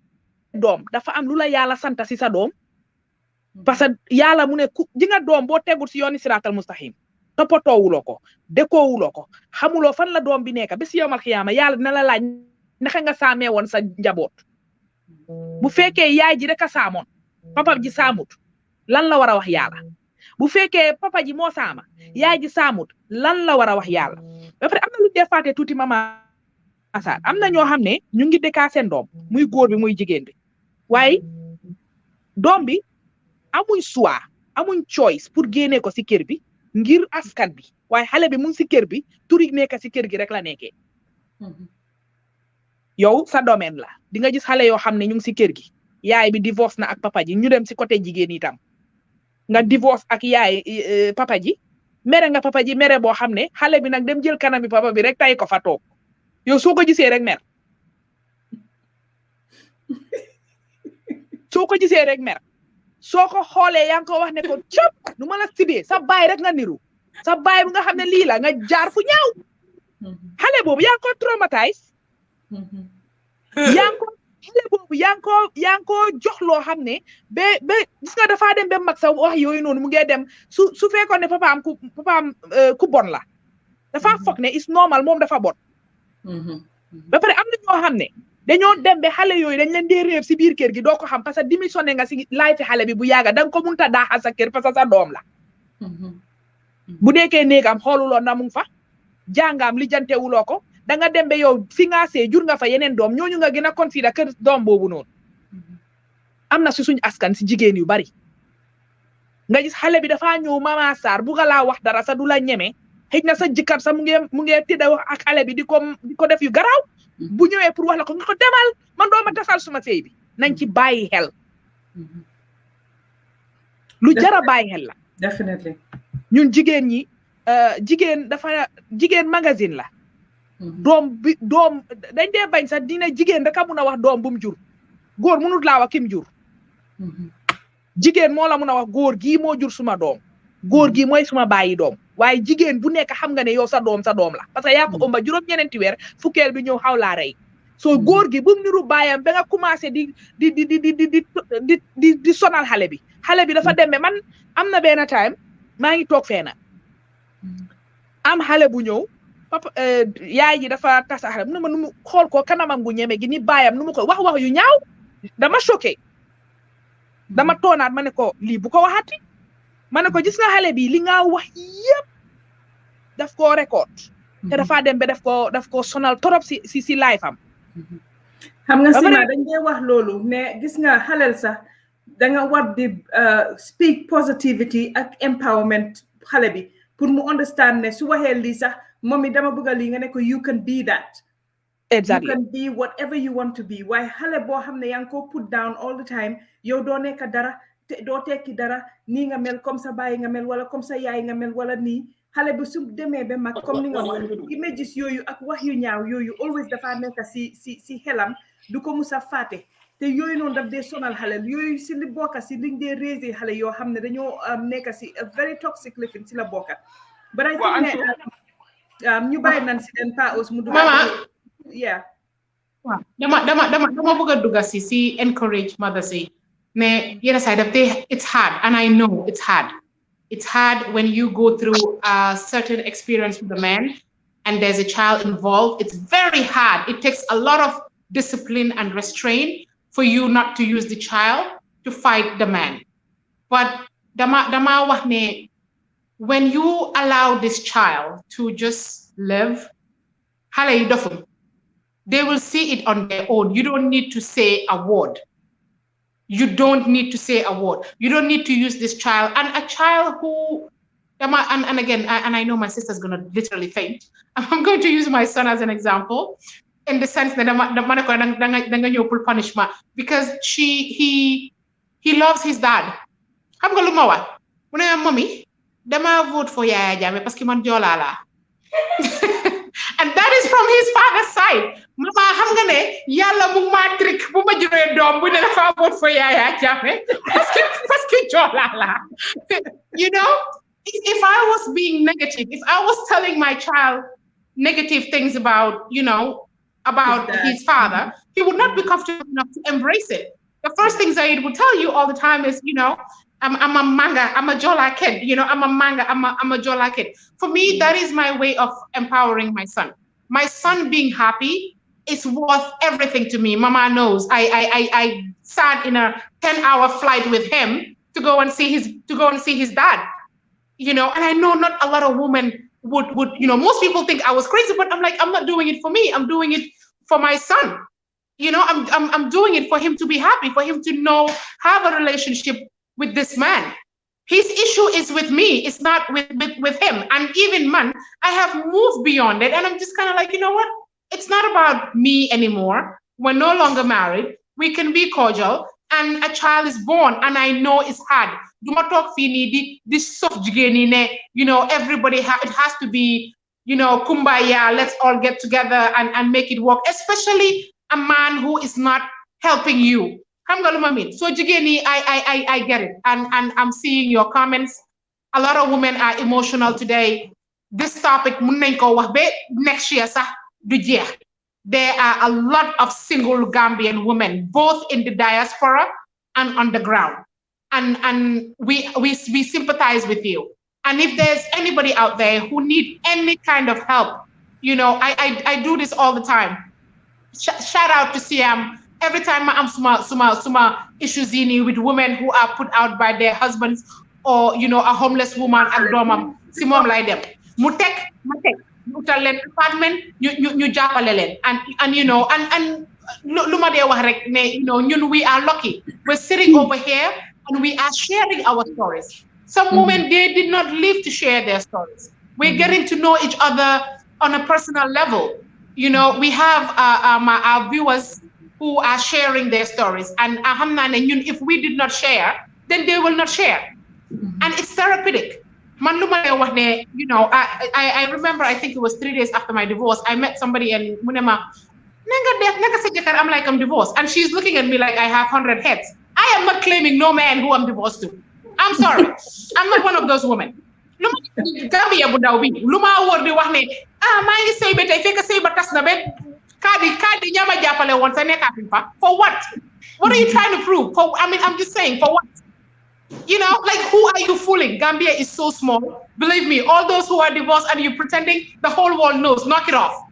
doom dafa am lu la yàlla santa si sa doom parce que yàlla mu ne ji nga doom boo tegul si yooni siraatal mustaqim toppatoowuloo ko dëkkoowuloo ko xamuloo fan la doom bi nekk ba si yowmal xiyaama yàlla dina la laaj naka nga saamee woon sa njaboot bu fekkee yaay ji rek a saamoon papa ji saamut lan la war a wax yàlla bu fekkee papa ji moo saama yaay ji saamut lan la war a wax yàlla ba pare am na lu defaate tuuti mama Sarr am na ñoo xam ne ñu ngi dëkkaa seen doom muy góor bi muy jigéen bi waaye doom bi amuñ choix amuñ choice pour génnee ko si kër bi ngir askan bi waaye xale bi mu ngi si kër bi turi nekk si kër gi rek la nekkee yow sa domaine la di nga gis xale yoo xam ne ñu ngi si kër gi yaay bi divorce na ak papa ji ñu dem si côté jigéen itam nga divorce ak yaay papa ji mere nga papa ji mere boo xam ne xale bi nag dem jël kanami papa bi rek tay ko fa toog yow soo ko gisee rek mer soo ko xoolee yaa ngi ko wax ne ko cop nu ma la sibee sa baay rek nga niru sa baay bi nga xam ne lii la nga jaar fu ñaaw xale boobu yaa ngi ko traumatise yaa ngi ko jox loo xam ne ba gis nga dafaa dem ba mag sa wax yooyu noonu mu ngi dem su fekkoon ne papaam ku bon la dafa foog ne is normal moom dafa bon ba pare am na ñoo xam ne dañoo dem ba xale yooyu dañ leen dee réer si biir kër gi doo ko xam parce que démissionné nga si laay fi xale bi bu yàgga da nga ko munta daaxal sa kër parce que sa doom la bu nekkee néegam xooluloo na mu ngi fa jàngaam lijjantewuloo ko da nga dem ba yow fi nga see jur nga fa yeneen doom ñooñu nga gën a considérer kër doom boobu noonu am na si suñu askan si jigéen yu bari nga gis xale bi dafaa ñëw Mama Sarr bu nga laa wax dara sa du la ñeme xëj na sa jëkkër sa mu ngi tëdda wax ak xale bi di ko def yu garaaw bu ñëwee pour wax la ko nga ko demal man dooma tasal suma sëy bi nañ ci bàyyi xel lu jara bàyyi xel la definitely ñun jigéen ñi jigéen magazine la doom dañ dee bañ sax dina jigéen rek a mun a wax doom bu mu jur góor munut laa wax kim jur jigéen moo la mun a wax góor gii moo jur suma doom góor gi mooy suma bàyyi doom waaye jigéen bu nekk xam nga ne yow sa doom la parce que yaa ko ëmba juróom-ñeneenti weer fukkeel bi ñëw xaw laa rey soo góor gi bu mu niru bàyyam ba nga commencé di sonal xale bi dafa dembe man am na benn time maa ngi toog feena am xale bu ñëw papa yaay ji dafa tasa xale nu mu xool ko kanamam gu ñeme gi ni bàyyam nu mu ko wax yu ñaaw dama choqué dama toonaat ma ne ko lii bu ko waxati ma ne ko gis nga xale bi li nga wax yëpp daf koo record te dafa dem ba daf ko sonal torop si life am xam nga Sima dañ dee wax loolu ne gis nga xalel sax da nga war di speak positivity ak empowerment xale bi pour mu understand ne su waxee lii sax mommy dama bëgg lii nga ne ko you can be that exactly you can be whatever you want to be waaye xale boo xam ne yaa ngi ko put down all the time yow doo nekk dara doo tekki dara nii nga mel comme sa baay nga mel wala comme sa yaay nga mel wala nii xale bi su demee ba mag comme ni nga wax images yooyu ak wax yu ñaaw yooyu always dafa nekk si xelam du ko musa fàtte te yooyu noonu daf dee sonal xale yooyu si li bokka si liñ dee raisé xale yoo xam ne dañoo nekk si very toxic living si la bokka but I think ne ñu bàyyi nan si den pa aus mu dugg yeah waaw dama bëgg a dugg si encourage mother say mais yenn saa yi it's hard and I know it's hard. It's hard when you go through a certain experience with a man and there's a child involved. It's very hard. It takes a lot of discipline and restraint for you not to use the child to fight the man. But dama wax ne when you allow this child to just live, they will see it on their own. You don't need to say a word. You don't need to say a word. You don't need to use this child. And a child who, and again, I know my sister's going to literally faint. I'm going to use my son as an example, in the sense that punishment, because he loves his dad. I'm going to look mommy, dama vote for Yaya Jammeh parce que man Jola la. And that is from his father's side. Mama xam nga ne yalla mu ma trick bu ma juré dom bu ne dafa vote for Yaya Jammeh parce que Jola la. You know, if I was being negative, if I was telling my child negative things about, you know, about his father, he would not be comfortable enough to embrace it. The first things I would tell you all the time is, you know, I'm a manga, I'm a Jola kid, you know, I'm a manga, I'm a Jola kid. For me, that is my way of empowering my son. My son being happy is worth everything to me. Mama knows. I sat in a 10-hour flight with him to go and see his dad. You know, and I know not a lot of women would, you know, most people think I was crazy, but I'm like, I'm not doing it for me. I'm doing it for my son. You know, I'm doing it for him to be happy, for him to have a relationship with this man. His issue is with me. It's not with him. And even man, I have moved beyond it. And I'm just kind of like, you know what? It's not about me anymore. We're no longer married. We can be cordial. And a child is born. And I know it's hard. Do not talk fini this soft jigeni, you know, everybody it has to be, you know, kumbaya, let's all get together and make it work. Especially a man who is not helping you. So jigeni, I get it. And I'm seeing your comments. A lot of women are emotional today. This topic next year, there are a lot of single Gambian women, both in the diaspora and on the ground. And we sympathize with you. And if there's anybody out there who need any kind of help, you know, I do this all the time. Shout out to Siam. Every time I'm suma issues with women who are put out by their husbands, or, you know, a homeless woman and domam, simom like them. Mutek, utal len apartment, ñu jappalé len. And you know, and luma de wax rek ne, you know, ñun we are lucky. We're sitting over here and we are sharing our stories. Some women, they did not live to share their stories. We're getting to know each other on a personal level. You know, we have our viewers who are sharing their stories. And if we did not share, then they will not share. And it's therapeutic. You know, I remember, I think it was 3 days after my divorce, I met somebody and Munema, I'm like, I'm divorced. And she's looking at me like I have 100 heads. I am not claiming no man who I'm divorced to. I'm sorry. I'm not one of those women. Gambia bu ndaw bi luma wor di wax ne ma ngi sey ba tay fekk sey ba tas na ben kadi ñama jappalé won sa nekati fa for what are you trying to prove for? I mean, I'm just saying, for what? You know, like, who are you fooling? Gambia is so small. Believe me, all those who are divorced and you're pretending the whole world knows, knock it off.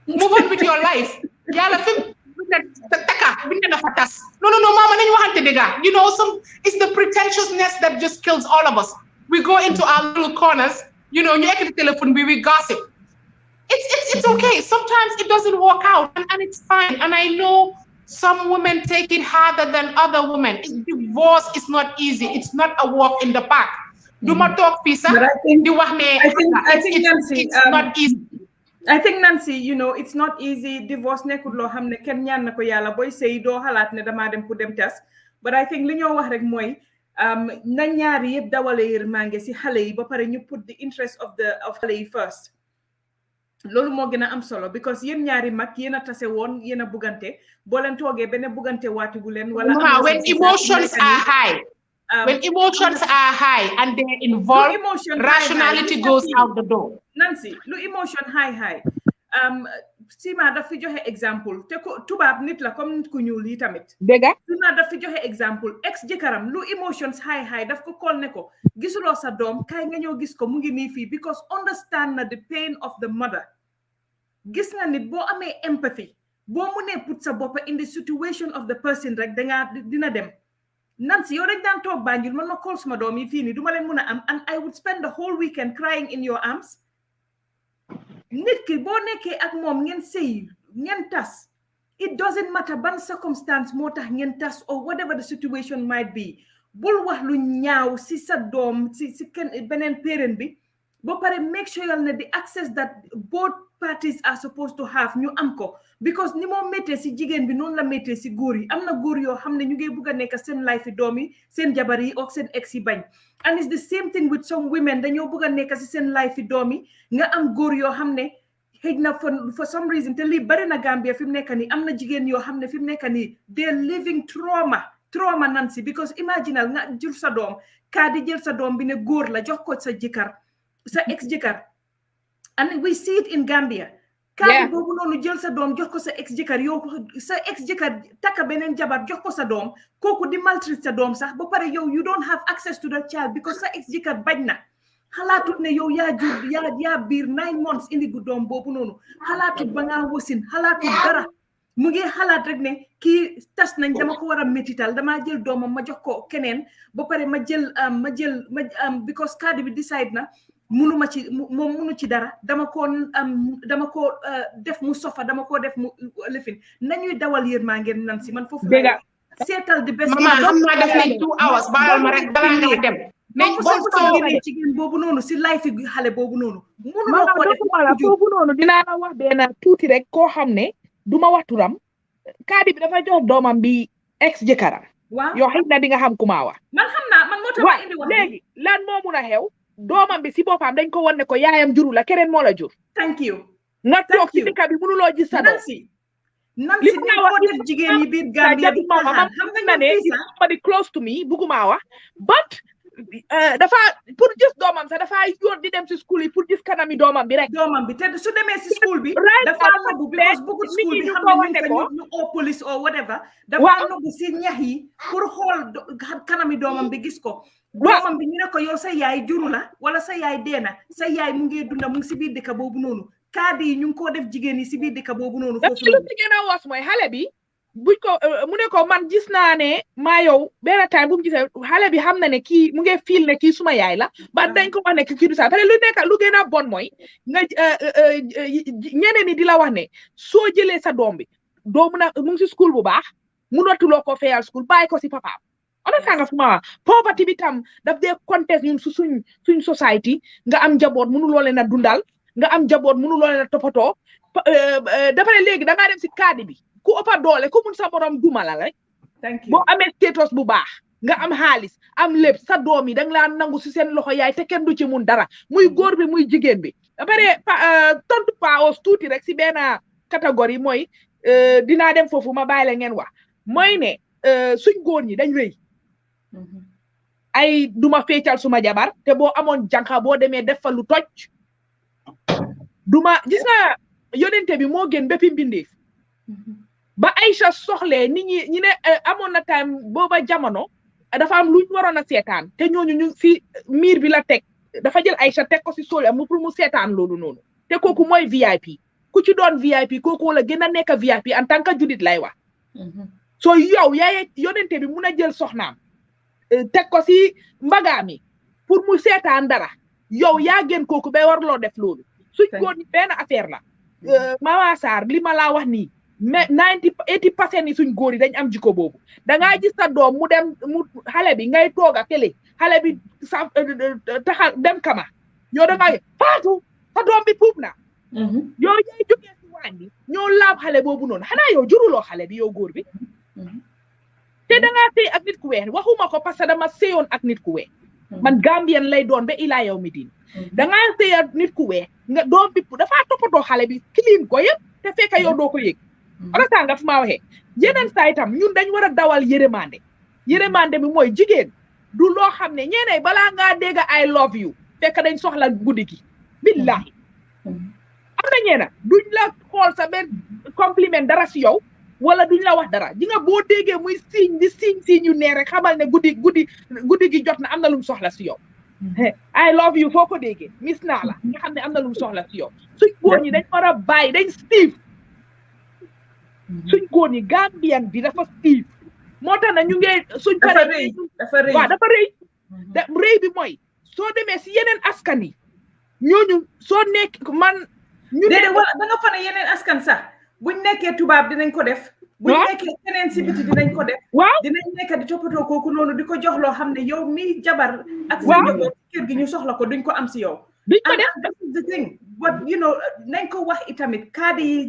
Move on with your life. No, mama, you know, it's the pretentiousness that just kills all of us. We go into our little corners, you know, we gossip. It's okay. Sometimes it doesn't work out, and it's fine. And I know some women take it harder than other women. Divorce is not easy. It's not a walk in the park. Do not talk peace. But I think Nancy, it's not easy. I think, Nancy, you know, it's not easy. Divorce nekul lo xamne ken ñaan nako yalla boy sey do xalat ne dama dem pour dem tas. But I think li ñoo wax rek moy na ñaar yeb dawale yermangé ci xalé yi ba paré ñu put the interest of xalé yi first. Lolu mo gëna am solo, because yeen ñaari mak yeena tassé won yeena bugante bo len togué ben bugante watigu len wala when emotions are high. When emotions are high and they're involved, rationality goes out the door. Nancy, lu emotion high. Sima da fi joxe example te ko tubab nit la comme nit ku ñuul yi tamit. Dega Sima da fi joxe example ex jëkaram lu emotions high daf ko kol ne ko gisulo sa dom kay nga ñoo gis ko mu ngi ni fi, because understand na the pain of the mother. Gis nga nit bo amé empathy, bo mu ne put sa bop in the situation of the person rek da nga dina dem. Nancy, yow dañ daan toog Banjul man ma call suma doom yi fii nii duma leen mun a am and I would spend the whole weekend crying in your arms. Nit ki boo nekkee ak moom ngeen sëy ngeen tas, it doesn't matter ban circumstance moo tax ngeen tas or whatever the situation might be. Bul wax lu ñaaw si sa doom si beneen parent bi ba pare make sure yal na the access that both parties are supposed to have ñu am ko because ni moo méttee si jigéen bi noonu la méttee si góor yi am na góor yoo xam ne ñu ngi bugg a nekk seen life yi doom yi seen jabar yi ak seen ex yi bañ and it's the same thing with some women dañoo bugg a nekk si seen life yi doom yi nga am góor yoo xam ne xëy na for some reason te lii bari na Gambia fi mu nekk nii am na jigéen yoo xam ne fi mu nekk nii they're living trauma Nancy because imaginal nga jël sa doom kaa di jël sa doom bi ne góor la jox ko sa jëkkër sa ex jëkkër and we see it in Gambia kaa di boobu noonu jël sa doom jox ko sa ex jëkkër yow sa ex jëkkër takka beneen jabar jox ko sa doom kooku di maltraite sa doom sax ba pare yow you don't have access to the child because sa ex jëkkër bañ na xalaatut ne yow yaa jur yaa biir 9 months indi gu doom boobu noonu xalaatut ba ngaa wasin xalaatut dara mu ngi xalaat rek ne kii tas nañ dama ko war a métital damaa jël doomam ma jox ko keneen ba pare ma jël because kaddu bi decide na munuma ci moom munu ci dara dama ko def mu sofa dama ko def mu lifin nañuy dawal yërmaa ngeen nan si man foofu la seetal di best mama xam naa def nañ 2 hours baal ma rek balaa nga dem mais jigéen boobu noonu si life yi xale boobu noonu munuloo ko def foofu noonu dinaa la wax benn tuuti rek koo xam ne duma waxturam kaadi bi dafa jox doomam bi ex jëkkëram waaw yoo xëy na di nga xam ku maa wax man xam naa man moo tax ma indi wax léegi lan moo mun a xew doomam bi si boppam dañ ko won ne ko yaayam juru la keneen moo la jur thank you nga toog si dëkk bi mënuloo gis sa doom Nancy li ma wax def jigéen yi biir Gambia bi xam nga ne somebody close to me bugguma wax but dafa pour gis doomam sax dafa yoon di dem si school yi pour gis kanami doomam bi rek doomam bi te su demee si school bi dafa nobbu because bëggut school bi xam ne ñu oo police or whatever dafa nobbu si ñax yi pour xool kanami doomam bi gis ko doomam bi ñu ne ko yow sa yaay juru la wala sa yaay deena sa yaay mu ngi dunda mu ngi si biir dëkk boobu noonu kaadi yi ñu ngi koo def jigéen yi si biir dëkk boobu noonu foofu lu ci gën a was mooy xale bi buñ ko mu ne ko man gis naa ne maa yow benn time bu mu gisee xale bi xam na ne kii mu ngi fiil ne kii suma yaay la ba dañ ko wax ne kii du sax parce que lu nekk lu gën a bon mooy nga ñeneen ñi di la wax ne soo jëlee sa doom bi doo mun a mu ngi si school bu baax munatuloo ko fayal school bàyyi ko si papaam ona sanga fu ma wax poverty bi tam daf dee contest ñun suñ society nga am njaboot mënuloo leen a dundal nga am njaboot mënuloo leen a toppatoo dafa ne léegi da ngaa dem si kaadi bi ku ëppa doole ku mun sa borom duma la rek boo amee status bu baax nga am xaalis am lépp sa doom yi da nga laa nangu si seen loxo yaay te kenn du ci mun dara muy góor bi muy jigéen bi ba pare tontu paos tuuti rek si benn catégorie mooy dinaa dem foofu ma bàyyi la ngeen wax mooy ne suñ góor ñi dañ rëy ay duma feecal suma jabar te boo amoon jànqa boo demee def fa lu toj duma gis nga yonente bi moo gën béppi mbindeef ba Aïcha soxlee nit ñi ne amoon na time booba jamono dafa am luñ waroon a seetaan te ñooñu ñu si miir bi la teg dafa jël Aïcha teg ko si soole mu pour mu seetaan loolu noonu te kooku mooy VIP ku ci doon VIP kooku la gën a nekk VIP en tant que julit lay wax soo yow yaay yonente bi mun a jël soxnaam teg ko si mbagaami pour mu seetaan dara yow yaa gën kooku ba warloo def loolu suñ góor ñi benn affaire la Mama Sarr li ma laa wax nii mais 80% yi suñ góor yi dañ am jikko boobu dangaa gis sa doom mu dem mu xale bi ngay toog a télé xale bi sa taxal dem kama yow dangaa faatu sa doom bi puub na yow yaay jógee si waañ bi ñoo laab xale boobu noonu xanaa yow juruloo xale bi yow góor bi te dangaa sëy ak nit ku weex waxuma ko parce que dama sëyoon ak nit ku weex man Gambien lay doon ba ilaa yow mi diin dangaa sëy ak nit ku weex nga doom bi dafaa toppatoo xale bi clean ko yëpp te fekk yow doo ko yëg ona sanga fu ma waxee yeneen saa itam ñun dañ war a dawal yërëmande bi mooy jigéen du loo xam ne ñeeney balaa ngaa dégg I love you fekk dañ soxla guddi gi billahi am na ñeena duñ la xool sa benn compliment dara si yow wala duñ la wax dara di nga boo déggee muy siiñ yu nee rek xamal ne guddi gi jot na am na lu mu soxla si yow I love you foo ko déggee mis naa la nga xam ne am na lu mu soxla si yow suñ góor ñi dañ war a bàyyi dañ stiif suñ góor ñi Gambian bi dafa stiif moo tax na ñu ngi suñ dafa paree rëy dafa rëy waaw dafa rëy rëy bi mooy soo demee si yeneen askan yi ñooñu soo nekk man ñu déedéet wala da nga fa ne yeneen askan sax buñ nekkee tubaab dinañ ko def buñ nekkee keneen si biti dinañ ko def waaw dinañ nekk di toppatoo kooku noonu di ko jox loo xam ne yow mi jabar ak sa njaboot kër gi ñu soxla ko duñ ko am si yow duñ ko def this is the thing but you know nañ ko wax itamit kaddu yi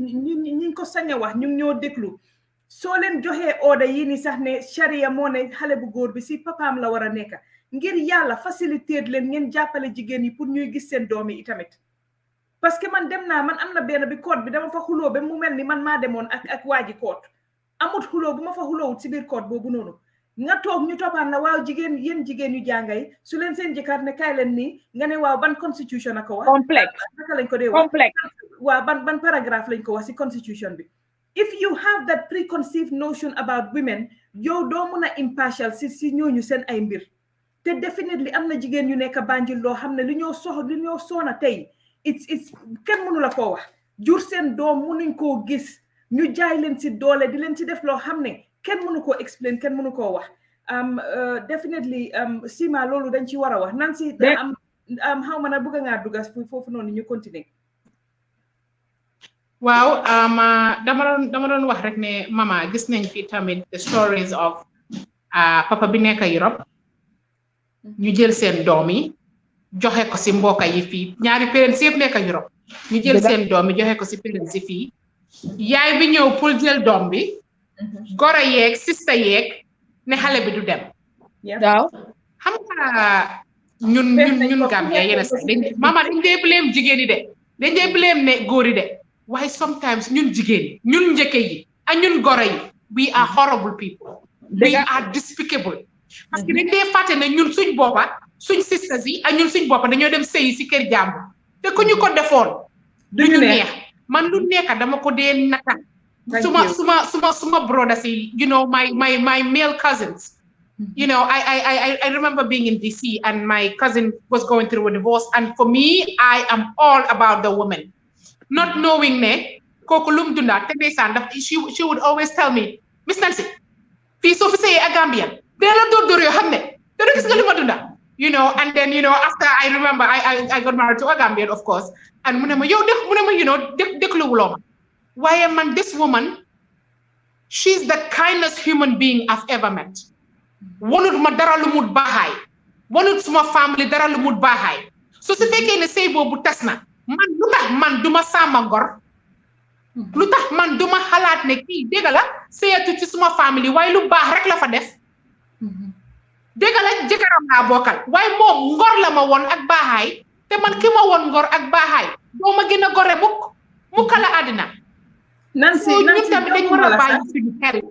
ñu ko sañ a wax ñu ngi ñoo déglu soo leen joxee order yi ni sax ne charia moo ne xale bu góor bi si papaam la war a nekk ngir yàlla faciliter leen ngeen jàppale jigéen yi pour ñuy gis seen doom yi itamit parce que man dem naa man am na benn bi koot bi dama fa xuloo ba mu mel ni man maa demoon ak waa ji koot amut xuloo bu ma fa xuloowut si biir koot boobu noonu nga toog ñu toppaan la waaw jigéen yéen jigéen yu jàngay su leen seen jëkkër ne kaay leen nii nga ne waaw ban constitution a ko wax complexe naka lañ ko dee wax complexe waaw ban paragraphe lañ ko wax si constitution bi if you have that preconceived notion about women yow doo mun a impartial si ñooñu seen ay mbir te definitely am na jigéen yu nekk Banjul loo xam ne li ñoo soona tey it's kenn mënu la koo wax jur seen doom munuñ koo gis ñu jaay leen si doole di leen si def loo xam ne kenn mënu koo explain kenn mënu koo wax definitely Sima loolu dañ ci war a wax nan si xaw ma na bëgg ngaa dugas foofu noonu ñu continuer waaw dama doon wax rek ne mama gis nañ fi tamit the stories of papa bi nekk Europe ñu jël seen doom yi joxe ko si mbokka yi fii ñaari parents yëpp nekk Europe ñu jël seen doom yi joxe ko si parents yi fii yaay bi ñëw pour jël doom bi goro yeeg sista yeeg ne xale bi du dem waaw xam nga ñun Gambia yéen sax mama dañ dee blame jigéen yi de dañ dee blame ne góor yi de waaye sometimes ñun jigéen ñun njëkke yi ak ñun goro yi we are horrible people we are despicable parce que dañ dee fàtte ne ñun suñ boppa suñ sisters yi ak ñun suñ boppa dañoo dem sëyi si kër jàmbur te ku ñu ko defoon duñu neex man lu nekk dama ko dee naka suma brothers yi you know my male cousins you know I remember being in DC and my cousin was going through a divorce and for me I am all about the woman not knowing ne kooku lum dunda te ndeysaan daf she would always tell me Miss Nancy fii soo fi sëyee ak Gambien dee la dóor yoo xam ne te du gis nga li ma dunda you know and then you know after I remember I got married to a Gambian of course and mu ne ma yow you know dégluwuloo ma waaye man this woman she's the kindest human being I've ever met wanut ma dara lu mut baaxaay wanut suma family dara lu mut baaxaay so su fekkee ne sëy boobu tas na man lu tax man duma sàmma ngor lu tax man duma xalaat ne kii dégg la sëyatu ci suma family waaye lu baax rek la fa def dégg la jëkkëram laa bokkal waaye moom ngor la ma woon ak baaxaay te man ki ma woon ngor ak baaxaay doo ma gën a gore mukk la àddina Nancy ñun tamit dañ war a bàyyi suñu xel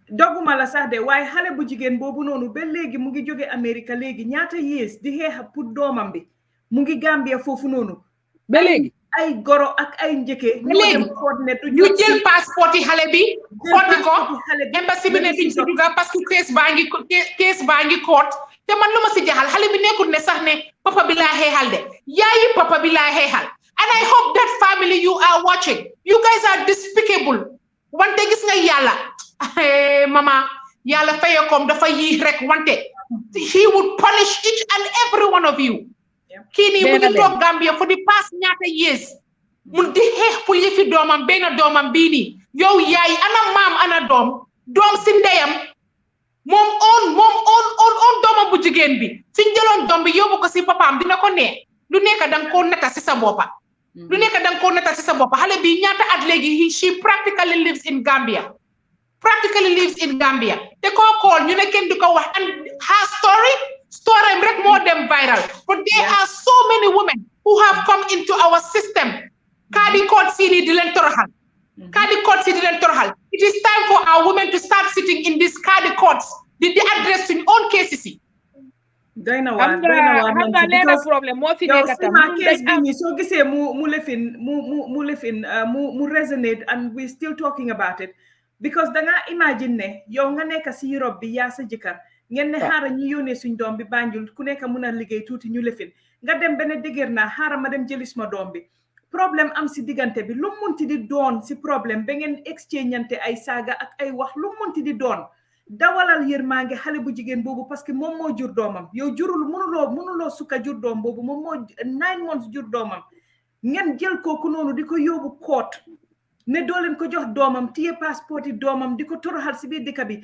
dogguma la sax de waaye xale bu jigéen boobu noonu ba léegi mu ngi jóge Amérique léegi ñaata yées di xeex pour doomam bi mu ngi Gambia foofu noonu ba léegi ay goro ak ay njëkke ñu jël passeport yi xale bi xotti ko embassy bi ne duñ si dugga parce que kees baa ngi koot te man lu ma si jaxal xale bi nekkul ne sax ne papa bi laa xeexal de yaayi papa bi laa xeexal and I hope that family you are watching you guys are despicable wante gis nga yàlla mama yàlla fayekoom dafa yii rek wante he would punish each and every one of you kii nii mu ngi toog Gambia for the past ñaata years mun di xeex pour yëfi doomam benn doomam bii nii yow yaay ana maam ana doom si ndeyam moom on doomam bu jigéen bi suñ jëloon doom bi yóbbu ko si papaam dina ko nee lu nekk danga koo nata si sa boppa lu nekk danga koo nata si sa boppa xale bi ñaata at léegi she practically lives in Gambia te koo kool ñu ne kenn du ko wax and her story rek moo dem viral but there are so many women who have come into our system kaadi court si di leen toroxal it is time for our women to start sitting in these kaadi courts di address suñ own cases yi doy na waar xam nga leena problème moo fi nekk tam case bi nii soo gisee mu resonate and we still talking about it because danga imagine ne yow nga nekk si Europe bi yaa sa jëkkër ngeen ne xaaral ñu yónnee suñ doom bi Banjul ku nekk mun a liggéey tuuti ñu lefin nga dem benn dëgër naa xaaral ma dem jëli suma doom bi problème am si diggante bi lu munti di doon si problème ba ngeen exchange ñante ay saaga ak ay wax lu munti di doon dawalal yërmande xale bu jigéen boobu parce que moom moo jur doomam yow jurul mënuloo sukka jur doom boobu moom moo 9 months jur doomam ngeen jël kooku noonu di ko yóbbu koot ne doo leen ko jox doomam téye passeport yi doomam di ko toroxal si biir dëkk bi.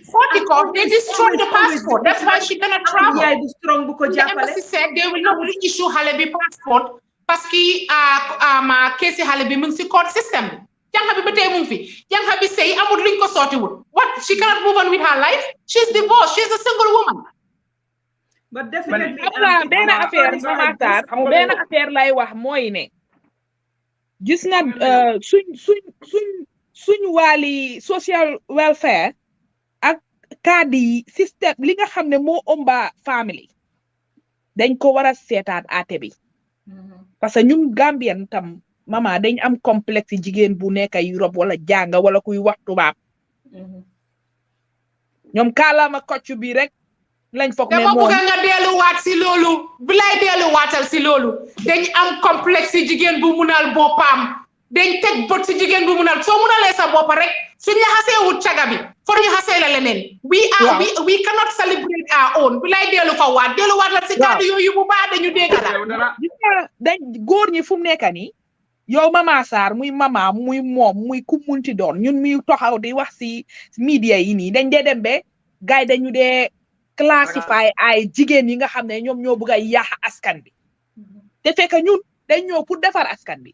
They destroyed the passport. That's why she cannot travel. yaay bu strong bu ko jàppale. The embassy said they will not issue xale bi passport parce que keesi xale bi mu ngi si court system bi. Janxa bi ba tey mu ngi fi janxa bi sëy amul luñ ko sottiwul. What, she cannot move on with her life? She's divorced. She's a single woman. But definitely. benn affaire Mama Sarr benn affaire lay wax mooy ne. gis nga suñ wàlli social welfare ak cadre yi système li nga xam ne moo ëmba family dañ ko war a seetaat aate bi parce que ñun Gambien tam mama dañ am complexe jigéen bu nekk Europe wala jànga wala kuy wax tubaab ñoom kaalama kocc bi rek lañ foog ne moom dama bëgg nga delluwaat si loolu bi lay delluwaatal si loolu dañ am complexe si jigéen bu munal boppam dañ teg bot si jigéen bu munal soo munalee sa bopp rek suñ la xasee wut caga bi for ñu xasee la leneen we cannot celebrate our own bi lay delluwaat la si kàddu yooyu bu baax dañu dégg la dañ góor ñi fu mu nekk nii yow Mama Sarr muy mama muy moom muy ku munti doon ñun muy taxaw di wax si media yi nii dañ dee dem be gaay dañu dee classify ay jigéen yi nga xam ne ñoom ñoo bëgg a yàq askan bi te fekk ñun dañ ñëw pour defar askan bi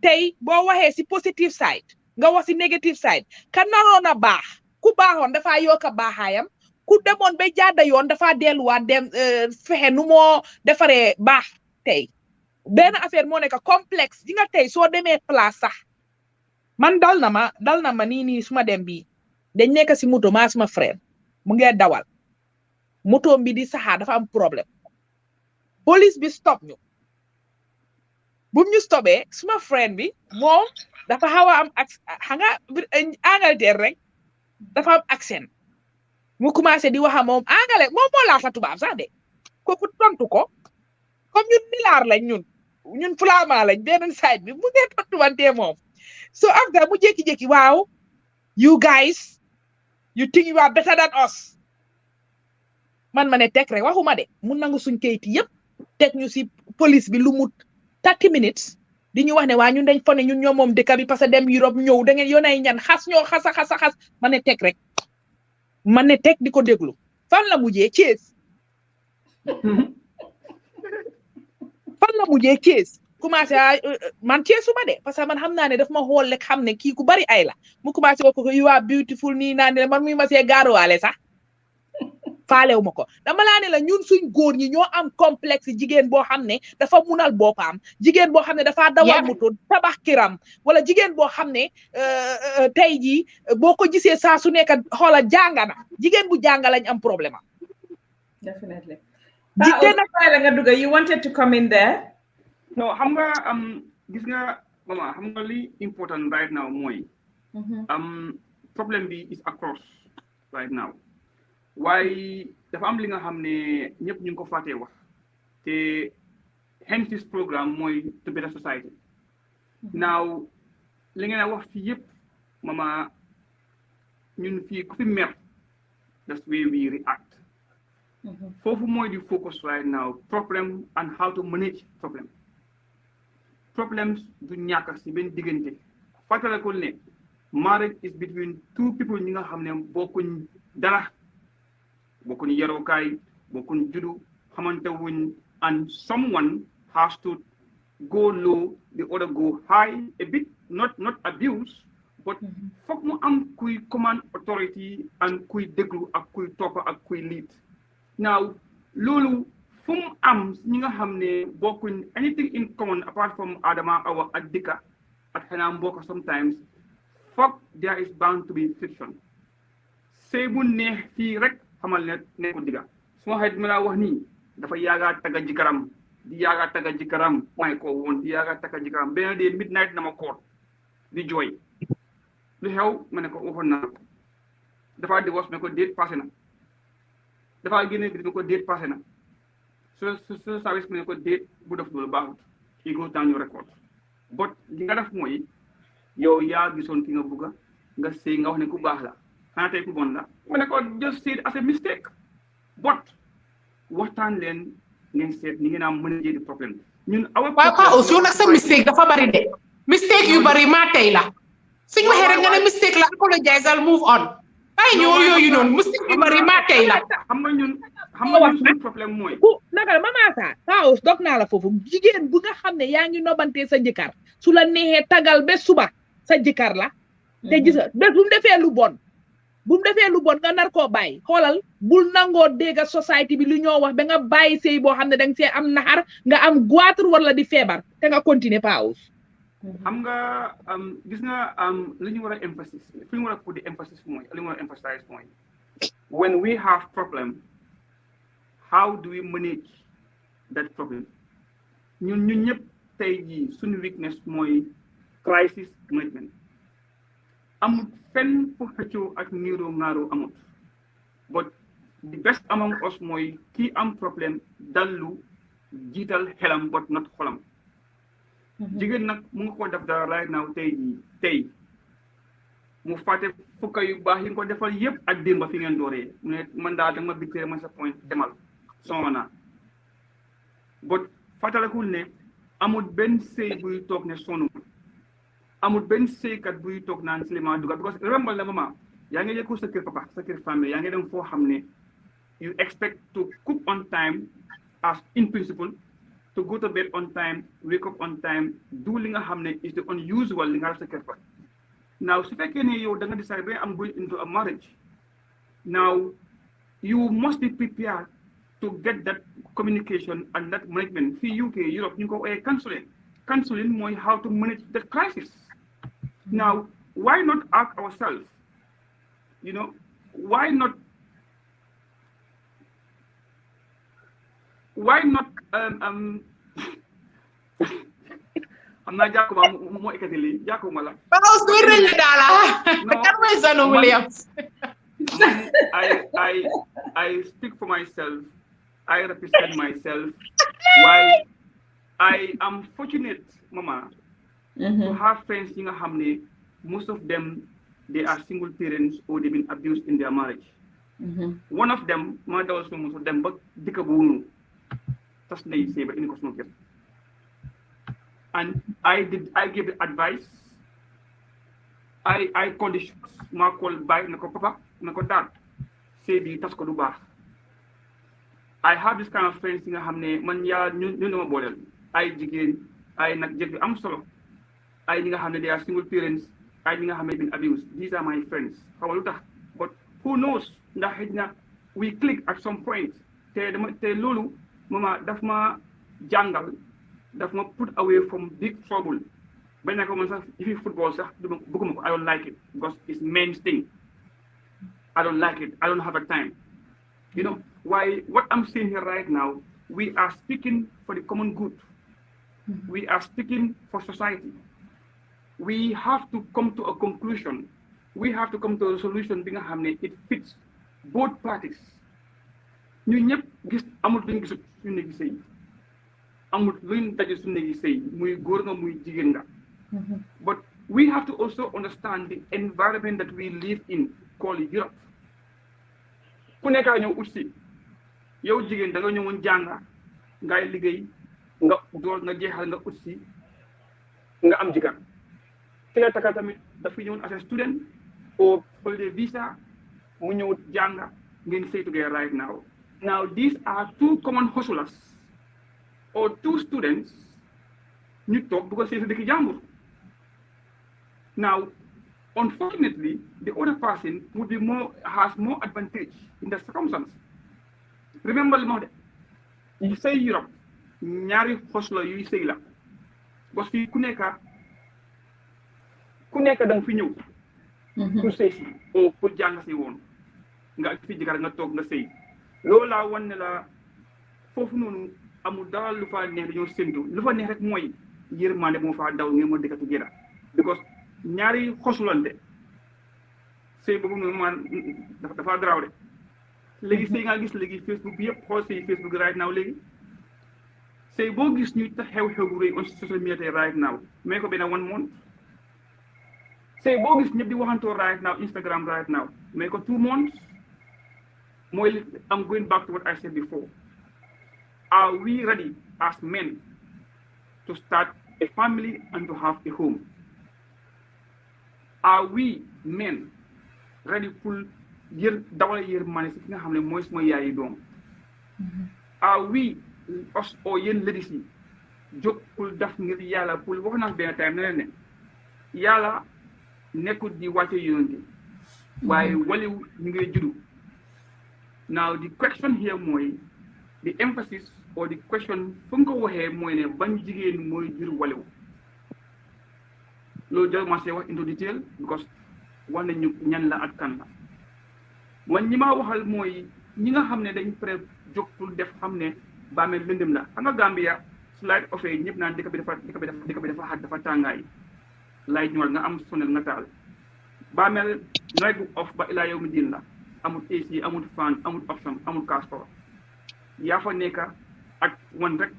tey boo waxee si positive side nga wax si negative side kan naroon a baax ku baaxoon dafa yokk a baaxaayam ku demoon ba jaada yoon dafa delluwaat dem fexe nu moo defaree baax tey benn affaire moo nekk complexe di nga tey soo demee place sax man dal na ma nii suma dem bii dañ nekk si moto maa suma frère mu ngi dawal moto bi di saxaar dafa am problème police bi stop ñu bum ñu stopé suma friend bi moom dafa xaw a am xam nga Angleterre rek dafa am accent mu commencé di wax moom angale moom moo laata tubaab sax de kooku tontu ko comme ñun nilaar lañ ñun flamand lañ beneen side bi mu ngi tontu wante moom so after mu jékki-jékki waaw you guys you think you are better than us man ma ne teg rek waxuma de mu nangu suñ kayit yëpp teg ñu si police bi lu mu 30 minutes di ñu wax ne waa ñun dañ fone ñun ñoo moom dëkk bi parce que dem Europe ñëw da ngeen yónnee ñan xas ñoo xas ma ne teg rek ma ne teg di ko déglu fan la mujjee Thiès commencé man Thièsuma de parce que man xam naa ne daf ma xool rek xam ne kii ku bari ay la mu commencé ko you are beautiful nii naa ne man muy ma see gaaruwaale sax faalewu ma ko dama laa ne la ñun suñ góor ñi ñoo am complexe jigéen boo xam ne dafa munal boppam jigéen boo xam ne dafa dawal moto tabax kiram wala jigéen boo xam ne tey jii boo ko gisee saa su nekk xoola jàngana jigéen bu jànga lañ am problème definitely nga dugga you wanted to come in there no xam nga gis nga mama xam nga li important right now mooy problème bi is across right now waaye dafa am li nga xam ne ñëpp ñu ngi ko fàttee wax te hence this programme mooy to better society now li ngeen a wax fii yëpp mama ñun fii ku fi mer that's where we react foofu mooy di focus right now problem and how to manage problems du ñàkk si benn diggante fàttalikul ne marriage is between two people ñi nga xam ne bokkuñ dara bokkuñ yarukaay bokkuñ juddu xamante wuñ and someone has to go low the other go high a bit not abuse but foog mu am kuy command authority and kuy déglu ak kuy topp ak kuy lead now loolu fu mu am ñi nga xam ne bokkuñ anything in common apart from Adama Awa ak Dika ak xanaa mbokk sometimes foog there is bound to be friction sëy bu neex fii rek xamal ne ko diga suma xarit mi laa wax nii dafa yaaga tagga jikaram di yaaga tagga jikaram may ko woon di yaaga tagga jikaram benn dee midnight na ma koot di jooy lu xew ma ne ko waxoon na ko dafa divorce ne ko déet passé na dafa génne bi ne ko déet passé na so service mu ne ko déet bu def loolu baaxut he goes down your record but li nga def mooy yow yaa gisoon ki nga bugga nga sëy nga wax ne ku baax la xanaa tey ku bon la ma ne ko just see it as a mistake but waxtaan leen ngeen seet ni ngeen a mën a jëli problème ñun waaw aussi nag sa mistake dafa bari de mistake yu bari maa tey la suñu waxee rek nga ne mistake la apologize al move on bàyyi ñoo yooyu noonu mistake yu bari maa tey la xam nga ñun suñu problème mooy naka Mama Sarr Paos dog naa la foofu jigéen bu nga xam ne yaa ngi nobantee sa jëkkër su la neexee tagal ba suba sa jëkkër la te gis nga bés bu mu defee lu bon nga nar koo bàyyi xoolal bul nangoo dégga société bi lu ñoo wax ba nga bàyyi sëy boo xam ne danga see am naxar nga am goitre wala di feebar te nga continuer Paos xam nga gis nga li ñu war a emphasis fi ñu war a put the emphasis mooy li ñu war a emphasize mooy when we have problem how do we manage that problem ñun ñëpp tey jii suñu weakness mooy crisis management amul fenn fu xëccoo ak niiroo ŋaaroo amut but the best among us mooy kii am problème dallu jiital xelam but not xolam jigéen nag mu nga ko def dara right now tey mu fàtte fukka yu baax yi nga ko defal yëpp ak démba fi ngeen dooree mu ne man daal danga ma bitee man sa point demal sonn but fàttalikul ne amul benn sëy buy toog ne sonn amul benn sëykat buy toog naan si li ma dugal because remember la mama yaa ngi yëkku sa kër papa sa kër famille yaa ngi dem foo xam ne you expect to cook on time as in principle to go to bed on time wake up on time do li nga xam ne is the unusual li nga def sa kër fa now su fekkee ne yow da nga decide ba am going into a marriage now you must be prepared to get that communication and that management fii UK Europe ñu ko ooyee counseling mooy how to manage the crisis now why not ask ourselves why not xam naa jàkkuma moo ekkati lii jàkkuma la Paos du rëñ daala kan mooy Zano Williams I speak for myself I represent myself why I am fortunate mama to have friends yi nga xam ne most of them they are single parents or they've been abused in their marriage one of them ma dawal suma mosu dem ba dëkk bu wunu tas ndey sëy ba indi ko suma kër and I gave the advice I called the shots ma call baay na ko papa na ko daal sëy bi tas ko du baax I have this kind of friends yi nga xam ne man yaa ñu ma booleel ay jigéen ay nag jëg bi am solo ay ñi nga xam ne they are single parents ay ñi nga xam ne been abused these are my friends xaw ma lu tax but who knows ndax xëy na we click at some point te loolu mama daf ma jàngal daf ma put away from big trouble bañ na ko man sax if football sax bëgguma ko I don't like it because it's men's thing I don't like it I don't have a time why what I'm saying here right now we are speaking for the common good we are speaking for society we have to come to a conclusion we have to come to a solution bi nga xam ne it fits both parties ñu ñëpp gis amul luñ gisut suñu néegi sëy amul luñ daje suñu néegi sëy muy góor nga muy jigéen nga but we have to also understand the environment that we live in called Europe ku nekkaa ñëw ut si yow jigéen da nga ñëwoon jànga ngay liggéey nga door nga jeexal nga ut si nga am jëkkër ki la takka tamit dafa ñëwoon as a student or holiday visa mu ñëw jànga ngeen stay together right now these are two common hustlers or two students ñu toog bu ko sëy sa dëkk jàmbur now unfortunately the other person has more advantage in the circumstance remember li ma wax de yi sëy Europe ñaari hustler yuy sëy la parce que ku nekk da nga fi ñëw pour sëy si o pour jàng si woon nga fi jëkkër nga toog nga sëy loolu laa wan ne la foofu noonu amul dara lu fa neex dañoo séntu lu fa neex rek mooy yërmande moo faa daw ngeen moo dëkk together because ñaari xosulante sëy boobu noonu man dafa garaaw de léegi sëy nga gis léegi Facebook bi yëpp xool sëy Facebook right now léegi sëy boo gis ñu tax xew-xew bu rëy on social media right now mais ko benn 1 month say boo gis ñëpp di waxantoo right now Instagram right now mais ko 2 months mooy I'm going back to what I said before. Are we ready as men to start a family and to have a home? Are we men ready pour dawal yërmande si ki nga xam ne mooy suma yaayi doom? Are we us or yéen ladies yi jóg pour def ngir yàlla pour wax naa benn time ne leen ne yàlla nekkul di wàcce yonent waaye waliw ñu ngi juddu. Now the question here mooy the emphasis or the question fu nga ko waxee mooy ne ban jigéen mooy jur waliw loolu jarul ma see wax into detail because wax nañu ñan la ak kan la wan ñi ma waxal mooy ñi nga xam ne dañ pré jóg pour def xam ne bàmmeel lëndëm la xam nga Gambia slide of ñëpp naan dëkk bi dafa xat dafa tàngaay lay ñëwal nga am sonel nga taal bàmmeel night bu off ba ilaa yow mi diin la amul AC amul fan amul option amul castor yaa fa nekk ak wan rek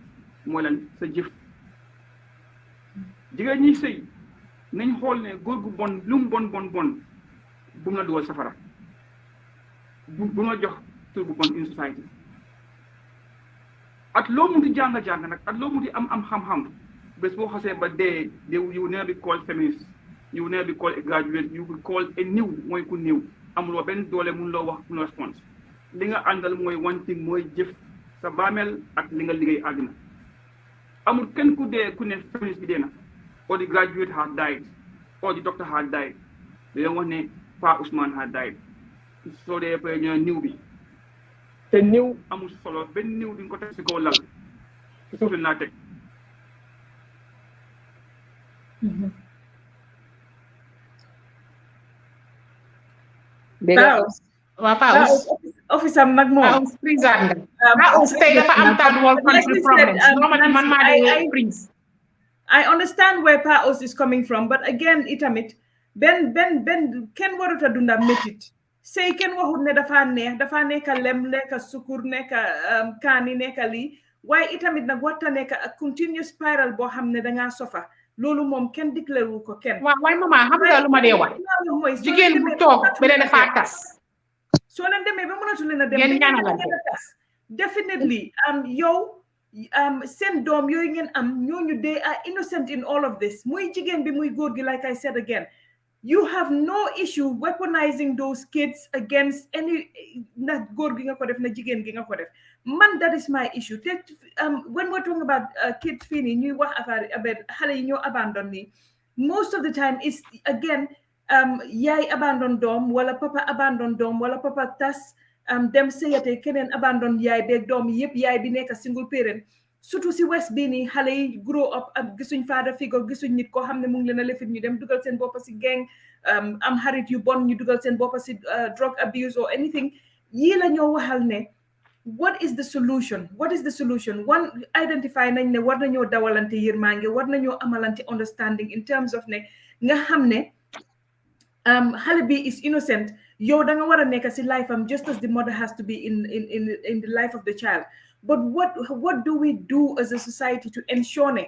mooy lan sa jëf jigéen ñi sëy nañ xool ne góor gu bon lu mu bon bu mu la dugal safara bu mu la jox tur bu bon in society at loo mu di jàng nag at loo mu di am xam-xam bés boo xasee ba dee you will never be called feminist you will never be called a graduate you will be called a new mooy ku néew amuloo benn doole mun loo wax mun response li nga àndal mooy one thing mooy jëf sa baamel ak li nga liggéey àddina amul kenn ku dee ku ne feminist bi dee na or the graduate had died or the doctor had died dañoo wax ne Pa Ousmane had died soo dee pa ñoo niw bi te niw amul solo benn niw duñ ko teg si kaw lal si suuf laa teg office am nag moom I understand where Pa Ous is coming from but again itamit ben kenn warut a dunda métit sëy kenn waxut ne dafa nekk lem nekk sukur nekk kaani nekk lii waaye itamit nag warta nekk a continuous spiral boo xam ne dangaa sofa loolu moom kenn diklewu ko kenn waaye mama xam nga lu ma dee wax jigéen bu toog beneen dafa tas soo leen demee ba mënatu leen a dem tas definitely yow seen doom yooyu ngeen am ñooñu they are innocent in all of this muy jigéen bi muy góor gi like I said again you have no issue weaponizing those kids against any na góor gi nga ko def na jigéen gi nga ko def man that is my issue te when we're talking about kids fii nii ñuy wax about xale yi ñoo abandon nii most of the time is again yaay abandon doom wala papa abandon doom wala papa tas dem sëyate keneen abandon yaay beeg doom yëpp yaay bi nekk single parent surtout si west bii nii xale yi grow up ak gisuñ father figure gisuñ nit koo xam ne mu ngi leen a lefit ñu dem dugal seen boppa si gang am xarit yu bon ñu dugal seen boppa si drug abuse or anything yii la ñoo waxal ne what is the solution one identify nañ ne war nañoo dawalante yërmande war nañoo amalante understanding in terms of ne nga xam ne xale bi is innocent yow da nga war a nekk si life am just as the mother has to be in the life of the child but what do we do as a society to ensure ne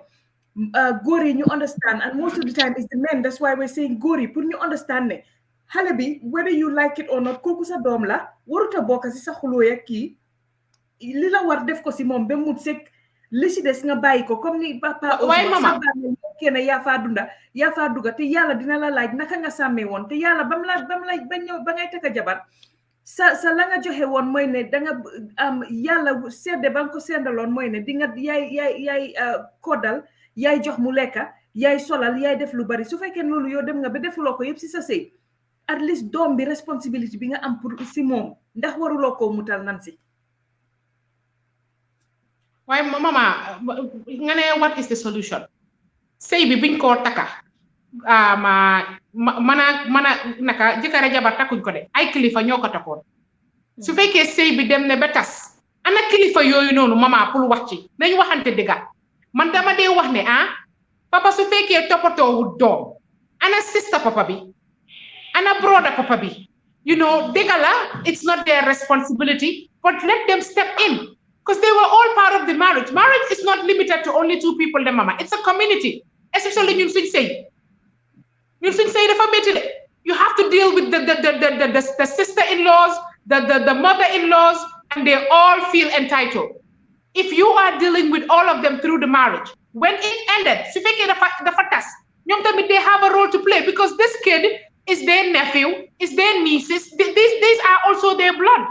góor yi ñu understand and most of the time is the men that's why we're saying góor yi pour ñu understand ne xale bi whether you like it or not kooku sa doom la waruta bokk si sa xuloo ya kii li la war def ko si moom ba mu sekk li si des nga bàyyi ko comme ni papa kenn yaa faa dunda yaa faa dugga te yàlla dina la laaj naka nga sàmmee woon te yàlla ba ñëw ba ngay takka jabar sa la nga joxe woon mooy ne da nga yàlla sedde ba nga ko seddaloon mooy ne di nga yaay koddal yaay jox mu lekka yaay solal yaay def lu bari su fekkee loolu yow dem nga ba defuloo ko yëpp si sa sëy at least doom bi responsibility bi nga am pour si moom ndax waruloo koo mutal nan si waaye mama nga ne what is the solution sëy bi biñ koo taka mana naka jëkkër jabar takkuñ ko de ay kilifa ñoo ko takkoon su fekkee sëy bi dem ne ba tas ana kilifa yooyu noonu mama pour wax ci dañ waxante dëgga man dama dee wax ne papa su fekkee toppatoowul doom ana sister papa bi ana brother papa bi dëgga la it's not their responsibility but let them step in because they were all part of the marriage. Marriage is not limited to only two people, the mama. It's a community, especially ñun suñ sëy ñun suñ sëy dafa métti de you have to deal with the sister-in-laws, the mother-in-laws, and they all feel entitled. If you are dealing with all of them through the marriage, when it ended, su fekkee dafa tas, ñoom tamit they have a role to play because this kid is their nephew, is their nieces. These are also their blood.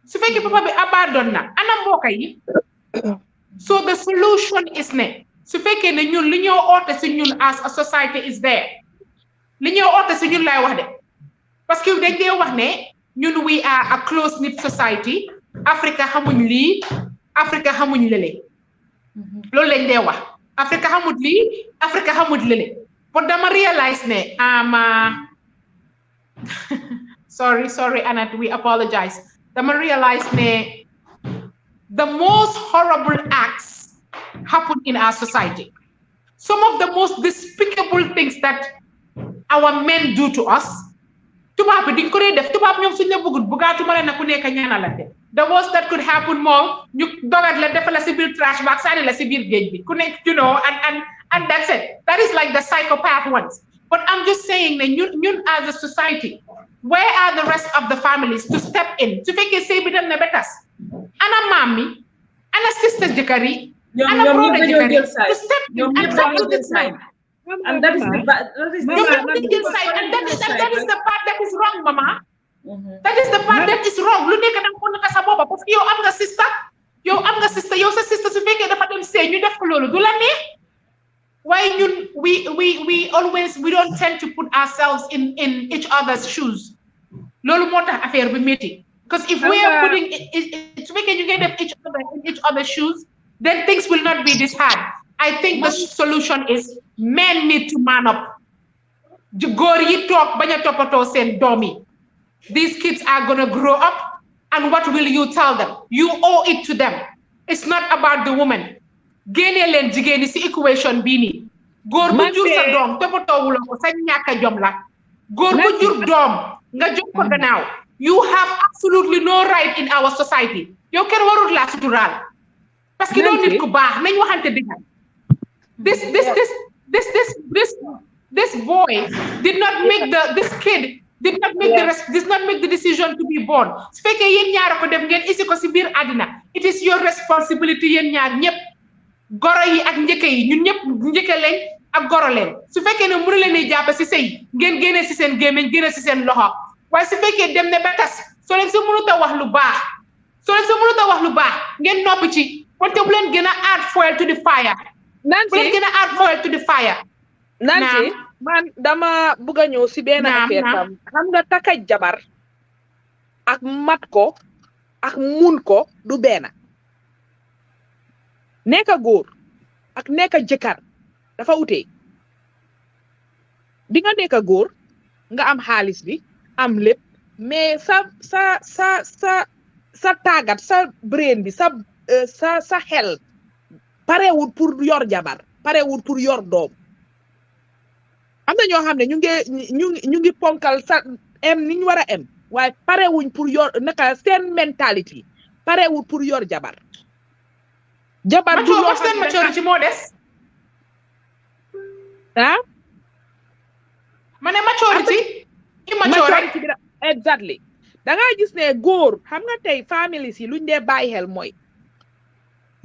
Su fekkee papa bi abandon na, ana mbokk yi. So the solution is ne. Su fekkee ne ñun li ñoo oote si ñun as a society is there. Li ñoo oote si ñun lay wax de. Parce que dañ dee wax ne ñun we are a close knit society. Africa xamuñ lii, Africa xamuñ lële. Loolu lañ dee wax. Africa xamut lii, Africa xamut lële. But dama realize ne sorry Annette, we apologize. Dama realize ne the most horrible acts happen in our society. Some of the most despicable things that our men do to us. Tubaab bi duñ ko dee def tubaab ñoom suñ la bëggut bugaatuma la na ku nekk ñaanalante. The worst that could happen moom ñu dogat la defal la si biir trash bag sànni la si biir géej bi ku nekk you know and that's it. That is like the psychopath ones. But I'm just saying that ñun as a society, where are the rest of the families to step in? Su fekkee sëy bi dem na ba tas. Ana maam mi, ana sister jëkkër yi, ana brother jëkkër yi to step in and settle this man. And that is the part that is wrong, Mama. That is the part that is wrong. Lu nekk dang ko naka sa bopp parce que yow am nga sister, yow sa sister su fekkee dafa dem sëy ñu def ko loolu du la neex. Why ñun we always don't tend to put ourselves in each other's shoes. Loolu moo tax affaire bi métti. Because if we are putting su fekkee ñu ngi def each other's shoes, then things will not be this hard. I think the solution is men need to man up. Góor yi toog bañ a toppatoo seen doom yi. These kids are going to grow up, and what will you tell them? You owe it to them. It's not about the woman. Génne leen jigéen ñi si equation bii nii. Góor bu jur sa doom toppatoo wuloo ko sa ñàkk jom la. Góor bu jur doom nga jox ko gannaaw. You have absolutely no right in our society. Yow kenn warul laa suturaal. Parce que doo nit ku baax nañ waxante dëgg. This boy did not make did not make the decision to be born. Su fekkee yéen ñaar ko def ngeen isi ko si biir àddina. It is your responsibility yéen ñaar ñëpp. Goro yi ak njëkke yi ñun ñëpp njëkke leen ak goro leen. Su fekkee ne mënu leen jàpp si sëy ngeen génne si seen gémmiñ génne si seen loxo. Waaye su fekkee dem ne ba tas soo leen si mënut a wax lu baax ngeen noppi ci wante bu leen gën a add fuel to the fire. Nancy man dama bëgg a ñëw si benn affaire tam xam nga takka jabar ak mat ko ak mun ko du benn nekka góor ak nekka jëkkër dafa utee bi nga nekka góor nga am xaalis bi am lépp mais sa tàggat sa brain bi sa xel parewul pour yor jabar parewul pour yor doom am na ñoo xam ne ñu ngi ponkal sa ni ñu war a em waaye parewuñ pour yor naka seen mentalité parewul pour yor jabar du loo xam ne maturity moo des ma ne maturity exactly da nga gis ne góor xam nga tey famille si luñ dee bàyyi xel mooy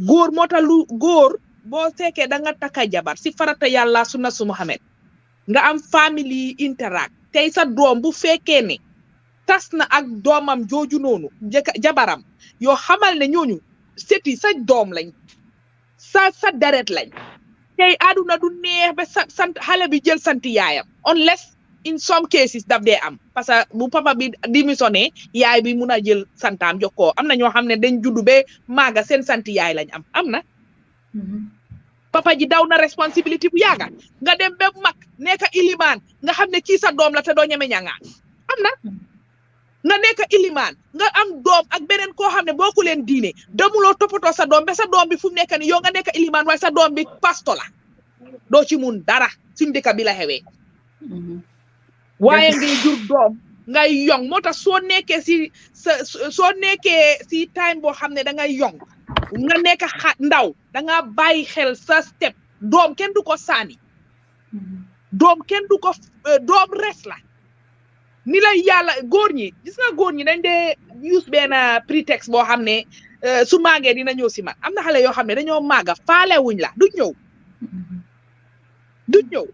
góor moo tax góor boo fekkee da nga takka jabar si farata yàlla sunna su Muhammad nga am famille interact tey sa doom bu fekkee ne tas na ak doomam jooju noonu jabaram yoo xamal ne ñooñu seti sa doom lañ sa deret lañ tey aduna du neex ba sant xale bi jël sant yaayam unless in some cases daf dee am parce que bu papa bi démissionné yaay bi mun a jël santaam jox ko am na ñoo xam ne dañ juddu ba maaga seen sant yaay lañ am na papa ji daw na responsibility bu yaaga nga dem ba mag nekk ilimaan nga xam ne kii sa doom la te doo ñeme ñangaan am na nga nekk ilimaan nga am doom ak beneen koo xam ne bokku leen diine demuloo toppatoo sa doom ba sa doom bi fu mu nekk ni yow nga nekk ilimaan waaye sa doom bi pasto la doo ci mun dara suñ dëkk bi la xewee waaye ngay jur doom ngay yong moo tax soo nekkee si time boo xam ne da ngay yong nga nekk ndaw da nga bàyyi xel sa step doom kenn du ko saani doom kenn du ko doom res la ni la yàlla góor ñi gis nga góor ñi dañ dee use benn prétexte boo xam ne su màggee dina ñëw si man am na xale yoo xam ne dañoo màgga faalewuñ la duñ ñëw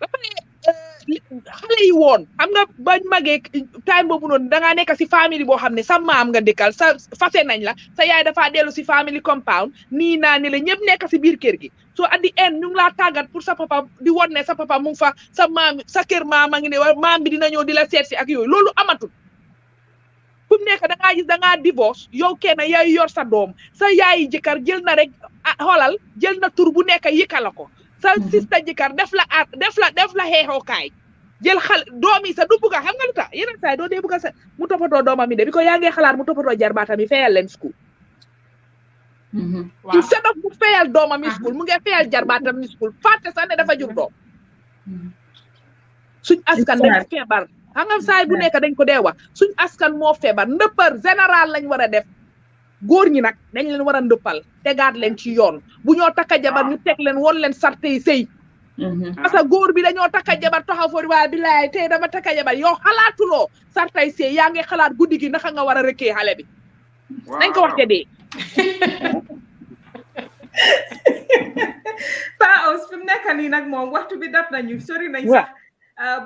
dafa ne xale yi woon xam nga bañ màggee time boobu noonu dangaa nekk si famille boo xam ne sa maam nga dëkkal sa fase nañ la sa yaay dafaa dellu si family compound nii naa ni la ñëpp nekk si biir kër gi so at the end ñu ngi laa tàggat pour sa papa di won ne sa papa mu ngi fa sa maam sa kër maam a ngi ne maam bi dina ñëw di la seet si ak yooyu loolu amatul fu mu nekk dangaa gis dangaa divorce yow kenn yaay yor sa doom sa yaayi jëkkër jël na rek xoolal jël na tur bu nekk yëkkala ko sa sista jëkkër def la xeexookaay jël xal doom yi sa du bugga xam nga lu tax yeneen saa yi doo dee bugga sa mu toppatoo doomam yi de bi ko yaa ngi xalaat mu toppatoo jarbaatam yi fayal leen school instead of mu fayal doomam yi school mu ngi fayal jarbaatam yi school fàtte sax ne dafa jur doom suñ askan dañ feebar xam nga saay bu nekk dañ ko dee wax suñ askan moo feebar ndëppal général lañ war a def góor ñi nag dañ leen war a ndëppal tegaat leen ci yoon bu ñoo takka jabar ñu teg leen woon leen sarte yi sëy parce que góor bi dañoo takka jabar taxaw foofu waaye bilaay tey dama takka jabar yow xalaatuloo sartay sëy yaa ngi xalaat guddi gi naka nga war a rëkkee xale bi nañ ko wax te dee Pa Ous fi mu nekk nii nag moom waxtu bi dab nañu sori nañ sax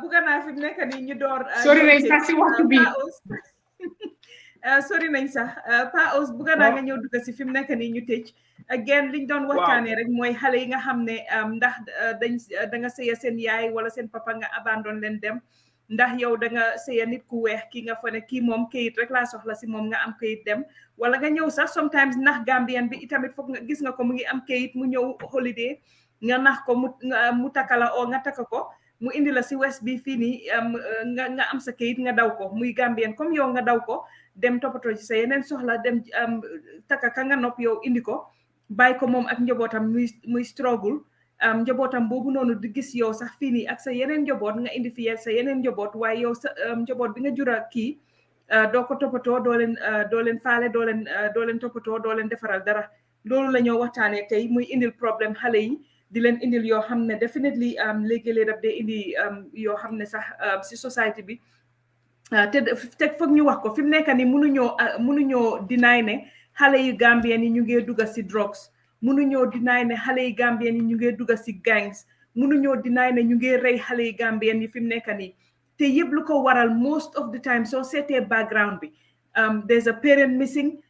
bugga naa fi mu nekk nii ñu door sori nañ sax si waxtu bi sori nañ sax Pa Ous bugga naa nga ñëw dugg si fi mu nekk nii ñu tëj again liñ doon waxtaanee rek mooy xale yi nga xam ne ndax da nga sëya seen yaay wala seen papa nga abandon leen dem ndax yow da nga sëya nit ku weex kii nga fa ne kii moom kayit rek laa soxla si moom nga am kayit dem wala nga ñëw sax sometimes ndax Gambian bi itamit foog nga gis nga ko mu ngi am kayit mu ñëw holiday nga nax ko mu takala o nga taka ko mu indi la si west bi fii nii nga am sa kayit nga daw ko muy Gambian comme yow nga daw ko dem toppatoo ci sa yeneen soxla dem taka ka nga nopp yow indi ko bàyyi ko moom ak njabootam muy struggle njabootam boobu noonu di gis yow sax fii nii ak sa yeneen njaboot nga indi fi sa yeneen njaboot waaye yow sa njaboot bi nga jura kii doo ko toppatoo doo leen faale doo leen toppatoo doo leen defaral dara loolu la ñoo waxtaanee tey muy indil problème xale yi di leen indil yoo xam ne definitely léegi-léeg daf dee indi yoo xam ne sax si société bi te foog ñu wax ko fi mu nekk nii mënuñoo deny ne xale yu Gambien yi ñu ngi dugga si drugs mënuñoo deny ne xale yi Gambien yi ñu ngi dugga si gangs mënuñoo deny ne ñu ngi rey xale yi Gambien yi fi mu nekk nii te yëpp lu ko waral most of the time soo seetee background bi there's a parent missing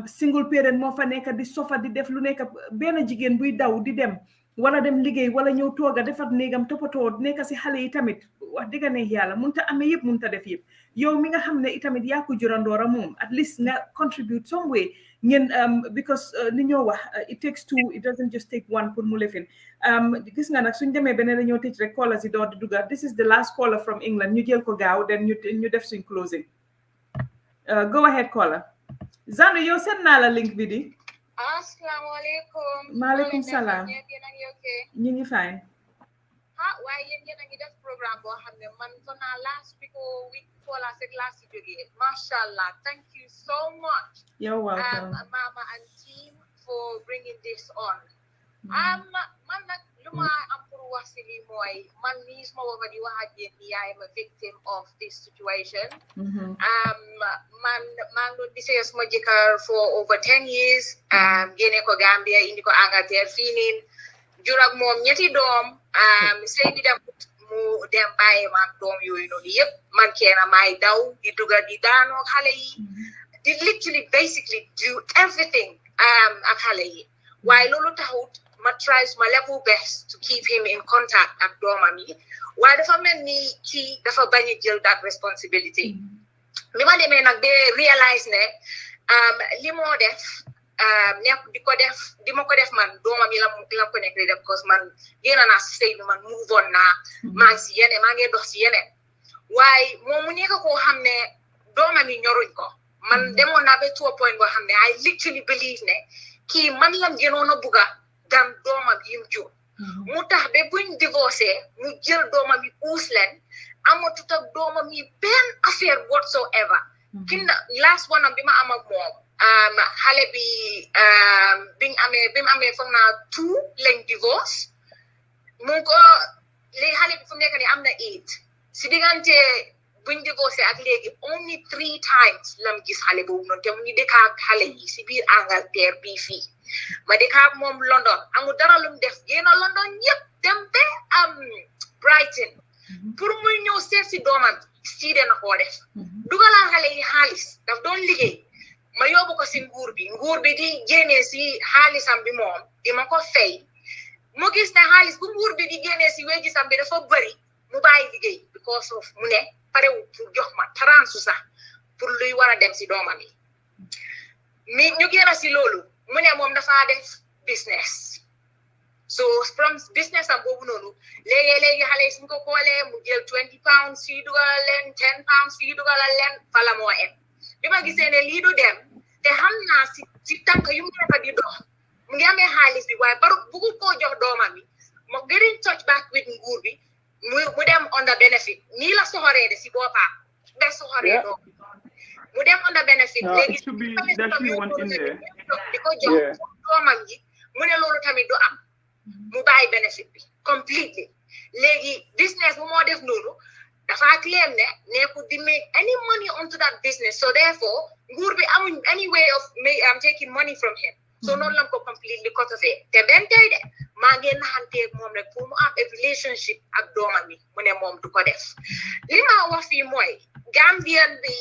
single parent moo fa nekk di sofa di def lu nekk benn jigéen buy daw di dem wala dem liggéey wala ñëw tooga defar néegam toppatoo nekk si xale yi tamit wax dëgg ne yàlla munta amee yëpp munta def yëpp yow mi nga xam ne itamit yaa ko jurandoora moom at least nga contribute some way ngeen because ni ñoo wax it takes two it doesn't just take one pour mu lefin gis nga nag suñ demee beneen dañoo tëj rek caller si door di dugga this is the last caller from England ñu jël ko gaaw then ñu def suñ closing go ahead caller Zanu yow seen naa la link bi di asalaamaaleykum maaleykum salaam ñu ngi fine waaye yéen a ngi def programme boo xam ne man foog naa last week or week before last week last jógee mashallah thank you so much you're welcome Mama and team for bringing this on man nag lu ma am pour wax si lii mooy man nii suma booba di wax ak yéen nii I am a victim of this situation man maa ngi doon gisee suma jëkkër for over 10 years génne ko Gambia indi ko Angleterre fii nii jur ak moom ñetti doom sëy bi dem mu dem bàyyi ma ak doom yooyu noonu yëpp man kenn maay daw di duga di daanoo xale yi di literally basically do everything ak xale yi waaye loolu taxut ma try my level best to keep him in contact ak doomam yi waaye dafa mel ni kii dafa bañ a jël that responsibility bi ma demee nag ba realize ne li moo def di ma ko def man doomam yi la ko nekk di def because man génn naa si sëy bi man move on naa maa ngi si yeneen maa ngi dox si yeneen waaye moom mu nekk koo xam ne doomam yi ñoruñ ko man demoon naa ba to a point boo xam ne I literally believe ne kii man lam gënoon a bugga dam doomam yi mu jur mu tax ba buñ divorcé mu jël doomam yi uus leen amatut ak doomam yi benn affaire whatsoever kinda last one bi ma am ak moom xale bi bi mu amee foog naa 2 lañ divorce mu ko léegi xale bi fu mu nekk nii am na 8 si diggante buñ divorcé ak léegi only 3 times lam gis xale boobu noonu te mu ngi dëkk ak xale yi si biir Angleterre bii fii ma dëkk ak moom London amul dara lu mu def génn London yëpp dem ba am Brighton pour muy ñëw seet si doomam siide na koo def dugalal xale yi xaalis daf doon liggéey ma yóbbu ko si nguur bi di génnee si xaalisam bi moom di ma ko fay mu gis ne xaalis bu nguur bi di génnee si wéjisam bi dafa bëri mu bàyyi liggéey because of mu ne parewu pour jox ma 30 sax pour luy war a dem si doomam yi mi ñu génn si loolu mu ne moom dafa def business so from business am boobu noonu léegi xale yi suñ ko koolee mu jël 20 pounds fii dugalal leen 10 pounds fii dugalal leen fala moo em bi ma gisee ne lii du dem te xam naa si tànk yu mu nekk di dox mu ngi amee xaalis bi waaye baru bugul koo jox doomam bi mo get in touch back with nguur bi mu dem under benefit nii la soxoree de si boppam ba soxoree doom mu dem under benefit léegi di ko jox doomam ji mu ne loolu tamit du am mu bàyyi benefit bi completely léegi business bu moo def noonu dafa claim ne nekkul di make any money onto that business so therefore nguur bi amuñ any way of taking money from him so noonu lam ko completely cut off te benn tey de maa ngi naxanteeg moom rek pour mu am a relationship ak doomam bi mu ne moom du ko def li ma wax fii mooy Gambian bi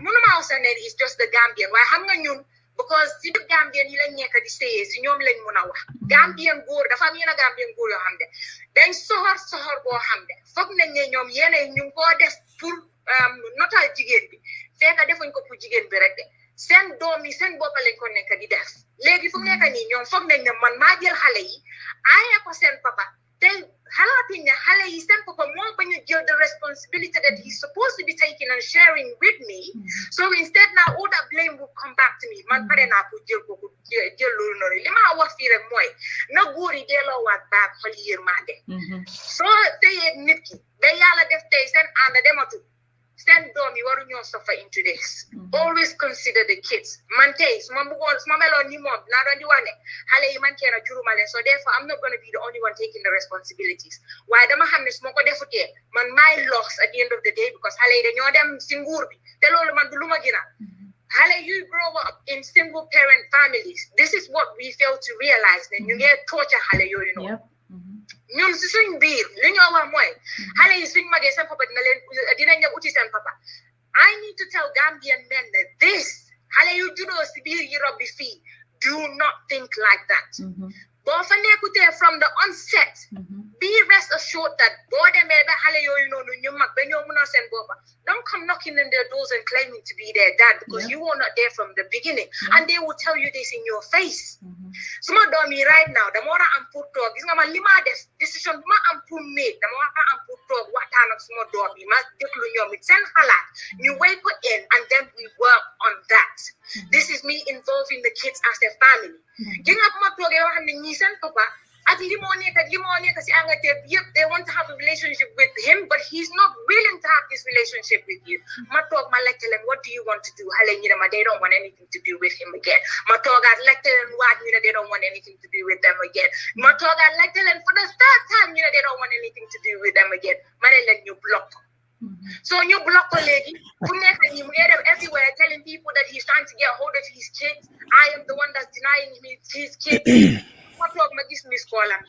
mënuma wax ne is just the Gambian waaye xam nga ñun because si du Gambian yi lañ nekk di séyee si ñoom lañ mën a wax Gambian góor dafa am yenn Gambian góor yoo xam ne dañ soxor boo xam ne foog nañ ne ñoom yéen ñu ngi koo def pour notal jigéen bi fekk defuñ ko pour jigéen bi rek de seen doom yi seen bopp lañ ko nekk di def léegi fu mu nekk nii ñoom foog nañ ne man maa jël xale yi aaye ko seen papa te xalaatuñ ne xale yi seen papa moo bañ a jël the responsibility that he's supposed to be taking and sharing with me so instead now all that blame will come back to me man pare naa pour jël loolu noonu li ma wax fii rek mooy na góor yi delloowaat baak xol yërmande soo teyee nit ki ba yàlla def tey seen ànd dematu send doom yi waru ñoo suffer into this always consider the kids man tey su ma meloon ni moom naa doon di wax ne xale yi man keena juruma leen so therefore I'm not going to be the only one taking the responsibilities waaye dama xam ne su ma ko defutee man maay loss at the end of the day because xale yi dañoo dem si nguur bi te loolu man du lu ma gënal xale you grow up in single parent families this is what we fail to realize ne ñu ngee torture xale yooyu noonu ñun si suñ biir li ñoo wax mooy xale yi suñ magee seen papa dinañ dem uti seen papa I need to tell Gambian men that this xale yu juddoo si biir Europe bi fii do not think like that boo fa nekkutee from the onset be rest assured that boo demee ba xale yooyu noonu ñu mag ba ñoo mën a seen boppa don't come knocking in their doors and claiming to be their dad because you were not there from the beginning and they will tell you this in your face suma doom yi right now dama war a am pour toog gis nga man li ma def décision bi ma am pour make dama war a am pour toog waxtaan ak suma doom yi ma déglu ñoom it seen xalaat ñu wéy ko in and then we work on that this is me involving the kids as a family gi nga bu ma toogee yoo xam ne ñii seen papa ak li moo nekk si Angleterre bi yëpp they want to have a relationship with him but he's not willing to have this relationship with you ma toog ma laajte leen what do you want to do xale ñu ne ma they don't want anything to do with him again ma toogaat laajte leen waat ñu ne they don't want anything to do with them again ma toogaat laajte leen for the third time ñu ne they don't want anything to do with them again ma ne leen ñu block so ñu block ko léegi fu nekk nii mu ngi dem everywhere telling people that he's trying to get hold of his kids I am the one that's denying him his kids ma toog ma gis miss call am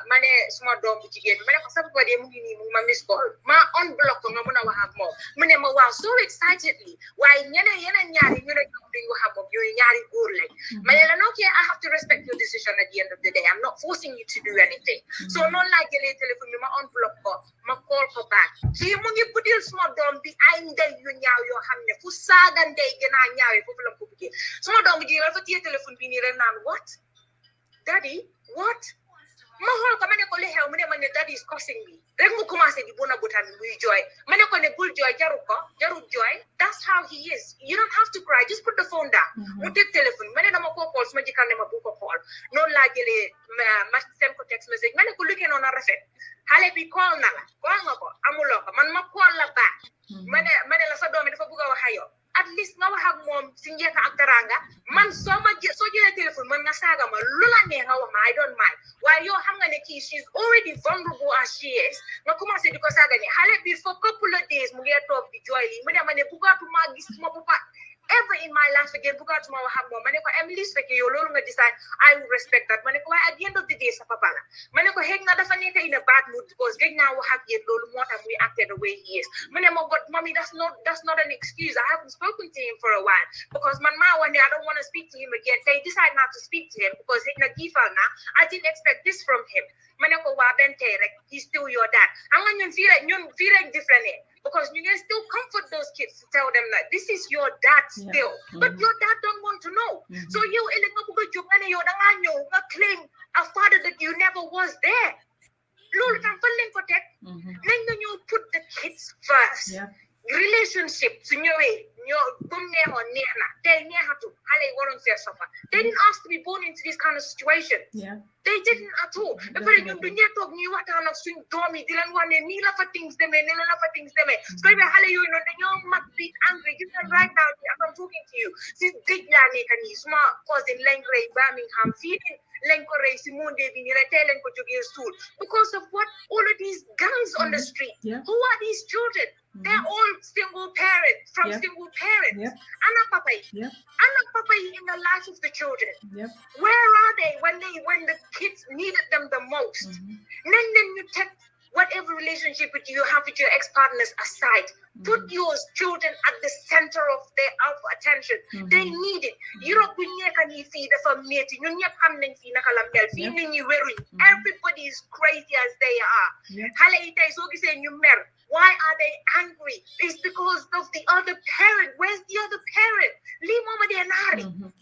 ma ne suma doom bu jigéen bi ma ne ko sa papa de mu ngi nii mu ma miss call ma unblock ko nga mën a wax ak moom mu ne ma waaw so excitedly waaye yeneen ñaari ñu ne ñoom duñ wax ak moom yooyu ñaari góor lañ ma ne la okay I have to respect your decision at the end of the day I'm not forcing you to do anything so noonu laa jëlee téléphone bi ma unblock ko ma call ko back kii mu ngi budil suma doom bi ay ndey yu ñaaw yoo xam ne fu saaga ndey gën a ñaawee foofu la ko buggee suma doom bu jigéen dafa téye téléphone bi nii rek naan what Daddy, what? Ma xool ko ma ne ko li xew mu ne ma ne Daddy is cursing me rek mu commencé di bona butam muy jooy ma ne ko ne bul jooy jarut jooy that's how he is you don't have to cry just put the phone down mu teg téléphone ma ne dama ko call suma jëkkër ne ma bu ko call noonu laa jëlee ma send ko text message ma ne ko lu gënoon a rafet xale bi call na la call nga ko amuloo ko man ma call la back ma ne la sa doom dafa bëgg a wax ak yow at least nga wax ak moom si njëkk ak taranga man soo jëlee téléphone man nga saaga ma lu la neex nga wax ma I don't mind While you're hanging she's already vulnerable as she is. No come say because I for a couple of days, we get off the joy. Ever in my life again, Buka tomorrow have more. Maneko Emily speak you no longer decide I will respect that. Maneko at the end of the day, Sapapala. Maneko hang not faneka in a bad mood because right now we have yet more and we acted the way he is. Manemo, but mommy, that's not an excuse. I haven't spoken to him for a while because my mom one day I don't want to speak to him again. They decide not to speak to him because I didn't expect this from him. Maneko wa he's still your dad. I'm gonna feel like different. Because you can still comfort those kids to tell them that this is your dad still. But your dad don't want to know. So you claim a father that you never was there. Lord, I'm feeling protect. Then you put the kids first. Relationships in your way. They didn't ask to be born into this kind of situation. They didn't at all. So things things. So you must be angry. You can right now I'm talking to you. This big smart cousin Lengray Birmingham feeding Lenkore Simone because of what all of these gangs on the street. Who are these children? They're all single parents from single parents. Anna Papai. Anna Papai in the life of the children. Where are they when the kids needed them the most? Then you take whatever relationship you have with your ex-partners aside. Put your children at the center of their attention. They need it. You don't feed the family. Everybody is crazy as they are. Why are they angry? It's because of the other parent. Where's the other parent?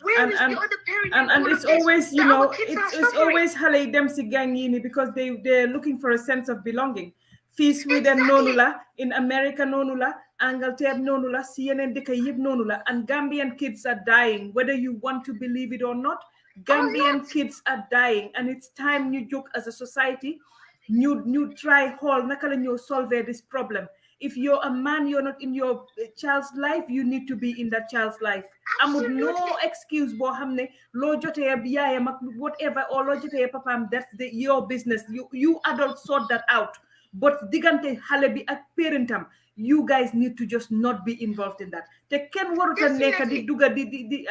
Where is the other parent? And it's always, it's always Hale Dempsey Gangini because they're looking for a sense of belonging. Sweden Nonula, in America Nonula, Angleterre Nonula, CNN Dekayib Nonula, and Gambian kids are dying, whether you want to believe it or not. Gambian kids are dying, and it's time you joke as a society. You try whole nakala you solve this problem. If you're a man, you're not in your child's life, you need to be in that child's life. Amud no excuse bo hamne lo jote biya whatever or lo jote papam, that's your business. You adults sort that out. But digante halebi ak parentam, you guys need to just not be involved in that. Te ken waruta neka di duga di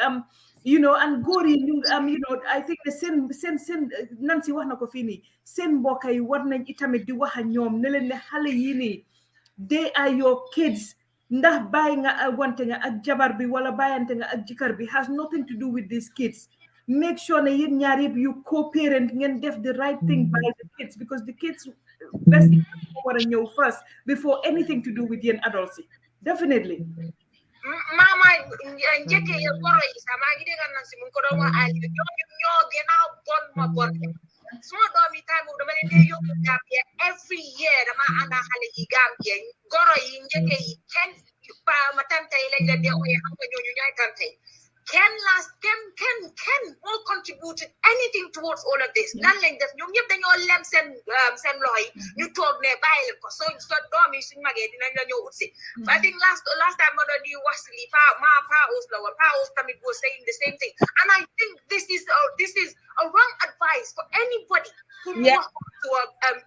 and gori I think the sen Nancy wax nako fini sen mbokay war nañ itamit di wax ñoom ne leen ne xale yi ni they are your kids. Ndax bàyyi nga wante nga ak jabar bi wala bàyyante nga ak jikar bi has nothing to do with these kids. Make sure ne yéen ñaar yëpp you co-parent ngeen def the right thing by the kids because the kids best war a ñëw first before anything to do with yéen adults. Definitely. Mama njeke ye goro yi sama gide kan nan simun ko do wa ali ñoo gena bon so do mi time do mane de yo Gambia every year dama ana xale yi Gambia goro yi njeke yi ken pa ma tante yi lañ la de o xam nga ñoo ñoy tante Ken all contributed anything towards all of this. Nan lañ def ñoom ñep dañoo lem sen loy ñu tok ne bayil ko so doom yi suñu magé dinañ la ñëw utsi. I think last time ma do di wasli pa os tamit was saying the same thing. And I think this is a wrong advice for anybody who wants to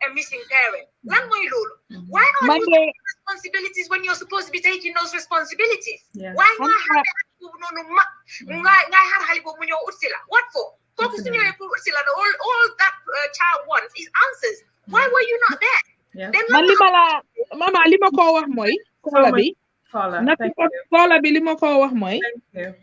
a missing parent. Lan moy lolu. Why are you taking responsibilities when you're supposed to be taking those responsibilities? Why not what for? All that child wants is answers. Why were you not there? Mama lima ko wax moy kola bi lima ko wax moy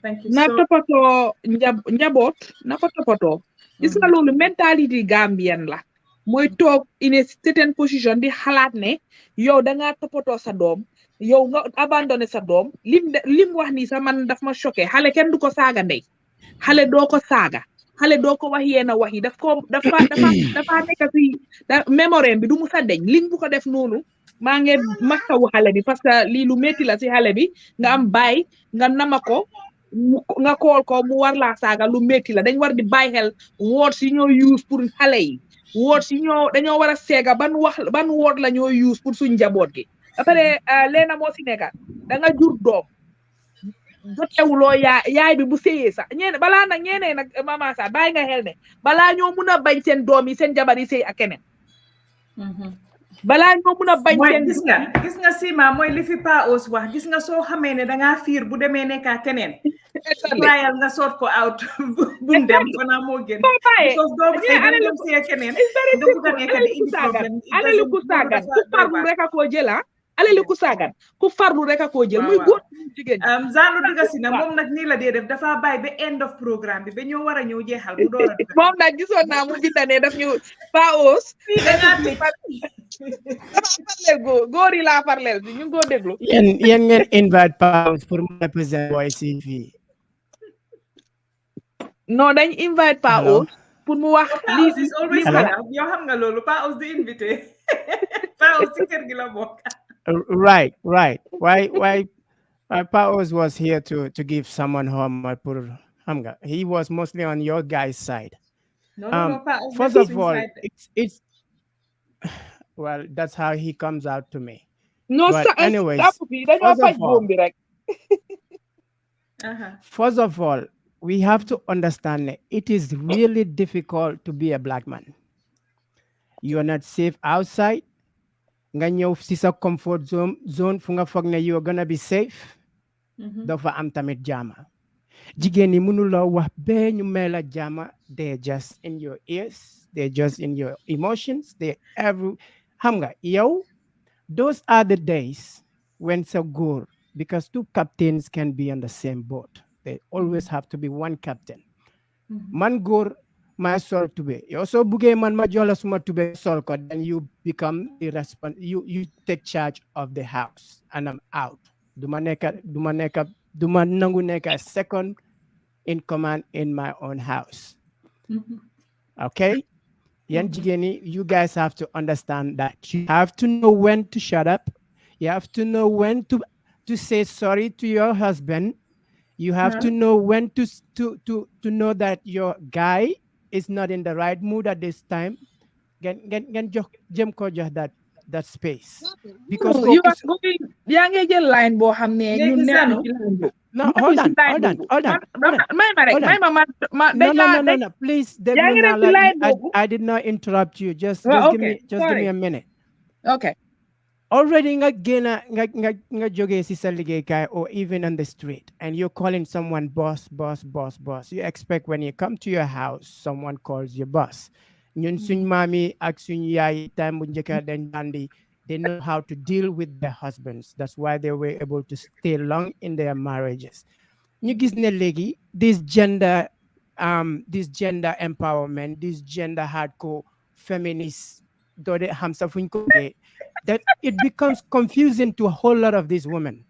thank you na topato njabot na ko topato gis nga lolu mentality Gambian la moy tok in a certain position di xalaat ne yow da nga topato sa dom yow nga abandonné sa dom lim wax ni sa man daf ma choqué xale kenn du ko saaga ndey xale doo ko saaga xale doo ko wax yeena wax yi dafa nekk ci mémoire bi du mu sa deñ lim bu ko def noonu maa ngi masawu xale bi parce que lii lu métti la ci xale bi nga am baay nga nama ko nga kool ko mu war laa saaga lu métti la dañ war di bàyyi xel words yi ñoo use pour xale yi words yi dañoo war a seega ban word la ñoo use pour suñ njaboot gi après leena moo si nekka da nga jur doom jotewuloo yaay bi bu séyee sax balaa nag ñeneen nag mama sa bàyyi nga xel ne balaa ñoo mun a bañ seen doom yi seen jabar yi sëy ak keneen balaa ñoo mun a bañ seen gis nga Sima mooy li fi Pa Ous wax gis nga soo xamee ne dangaa fiir bu demee nekkaa keneen trial nga sort ko out bu dem fanaa moo gën because doo xëy dem sëy keneen nga bugg a nekk di indi problème alali ku saagan ku farlu rek a koo jëla alali ku saagan ku farlu rek a koo jël muy góor jigéen Zanu Duga si na moom nag nii la dee def dafa bàyyi ba end of programme bi ba ñoo war a ñëw jeexal mu door a moom nag gisoon naa mu bindane daf ñu Pa Ous góor yi laa farleel bi ñu ngi koo déglu yéen ngeen invite Pa Ous pour mu représenter Voice TV non dañ invite Pa Ous pour mu wax lii always yow xam nga loolu Pa Ous di invité Pa Ous ci kër gi la bokk right why Pa Ous was here to give someone home he was mostly on your guys' side. No, first of all, it's well, that's how he comes out to me. No, but anyways, first of all, we have to understand that it is really difficult to be a black man. You are not safe outside. Nga ñëw ci sa comfort zone fu nga foog ne you are gonna be safe. Dafa am tamit jama. Jigéen ñi mënuloo wax bee ñu may la jama. They're just in your ears. They're just in your emotions. Xam nga yow, those are the days when sa góor, because two captains can be on the same boat. They always have to be one captain. Man góor ma sol tube. You also buge man ma jola suma tube sol ko, then you become you take charge of the house and I'm out. Duma nangu neka second in command in my own house. Okay? Yan jigeni, you guys have to understand that you have to know when to shut up. You have to know when to say sorry to your husband. You have to know when to know that your guy is not in the right mood at this time. Get that space. Because you are going yang line bo xamne ñu neenu ci line bo. No, hold on. No. Please, I did not interrupt you. Just give me a minute. Okay. Already nga joge si sa liggéeykaay or even on the street and you're calling someone boss. You expect when you come to your house, someone calls you boss. Ñun suñ mami ak suñ yaay time bu njëkk dañ bandi. They know how to deal with their husbands. That's why they were able to stay long in their marriages. You gis ne legi, this gender empowerment, this gender hardcore feminist, that it becomes confusing to a whole lot of these women.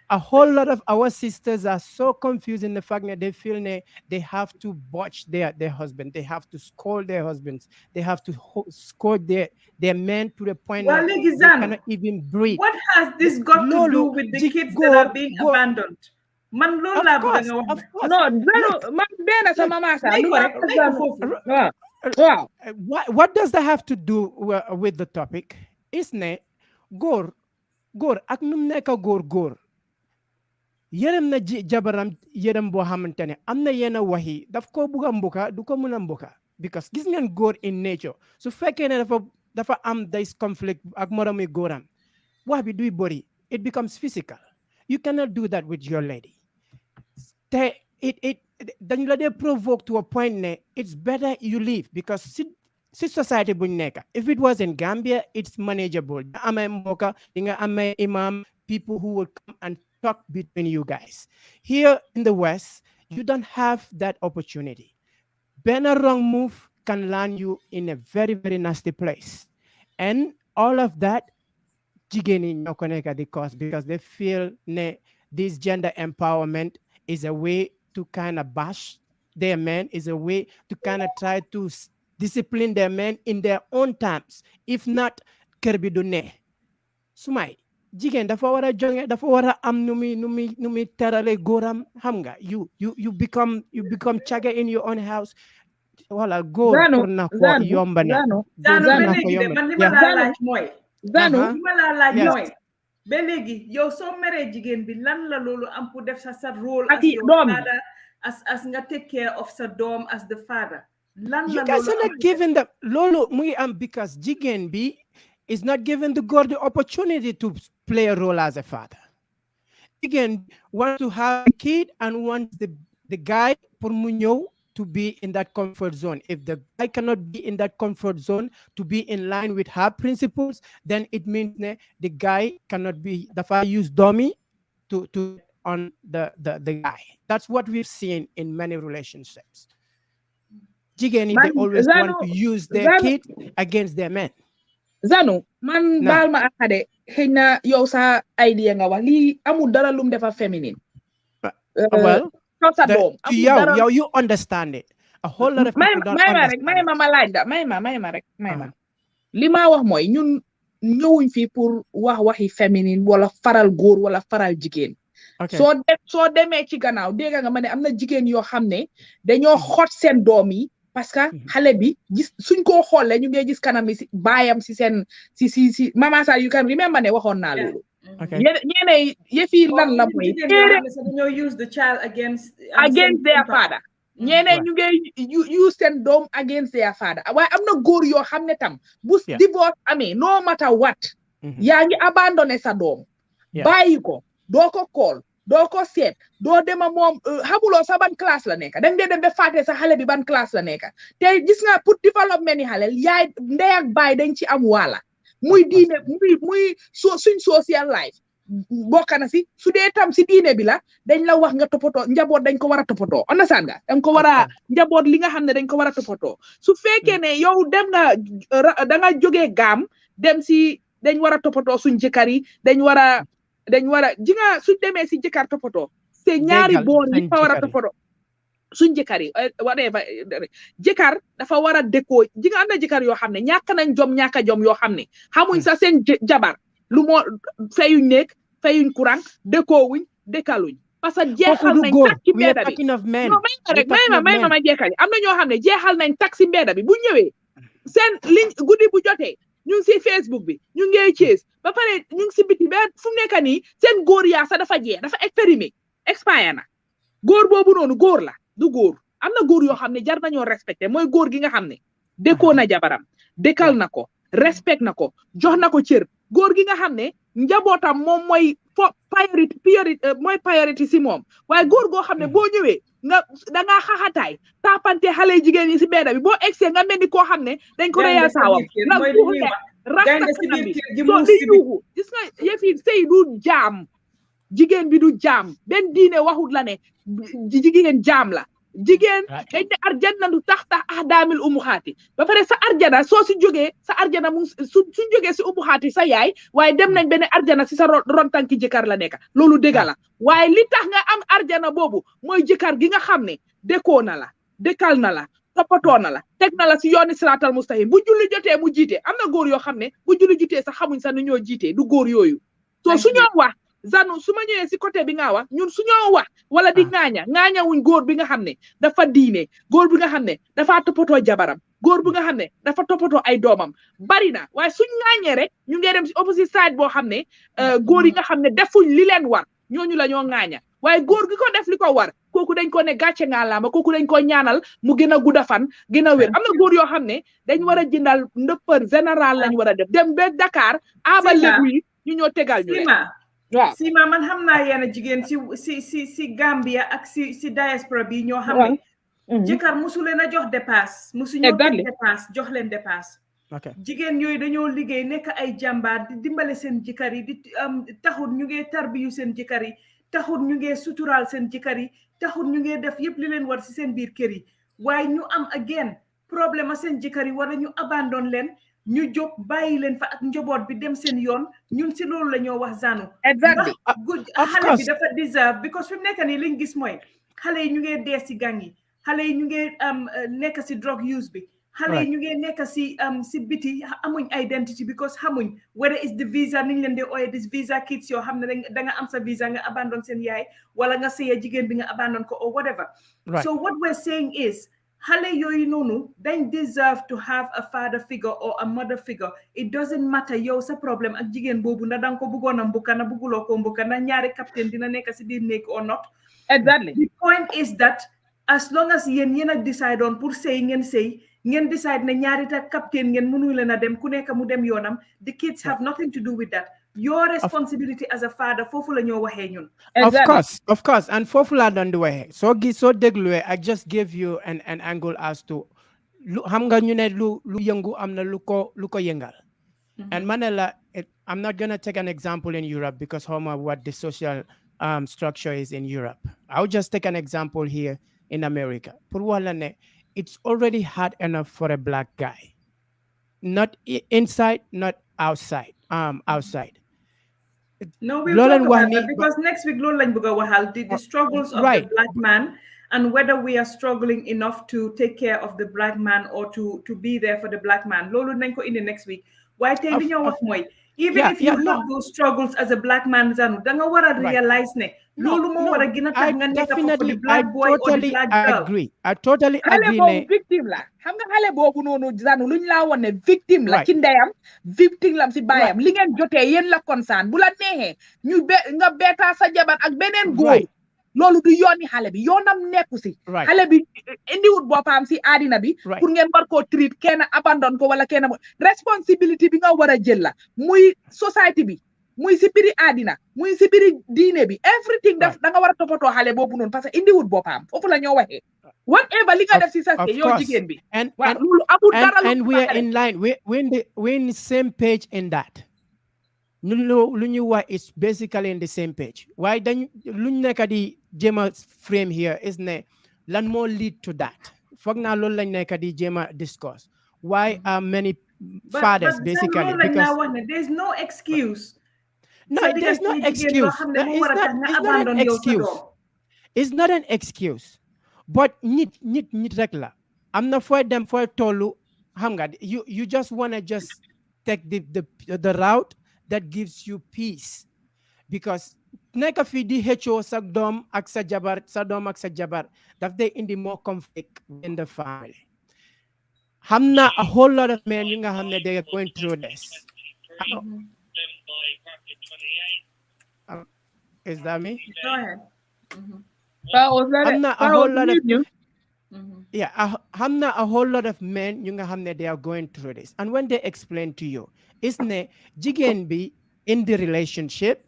A whole lot of our sisters are so confused in the fact that they feel they have to watch their husband. They have to scold their husbands. They have to scold their men to the point that they cannot even breathe. What has this got to do with the kids that are being abandoned? Man, of course. What does that have to do with the topic? Isne góor ak num nekk góor yërëm na jabaram yërëm boo xamante ne am na yenn wax yi daf ko bugg a mbuka du ko mën a mbuka because gis ngeen góor in nature su fekkee ne dafa am this conflict ak moromi góoram wax bi duy bëri it becomes physical. You cannot do that with your lady. Dañ la dee provoke to a point ne it's better you leave because si society buñ nekk if it was in Gambia it's manageable. Amay mboka dinga amay imam people who would come and talk between you guys. Here in the West you don't have that opportunity. Being a wrong move can land you in a very, very nasty place. And all of that jigeni ñoko nekk di cause because they feel this gender empowerment is a way to kind of bash their men, is a way to kind of try to discipline their men in their own terms. If not, kër bi du ne. Sumay, jigéen dafa war a jonge, dafa war a am nu muy terale góoram, xam nga, you become caga in your own house. Wala góor pour na ko yomba na. Zanu, man li ma la laaj mooy ba léegi yow soo meree jigéen bi lan la loolu am pour def sa role ak as your doom father as nga take care of sa doom as the father lan You la guys loolu are not giving the lolo muy am because jigéen bi is not giving the girl the opportunity to play a role as a father. Again, want to have a kid and wants the guy pour mu ñëw to be in that comfort zone. If the guy cannot be in that comfort zone to be in line with her principles, then it means the guy cannot be dafa use dummy to on the guy. That's what we've seen in many relationships. Jigéen they always want to use their kids against their men. Zanu man baal ma akade xëy na yow sa idea nga wax lii amul dara lum defa féminine. Well, sa doom you understand it. A whole lot of people don't understand. may ma laaj da may ma rek may ma li ma wax mooy ñun ñëwuñ fi pour wax waxi féminine wala faral góor wala faral jigéen. soo demee ci gannaaw dégg nga ma ne am na jigéen yoo xam ne dañoo xot seen doom yi parce que xale bi gis suñ koo xoolee ñu ngi gis kanam bi si baayam si seen si mama sa you can remember ne waxoon naa loolu. ñene yëfi lan la mooy dañoo use the child against their father. ñene ñu ngi use seen doom against their father waaye am na góor yoo xam ne tam bu divorce amee no matter what yaa ngi abandonné sa doom bàyyi ko doo ko call doo ko seet doo dema moom xamuloo sa ban classe la nekk danga dee dem ba fàtte sa xale bi ban classe la nekk te gis nga pour développement ni xale yaay ndey ak baay dañ ci am wàlla muy diine muy suñ social life bokk na si su dee tam si diine bi la dañ la wax nga toppatoo njaboot dañ ko war a toppatoo understand nga dañ ko war a njaboot li nga xam ne dañ ko war a toppatoo su fekkee ne yow dem nga da nga jógee gaam dem si dañ war a toppatoo suñ jëkkër yi dañ war a ji nga suñ demee si jëkkër toppatoo c'est ñaari boor yi fa war a toppatoo suñ jëkkër yi whatever jëkkër dafa war a dëkkoo ji nga am na jëkkër yoo xam ne ñàkk nañ jom ñàkk jom yoo xam ne xamuñ sa seen jabar lu moo fayuñ nekk fayuñ courant dëkkoowuñ dëkkaluñ parce que jeexal nañ tax ci mbedda bi may ma jeexal am na ñoo xam ne jeexal nañ tax ci mbedda bi bu ñëwee seen liñ guddi bu jotee ñu ngi si Facebook bi ñu ngi Thiès ba pare ñu ngi si biti ba fu mu nekk nii seen góor yaa sax dafa jeex dafa expire na góor boobu noonu góor la du góor am na góor yoo xam ne jar nañoo respecté mooy góor gi nga xam ne dëkkoo na jabaram dëkkal na ko respect na ko jox na ko cër góor gi nga xam ne njabootam moom mooy priority si moom waaye góor goo xam ne boo ñëwee nga dangaa xaxataay tapante xale jigéen yi si mbedda bi boo egsee nga mel ni koo xam ne dañ ko reyal saawam na guuxu rasta kanam bi so di yuuxu gis nga yëf yi sëy du jaam jigéen bi du jaam benn diine waxut la ne jigéen jaam la jigéen dañ ne arjana du tax ahdaamil umu xaati ba pare sa arjana soo si jógee sa arjana mu suñ jógee si umu xaati sa yaay waaye dem nañ benn arjana si sa ron tànki jëkkër la nekk loolu dëgg la waaye li tax nga am arjana boobu mooy jëkkër gi nga xam ne dëkkoo na la dëkkal na la toppatoo na la teg na la si yooni siraatal mustaqim bu julli jotee mu jiite am na góor yoo xam ne bu julli jotee sax xamuñ sax nu ñoo jiitee du góor yooyu soo suñoo wax Zanu su ma ñëwee si côté bi nga wax ñun suñoo wax wala di ŋaaña wuñ góor bi nga xam ne dafa diine góor bi nga xam ne dafa toppatoo jabaram góor bi nga xam ne dafa toppatoo ay doomam bari na waaye suñ ŋaañee rek ñu ngi dem si opposite side boo xam ne góor yi nga xam ne defuñ li leen war ñooñu la ñoo ŋaaña waaye góor gi ko def li ko war kooku dañ ko ne gàcce ngaalaama kooku dañ ko ñaanal mu gën a gudda fan gën a wér am na góor yoo xam ne dañ war a jëndal ndëppër général lañ war a def dem ba Dakar aba lébu yi ñu ñoo tegal ñu waaw Sima man xam naa yenn jigéen si Gambia ak si diaspora bi ñoo xam ne jëkkër musu leen a jox dépasse musu ñoo jox dépasse jox leen dépasse jigéen yooyu dañoo liggéey nekk ay jàmbaar di dimbale seen jëkkër yi di taxul ñu ngee tarbiyu seen jëkkër yi taxul ñu ngee suturaal seen jëkkër yi taxul ñu ngee def yëpp li leen war si seen biir kër yi waaye ñu am again problème a seen jëkkër yi wala ñu abandon leen ñu jóg bàyyi leen fa ak njaboot bi dem seen yoon ñun si loolu la ñoo wax Zanu exactly xale bi dafa deserve because fi mu nekk nii liñ gis mooy xale yi ñu ngee dee si gang yi xale yi ñu ngee nekk si drug use bi xale yi ñu ngee nekk si biti amuñ identity because xamuñ whether it's the visa niñ leen di ooye this visa kids yoo xam ne da nga am sa visa nga abandon seen yaay wala nga sëya jigéen bi nga abandon ko or whatever so what we're saying is xale yooyu noonu dañ deserve to have a father figure or a mother figure. It doesn't matter yow sa problème ak jigéen boobu na danga ko bëggoon a mbukka na bëgguloo ko mbukka na ñaari captain dina nekk si biir néeg or not. Exactly. The point is that as long as yéen a decide on pour sëy ngeen decide ne ñaari ta captain ngeen mënu leen a dem ku nekk mu dem yoonam, the kids have nothing to do with that. Your responsibility as a father foofu la ñoo waxee ñun. Of course, and foofu la doon di waxee soo dégluwee I just gave you an angle as to xam nga ñu ne lu yëngu am na lu ko yëngal. And Manela, I'm not gonna take an example in Europe because what the social structure is in Europe. I'll just take an example here in America. Pour wala ne it's already hard enough for a black guy, not inside, not outside. Outside. No, we'll talk about that because next week loolu lañ bëgg a waxal the struggles of the black man and whether we are struggling enough to take care of the black man or to be there for the black man. Loolu nañ ko indi next week. Why tey li ñoo wax mooy even if you have those struggles as a black man, Zanu, da nga war a realize ne loolu moo war a gën a tax nga nekk for the black boy or the black girl. I totally agree. Xale boobu victime la xam nga xale boobu noonu Zanu luñ laa woon ne victime la ci ndeyam victime lam si baayam li ngeen jotee yéen la concerne bu la neexee ñu nga beeta sa jabar ak beneen góor loolu du yooni xale bi yoonam nekku si xale bi indiwut boppam si àddina bi pour ngeen war koo treat kenn abandon ko wala kenn responsibility bi nga war a jël la muy society bi muy si biri àddina muy si biri diine bi everything da nga war a toppatoo xale boobu noonu parce que indiwut boppam foofu la ñoo waxee whatever li nga def si sa yow jigéen bi loolu amul dara and we are in line we're in the same page in that lu ñu wax is basically in the same page waaye dañ luñ nekk di jéema frame here is ne lan moo lead to that foog naa loolu lañ nekk di jéema discuss why are many fathers basically because there's no excuse. No, there's no excuse. It's not an excuse. But nit rek la am na fooy dem fooy tollu xam nga you just want to just take the route that gives you peace because nekk fi di xëccoo sa doom ak sa jabar daf day indi more conflict in the family. Xam na a whole lot of men yu nga xam ne they are going through this. Is that me? Go ahead. I'm not a whole lot of I'm not a whole lot of men you nga they are going through this, and when they explain to you isn't jigéen bi in the relationship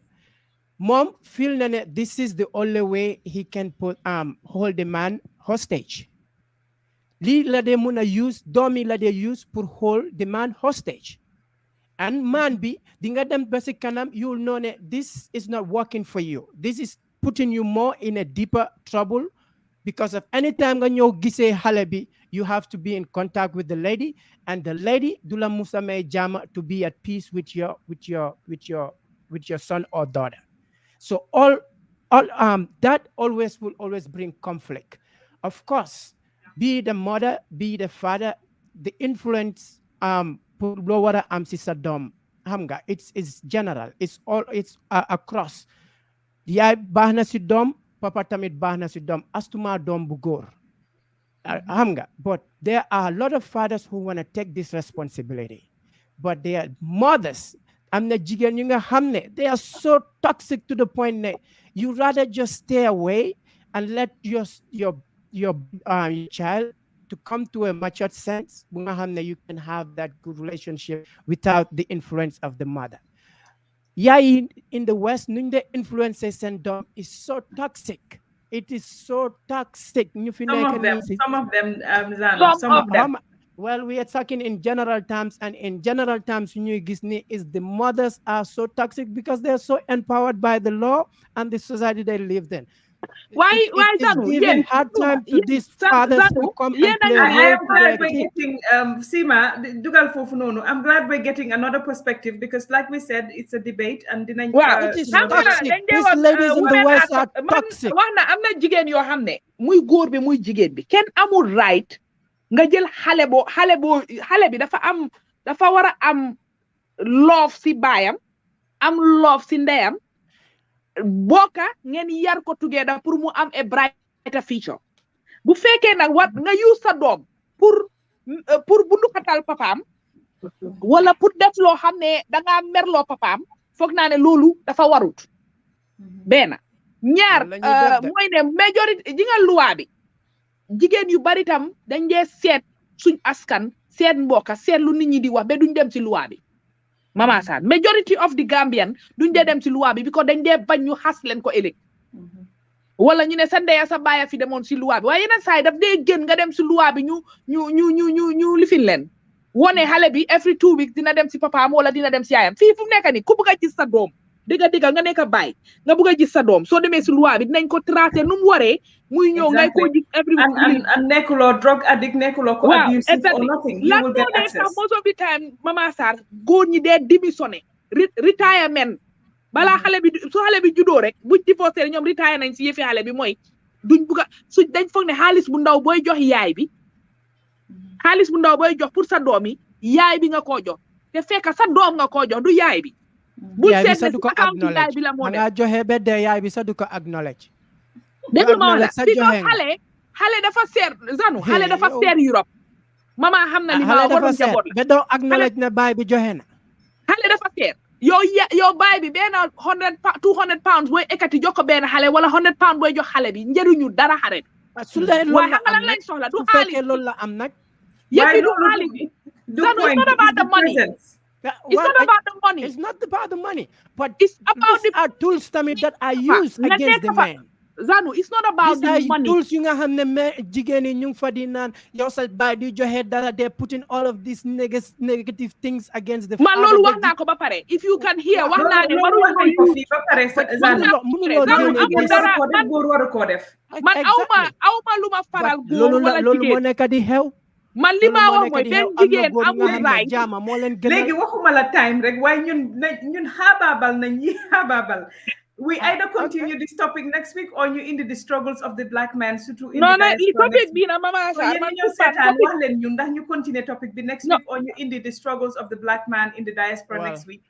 mom feel na this is the only way he can put hold the man hostage. Li la de muna use domi la de use pour hold the man hostage. And man bi dinga dem basic kanam you'll know that this is not working for you. This is putting you more in a deeper trouble because of any time when you gise halebi, you have to be in contact with the lady, and the lady dula musame jama to be at peace with your son or daughter. So all that always will always bring conflict. Of course, be the mother, be the father, the influence lower sisadom hamga it's general, it's across. Yaay bahna si dom, papa tamit bahna si dom, astuma dom bu góor hamga. But there are a lot of fathers who want to take this responsibility, but their mothers amna jigéen yu nga xamne they are so toxic to the point that you rather just stay away and let your child to come to a matured sense, you can have that good relationship without the influence of the mother. Yeah, in the West, the influences and dom is so toxic. It is so toxic. Some of them. Well, we are talking in general terms, and in general terms, is the mothers are so toxic because they are so empowered by the law and the society they lived in. Why giving hard time to these fathers who come and play I'm glad we're getting Sima dugal fofu nonu. I'm glad we're getting another perspective because, like we said, it's a debate and it is toxic. These ladies in the West are toxic. Am na jigéen yoo xam ne muy góor bi muy jigéen bi kenn amul right nga jël xale bi dafa war a am love si baayam am love si ndeyam boka ngeen yar ko together pour mu am a brighter future bu fekkee nag wat nga use sa doom pour bundu xatal papaam wala pour def loo xam ne dangaa merloo papaam foog naa ne loolu dafa warut benn ñaar mooy ne majorité ji nga luwaa bi jigéen yu bari tam dañ dee seet suñ askan seet mbokka seet lu nit ñi di wax ba duñ dem ci luwaa bi Mama Sarr majority of the Gambian duñ dee dem ci luwaa bi because dañ dee bañ ñu xas leen ko ëllëg wala ñu ne sa ndeya sa baaya fi demoon si luwaa bi waaye yeneen saa yi daf dee gën nga dem si luwaa bi ñu lifin leen wone xale bi every 2 weeks dina dem si papaam wala dina dem si yaayam fii fu mu nekk nii ku bëgg a gis sa doom digga nga nekk baay nga bëgg a gis sa doom soo demee si luwaa bi dinañ ko traité nu mu waree muy ñëw ngay ko gis every week and nekkuloo drug addict nekkuloo ko abusive or nothing you will get access most of the time Mama Sarr góor ñi dee démissionné retirement balaa xale bi su xale bi juddoo rek buñ divorcé ñoom retire nañ si yëfi xale bi mooy duñ bugg a su dañ foog ne xaalis bu ndaw booy jox yaay bi xaalis bu ndaw booy jox pour sa doom yi yaay bi nga koo jox te fekk sa doom nga koo jox du yaay bi bu seet ne si account yaay bi la moo def nga joxe ba dee yaay bi sa du ko acknowledge déglu ma wala because xale dafa seer Zanu xale dafa seer Europe mama xam na li ma waroon jaboot la ba doo acknowledge ne baay bi joxe na xale dafa seer yow baay bi benn 200 pounds booy ekkati jox ko benn xale wala 100 pounds booy jox xale bi njëriñu dara xale bi su dee loolu la am lañ soxla du su fekkee loolu la am nag yëpp du xaalis bi Zanu it's not about the money it's not about the money it's not about the money but it's about these are tools tamit that are used against the man Zanu it's not about the money tools yu nga xam ne jigéen ñi ñu ngi fa di naan yow sa baay di joxe dara they putting all of these negative things against the man loolu wax naa ko ba pare if you can hear wax naa ne waru ko fi ba pare góor waru ko def man awma lu ma faral góor wala jigéen loolu moo nekk di xew man li ma wax mooy benn jigéen amul raay léegi waxuma la time rek waaye ñun xaabaabal nañ yi xaabaabal we either continue this topic next week or you into the struggles of the black man surtout non li topic bi na Mama Sarr man ñu seetaan wax leen ñun ndax ñu continue topic bi next week or you into the struggles of the black man in the diaspora next week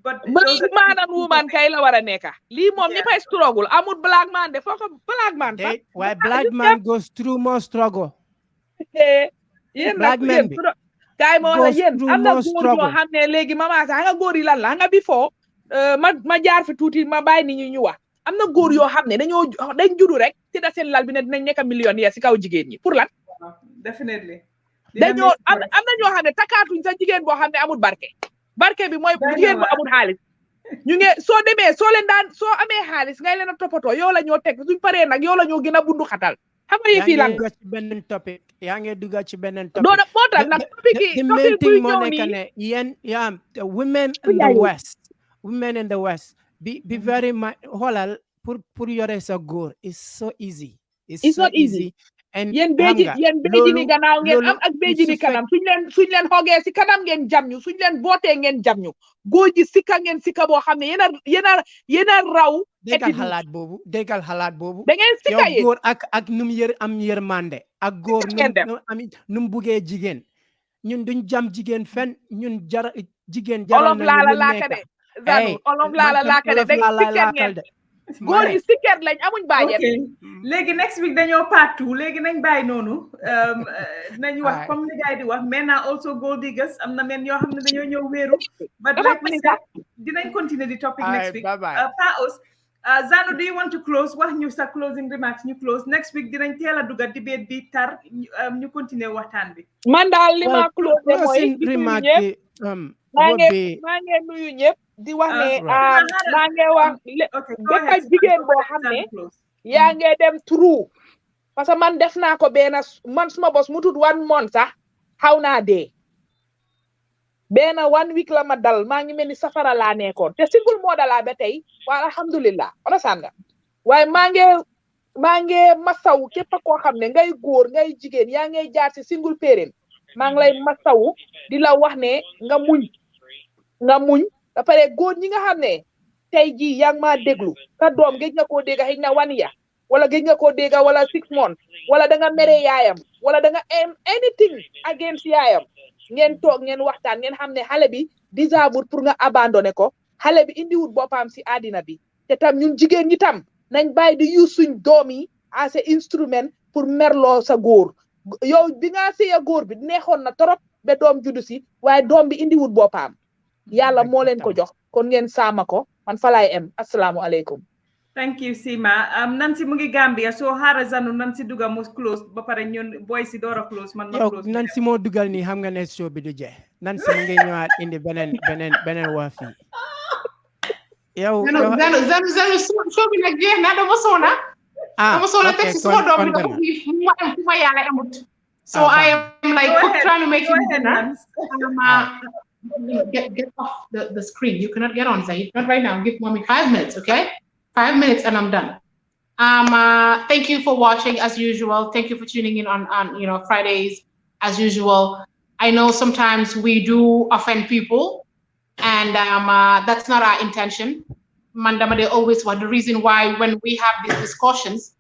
but man and woman kay la war a nekk lii moom ñi fay struggle amul black man de foo ko black man why black man goes through more struggle yéen black man bi kay moo la yéen am na góor yoo xam ne léegi Mama Sarr nga góor yi lan la nga before ma jaar fi tuuti ma bàyyi nit ñi ñu wax am na góor yoo xam ne dañ juddu rek ci da seen lal bi ne dinañ nekk millionnaire si kaw jigéen ñi pour lan definitely dañoo am na ñoo xam ne takkaatuñ sa jigéen boo xam ne amul barke bi mooy jigéen bu amul xaalis ñu nge soo demee soo amee xaalis ngay leen a toppatoo yow la ñoo teg suñ paree nag yow la ñoo gën a bundu xatal xam nga fii lan yaa ngi dugg ci beneen topic doona moo tax nag topic buy ñëw nii yéen women in the West be very xoolal pour yore sa góor is so easy it's not easy and yéen béji ni gannaaw ngeen am ak béji ni kanam suñ leen xogee si kanam ngeen jam ñu suñ leen bootee ngeen jam ñu góor ji sikka ngeen sikka boo xam ne yéen a raw déggal xalaat boobu da ngeen sikka yow góor ak num am yërmande ak góor num buggee jigéen ñun duñ jam jigéen fen ñun jigéen jaral na Zanu olof laala laakale da sikket ngeen góor yi sikket lañ amuñ bàyyen léegi next week dañoo part 2 léegi nañ bàyyi noonu nañ wax comme li gaay di wax mais na also gold diggers am na men yoo xam ne dañoo ñëw wéeru but like we said dinañ continue the topic next week Paos Zanu do you want to close wax ñu sa closing remarks ñu close next week dinañ teel a dugga debate bi tar ñu continuer waxtaan bi man daal li ma close mooy maa ngi nuyu ñëpp di wax ne maa ngi wax bépp jigéen boo xam ne yaa ngi dem through parce que man def naa ko man suma bos mu tudd 1 month sax xaw naa dee benn 1 week la ma dal maa ngi mel ni safara laa nekkoon te single mother laa ba tey waa alhamdulillah ona sanga waaye maa ngi masaw képp koo xam ne ngay góor ngay jigéen yaa ngay jaar ci single parent maa ngi lay masaw di la wax ne nga muñ ba pare góor ñi nga xam ne tey jii yaa ngi maa déglu sa doom géej nga koo dégg xëy na 1 year wala géej nga koo dégg wala 6 months wala da nga mere yaayam wala da nga anything against yaayam ngeen toog ngeen waxtaan ngeen xam ne xale bi deserve pour nga abandonné ko xale bi indiwut boppam si àddina bi te tam ñun jigéen ñi tam nañ bàyyi di use suñ doom yi as a instrument pour merloo sa góor yow bi nga sëya góor bi neexoon na trop ba doom juddu si waaye doom bi indiwut boppam yàlla moo leen ko jox kon ngeen saama ko man fa laay em asalaamualeykum. Thank you, Sima. Nancy mu ngi Gambia so xaaral Zanu Nancy duga mu close ba pare ñun boy si door a close man ma close. Nancy moo dugal nii xam nga ne show bi du jeex Nancy mu ngi ñëwaat indi beneen waa fii. yow Zanu show bi nag jeex na dama soona. dama soona teg si suma doom bi dafa fi mu ma yàlla amut. So I am like trying to make it dinner. Get off the screen. You cannot get on, Zaid. Not right now. Give mommy 5 minutes, okay? 5 minutes and I'm done. Thank you for watching as usual. Thank you for tuning in on Fridays as usual. I know sometimes we do offend people, and that's not our intention. Mandama, they always want the reason why when we have these discussions,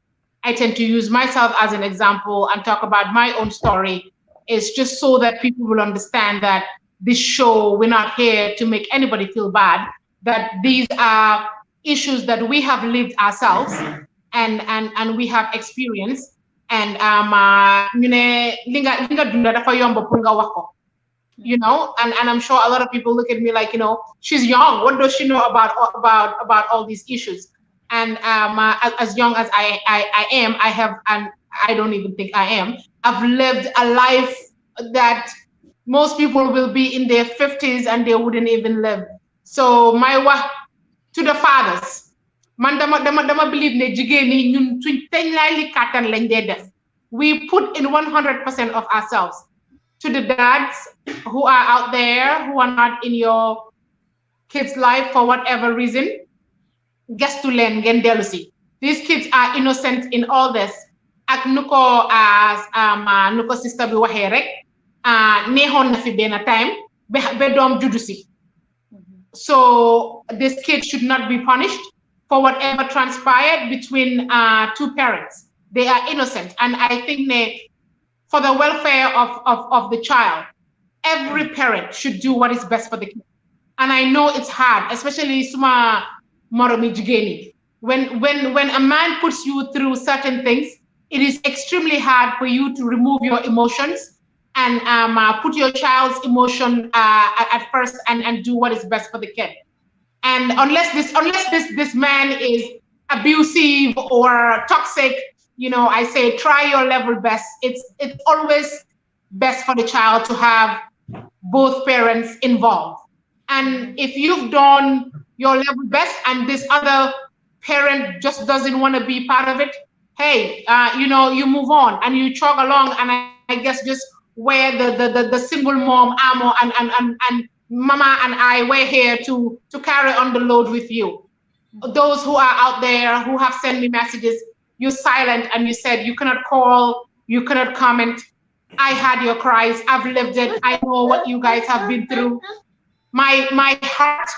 I tend to use myself as an example and talk about my own story. It's just so that people will understand that this show, we're not here to make anybody feel bad, that these are issues that we have lived ourselves and we have experienced. And you know, and I'm sure a lot of people look at me like, she's young. What does she know about all these issues? And as young as I am, I have, and I don't even think I am, I've lived a life that most people will be in their 50s and they wouldn't even live. So my wa to the fathers, man dama believe ne jigéen ñi ñun suñ teñ lay li kàttan lañ dee def. We put in 100% of ourselves. To the dads who are out there, who are not in your kids' life for whatever reason, gestu leen ngeen dellu si. These kids are innocent in all this. Ak nuko as nuko sister bi waxee rek neexoon na fi benn time ba doom juddu si. So this kid should not be punished for whatever transpired between two parents. They are innocent, and I think for the welfare of the child, every parent should do what is best for the kid. And I know it's hard, especially suma moromi jigéen. When a man puts you through certain things, it is extremely hard for you to remove your emotions and put your child's emotion at first and do what is best for the kid. And unless this man is abusive or toxic, I say try your level best. It's always best for the child to have both parents involved. And if you've done your level best and this other parent just doesn't want to be part of it, hey, you move on and you chug along, and I guess just wear the single mom armor and mama and I were here to carry on the load with you. Those who are out there who have sent me messages, you're silent and you said you cannot call, you cannot comment. I had your cries, I've lived it, I know what you guys have been through. My heart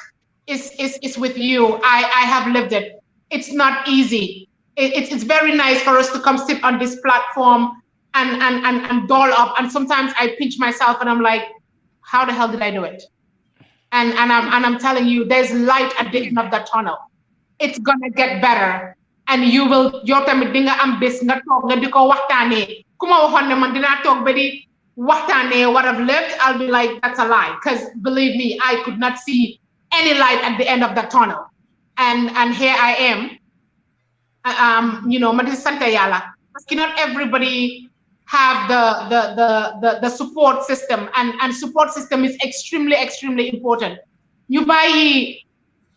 is with you. I have lived it. It's not easy. It's very nice for us to come sit on this platform and doll up. And sometimes I pinch myself and I'm like, how the hell did I do it? And I'm telling you, there's light at the end of the tunnel. It's gonna get better. And you will, your time dinga am bis nga tok nga diko waxtane. Kuma waxon ne man dina tok ba di waxtane what I've lived, I'll be like, that's a lie. Because believe me, I could not see any light at the end of the tunnel. And here I am. Ma di sante yalla. Because not everybody have the support system, and support system is extremely important. You buy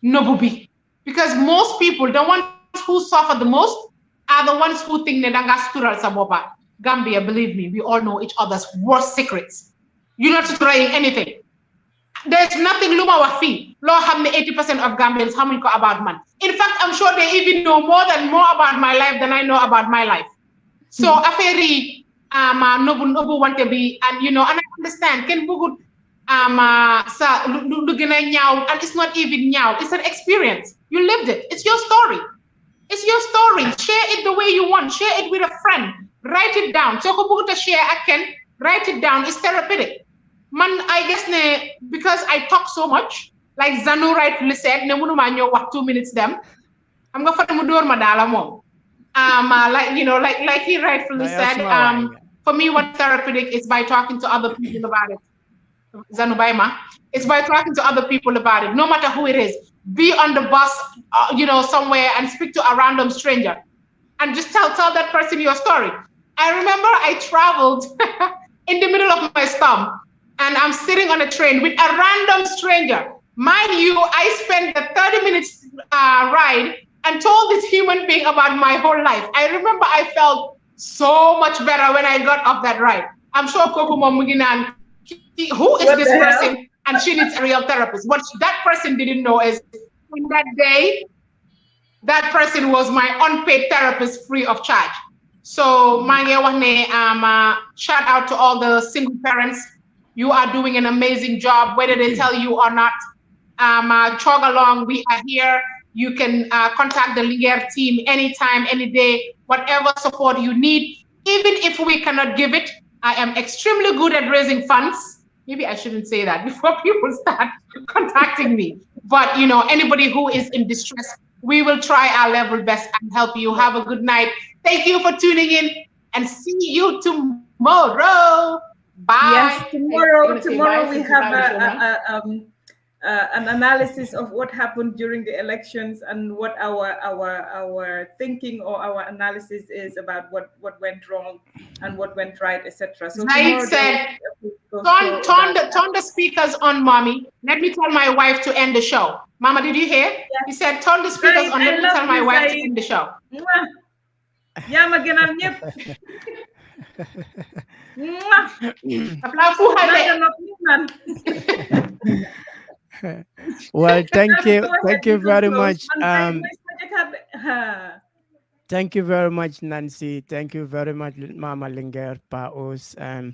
nobubi, because most people, the ones who suffer the most are the ones who think ne danga stural sa bopa. Gambia, believe me, we all know each other's worst secrets. You're not trying anything. There's nothing luma wafi. Law have 80% of Gambians how many about man. In fact, I'm sure they even know more about my life than I know about my life. So affairi nobu want to be, and and I understand ken bugut sa lu gëna ñaaw, and it's not even ñaaw, it's an experience. You lived it. It's your story. It's your story. Share it the way you want. Share it with a friend. Write it down. So ko bugut to share again, write it down. It's therapeutic. Man, I guess because I talk so much, like Zanu rightly said, ne mënuma ñëw wax 2 minutes dem. Xam nga fa mu door ma dala mom. Like like he rightfully said, for me, what therapeutic is by talking to other people about it. Zanubaima, it's by talking to other people about it, no matter who it is. Be on the bus, somewhere and speak to a random stranger, and just tell that person your story. I remember I traveled in the middle of my storm, and I'm sitting on a train with a random stranger. Mind you, I spent the 30 minutes ride and told this human being about my whole life. I remember I felt so much better when I got off that ride. I'm sure Koko Momuginan, who is this person? And she needs a real therapist. What that person didn't know is in that day, that person was my unpaid therapist free of charge. So shout out to all the single parents. You are doing an amazing job, whether they tell you or not. Chug along, we are here. You can contact the Linger team anytime, any day, whatever support you need. Even if we cannot give it, I am extremely good at raising funds. Maybe I shouldn't say that before people start contacting me. But anybody who is in distress, we will try our level best and help you. Have a good night. Thank you for tuning in, and see you tomorrow. Bye. Yes, tomorrow we have an analysis of what happened during the elections and what our thinking or our analysis is about what went wrong and what went right, etc. So I said, turn the speakers on, mommy. Let me tell my wife to end the show. Mama, did you hear? Yes. He said, turn the speakers on. Let me tell my wife to end the show. Well, thank you very much. Thank you very much, Nancy. Thank you very much, Mama Linger, Paos. I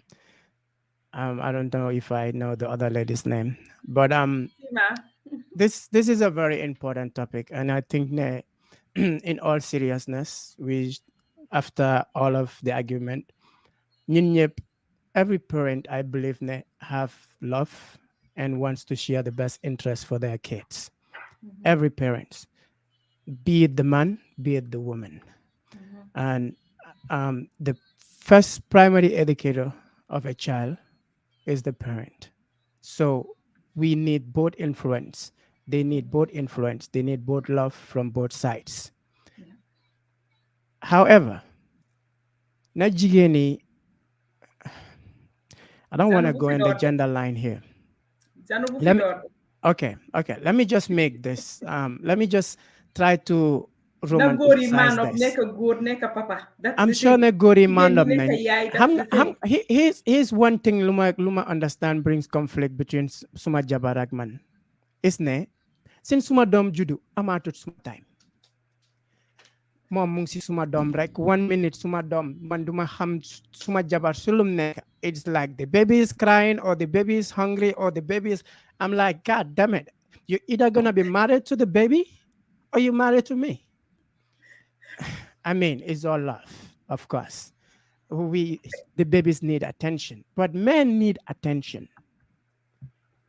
don't know if I know the other lady's name, but this is a very important topic, and I think in all seriousness, after all of the argument, every parent, I believe, have love and wants to share the best interest for their kids. Mm-hmm. Every parent, be it the man, be it the woman. Mm-hmm. And the first primary educator of a child is the parent. So we need both influence. They need both influence. They need both love from both sides. Yeah. However, Najigeni, I don't want to go in the gender line here. Okay. Let me just make this. Let me just try to romanticize this. I'm sure ne gori man of men. Here's one thing Luma understand brings conflict between Suma Jabarak man. Isne, since Suma dom judu, amatut Suma time. Mom mung si Suma dom rek 1 minute Suma dom manduma ham Suma Jabar sulum neka. It's like the baby is crying or the baby is hungry or the baby is, I'm like, God damn it. You're either going to be married to the baby or you're married to me. I mean, it's all love, of course. The babies need attention, but men need attention.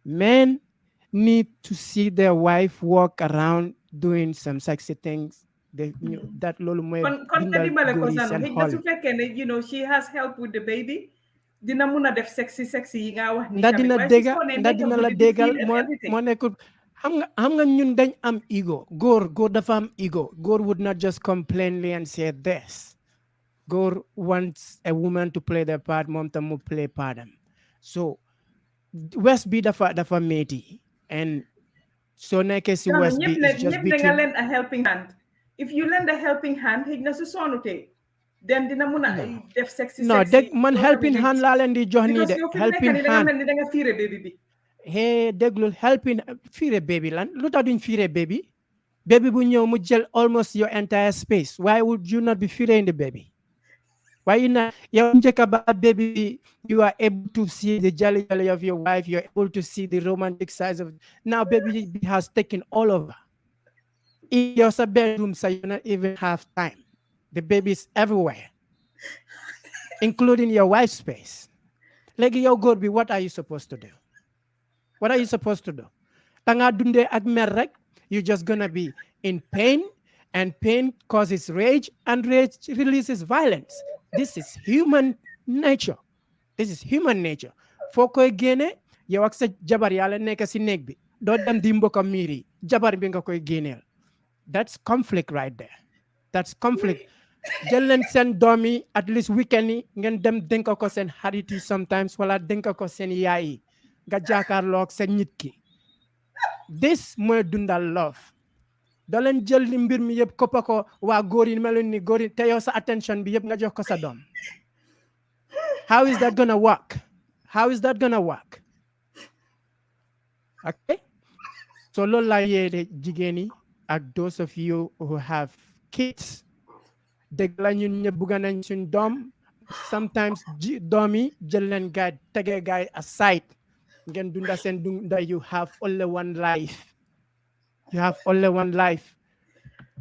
Men need to see their wife walk around doing some sexy things. That she has help with the baby. Dina muna def sexy yi nga wax ni dina la dégal mo nekul xam nga ñun dañ am ego góor dafa am ego. Góor would not just come plainly and say this. Góor wants a woman to play their part, mom tam mu play partam. So West bi dafa metti, and so nekk si West bi is just between lend a helping hand. If you lend a helping hand, hig na su sonute. Then dina muna def sexy. No, man helping hand la len di jox ni de helping hand. Hey, deglul helping fire baby lan. Lu tax duñ fire baby? Baby bu ñew mu jël almost your entire space. Why would you not be firing the baby? Why you not yow njëkk ba baby, you are able to see the jolly of your wife, you're able to see the romantic sides of it. Now baby has taken all over. In your bedroom, so you don't even have time. The baby's everywhere, including your wife's space. Like your God, what are you supposed to do? What are you supposed to do? Tanga dunde ak mer rek, you're just gonna be in pain, And pain causes rage, and rage releases violence. This is human nature. This is human nature. Foo koy génne yow ak sa jabar yàlla nekk si néeg bi doo dem di mbokk miiri jabar bi nga koy génneel. That's conflict right there. That's conflict. Jël leen seen doom yi at least weekend yi ngeen dem dénk ko seen xarit yi sometimes wala dénk ko seen yaay yi nga jàkkaarloo ak seen nit ki. This mooy dundal love. doo leen jël li mbir mi yëpp koppa ko waa góor yi melu ni góor yi te yow sa attention bi yëpp nga jox ko sa doom. How is that gonna work? How is that gonna work? Okay? So loolu laa yéene jigéen yi ak those of you who have kids. Dëgg la ñun ñëpp bugga nañ suñ doom. Sometimes doom yi jël leen gaay tege gaay aside. Ngeen dunda seen dunda you have only one life. You have only one life.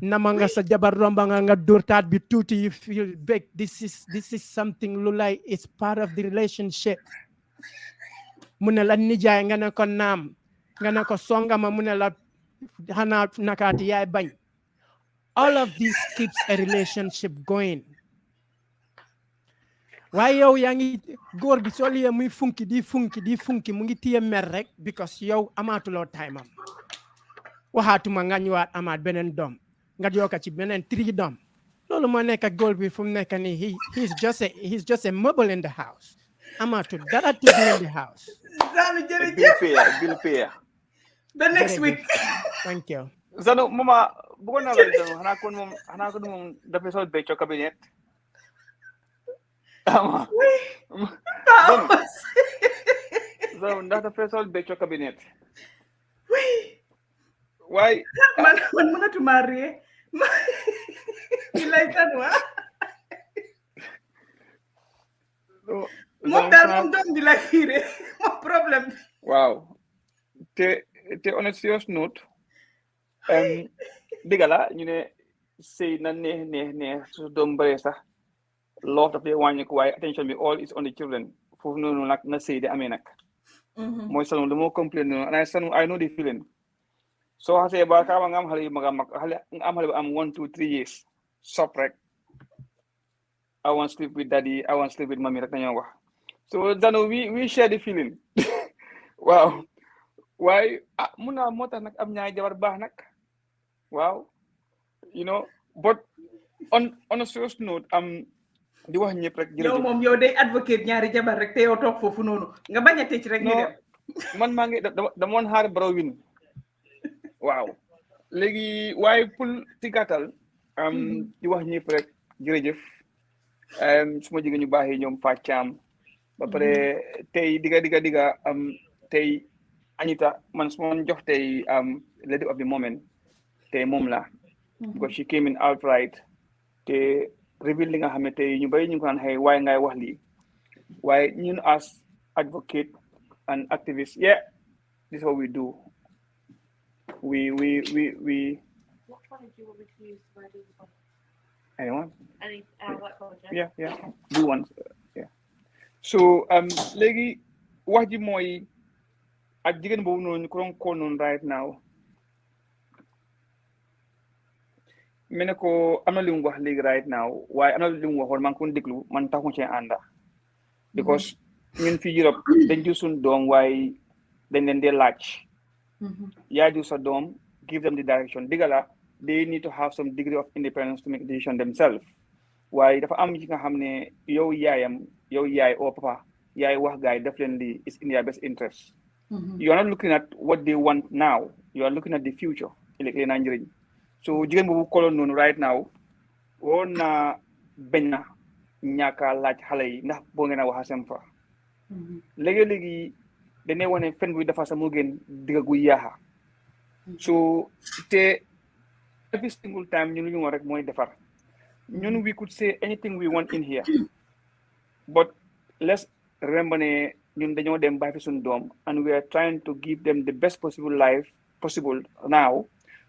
Nama nga sa jabar romba nga durtaat bi tuuti you feel big. This is something lu lay it's part of the relationship. Mu ne la nijaay nga ne ko naam nga ne ko songama mu ne la xanaa nakaati yaay bañ. All of this keeps a relationship going. Waaye yow yaa ngi góor bi soo liyee muy funki di funki mu ngi téye mer rek because yow amaatuloo time am. Waxaatuma nga ñëwaat amaat beneen doom nga yokka ci beneen 3 doom loolu moo nekk góor bi fu mu nekk nii he's just a mobile in the house amaatul dara to do in the house. Zanu jërëjëf Bill Payer. The next week. Thank you. Zanu mama bëggoon naa la Zanu xanaa ko moom dafa sol becco cabinet. Zanu ndax dafa sol becco cabinet. Why? Man mënatuma ree. Di lay tan wa. Moom daal moom doom di la fiire. Mo problème. Wow. Te on a serious note. Digala ñu ne sëy na neex su doom bare sax love daf dee wàññi ko waaye attention bi all is on the children foofu noonu nag na sëy di amee nag. Mooy sanu lu moo complain noonu and I know the feeling. So I say ba ka nga am xale yu mag xale nga am xale bu am 1 2 3 years sop rek I want to sleep with daddy I want to sleep with mommy rek dañoo wax so Zanu we share the feeling waaw waaye mun naa moo tax nag am ñaari jabar baax nag waaw you know but on a serious note di wax ñëpp rek yow moom yow day advocate ñaari jabar rek te yow toog foofu noonu nga bañ a tëj rek ñu dem man maa ngi dama woon xaar baro win waaw léegi waaye pour ci gàttal di wax ñëpp rek jërëjëf suma jigéen ñu baax yi ñoom Fathia ba pare tey diga tey Anita man suma jox tey lady of the moment tey moom la because she came in outright te reveal li nga xam ne tey ñu bari ñu ko naan xëy waaye ngay wax lii waaye ñun as advocate and activist this is what we do. We What one did you want me to use for this one? anyone? What project? Yeah. Do one. Yeah. So léegi wax ji mooy ak jigéen boobu noonu ko doon call noonu right now me ne ko am na li mu wax léegi right now waaye am na li mu waxoon man ko déglu man taxu ci ànda because ñun fi Europe dañ jël suñu doom waaye dañ leen dee laaj yaa jur sa doom give them the direction digala they need to have some degree of independence to make a decision themselves waaye dafa am ci nga xam ne yow yaay or papa yaay wax gaay def leen li is in their best interest. You are not looking at what they want now, you are looking at the future. So jigéen boobu koloon noonu right now woon na bañ na ñaaka laaj xale yi ndax boo ngeen a wax seen fa léegi dañuy wane fen bi dafa sa moo gën digga gu yaaxa so te every single time ñun lu ñu wax rek mooy defar ñun we could say anything we want in here but let's remember ne ñun dañoo dem bàyyi fi suñu doom and we are trying to give them the best possible life possible now.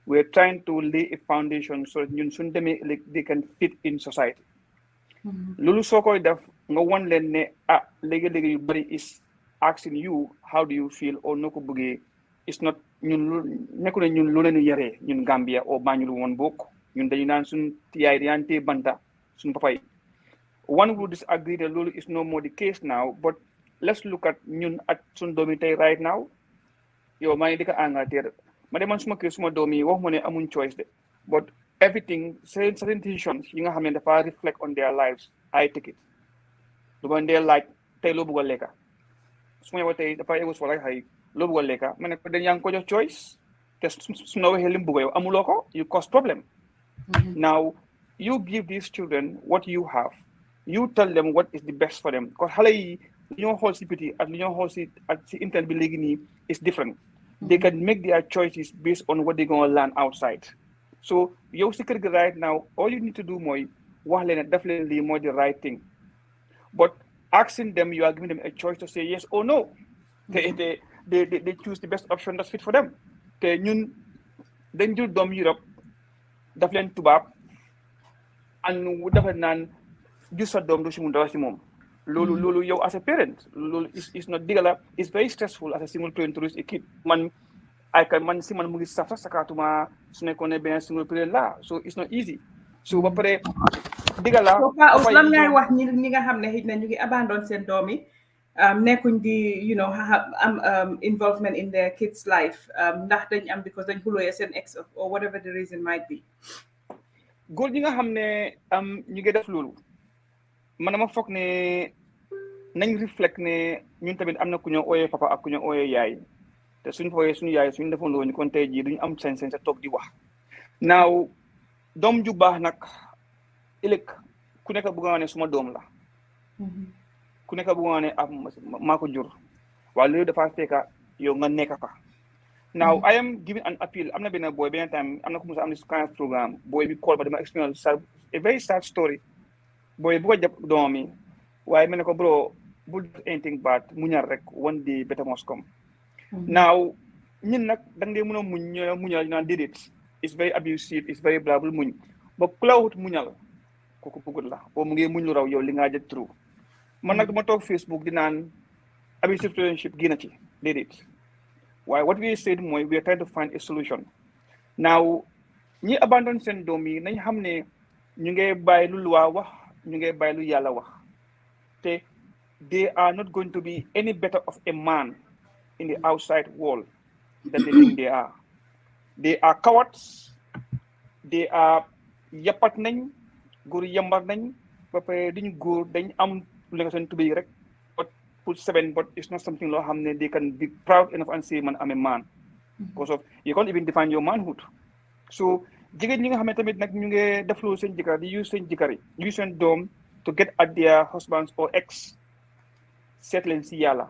We are trying to lay a foundation so that ñun suñ demee they can fit in society. Lulu soo koy def nga wan leen ne léegi-léegi yu bëri is asking you how do you feel or noo ko bëggee it's not ñun nekku ne ñun lu leen yaree ñun Gambia or Banjul woon bokk ñun dañu naan suñ yaay daan téye banta suñ papa yi. One would disagree that loolu is no more the case now, but let's look at ñun at suñ doom yi tey right now. Yow maa ngi di ko Angleterre ma demoon suma kër suma doom yi wax mu ne amuñ choice de, but everything certain decisions yi nga xam ne dafa reflect on their lives I take it. du ma dee laaj tey loo bëgg a lekka su ma yow tey dafa yegu wala xëy loo bëgg a lekka ma ne ko dañ yaa ngi ko jox choice te su ma waxee li mu bëgg yow amuloo ko you cause problem. Now you give these children what you have, you tell them what is the best for them, because xale yi li ñoo xool si biti ak li ñoo xool si internet bi léegi nii is different. They can make their choices based on what they're going to learn outside. So yow si kër gi right now all you need to do mooy wax leen definitely more the right thing, but asking them, you are giving them a choice to say yes or no. They choose the best option that's fit for them. Te ñun dañ jël doom Europe daf leen tubaab and dafa naan gis sa doom du si mun dara si moom. Loolu yow as a parent loolu is not digala, it's very stressful as a single parent to raise a kid. Man si man mu ngi saf sax sakatuma su nekkoon ne benn single parent la, so it's not easy. So ba pare digala lan ngay wax ñi nga xam ne xëy na ñu ngi abandon seen doom yi nekkuñ di am involvement in their kids life ndax dañ am because dañ xuloo seen ex or whatever the reason might be. góor ñi nga xam ne ñu ngi def loolu man dama foog ne nañ reflect ne ñun tamit am na ku ñoo ooyee papa ak ku ñoo ooyee yaay te suñu fooyee suñu yaay suñu defoon loolu kon tey jii duñu am sañ-sañ sa toog di wax. Naaw doom ju baax nag ëllëg ku nekk bëgg nga ne suma doom la ku nekk bëgg nga ne maa ko jur waaye loolu dafa fekk yow nga nekk ka. Now I am giving an appeal. I'm not being a boy. By time I'm not going to am this kind of program. Boy, we call, but my experience a very sad story. Boy, boy, domi. Why, I mean, bro, would anything but munyarek one day better must come. Now, nyinak dangde muno munyal did it. It's very abusive. It's very blah blah muny. But cloud munyal, koko pugula. O mungi munyo raw yo linga jet true. Manak mo Facebook dinan abusive relationship ginachi did it. Why? What we said, we are trying to find a solution. Now, ñi abandon sen doom yi nañ xam ne ñu ngi bàyyi lu luwaa wax ñu ngi bàyyi lu yàlla wax te they are not going to be any better of a man in the outside world than they think they are. They are cowards. They are yappat nañ góor yambar nañ ba pare diñu góor dañ am lu nga seen tubéy rek. 7, but it's not something they can be proud enough and say, man, I'm a man. Because of you can't even define your manhood. So, jigéen ñi nga xamé tamit nak ñu ngi def lo seen jëkkër di use seen jëkkër yi use seen doom to get at their husbands or ex seet leen si yàlla.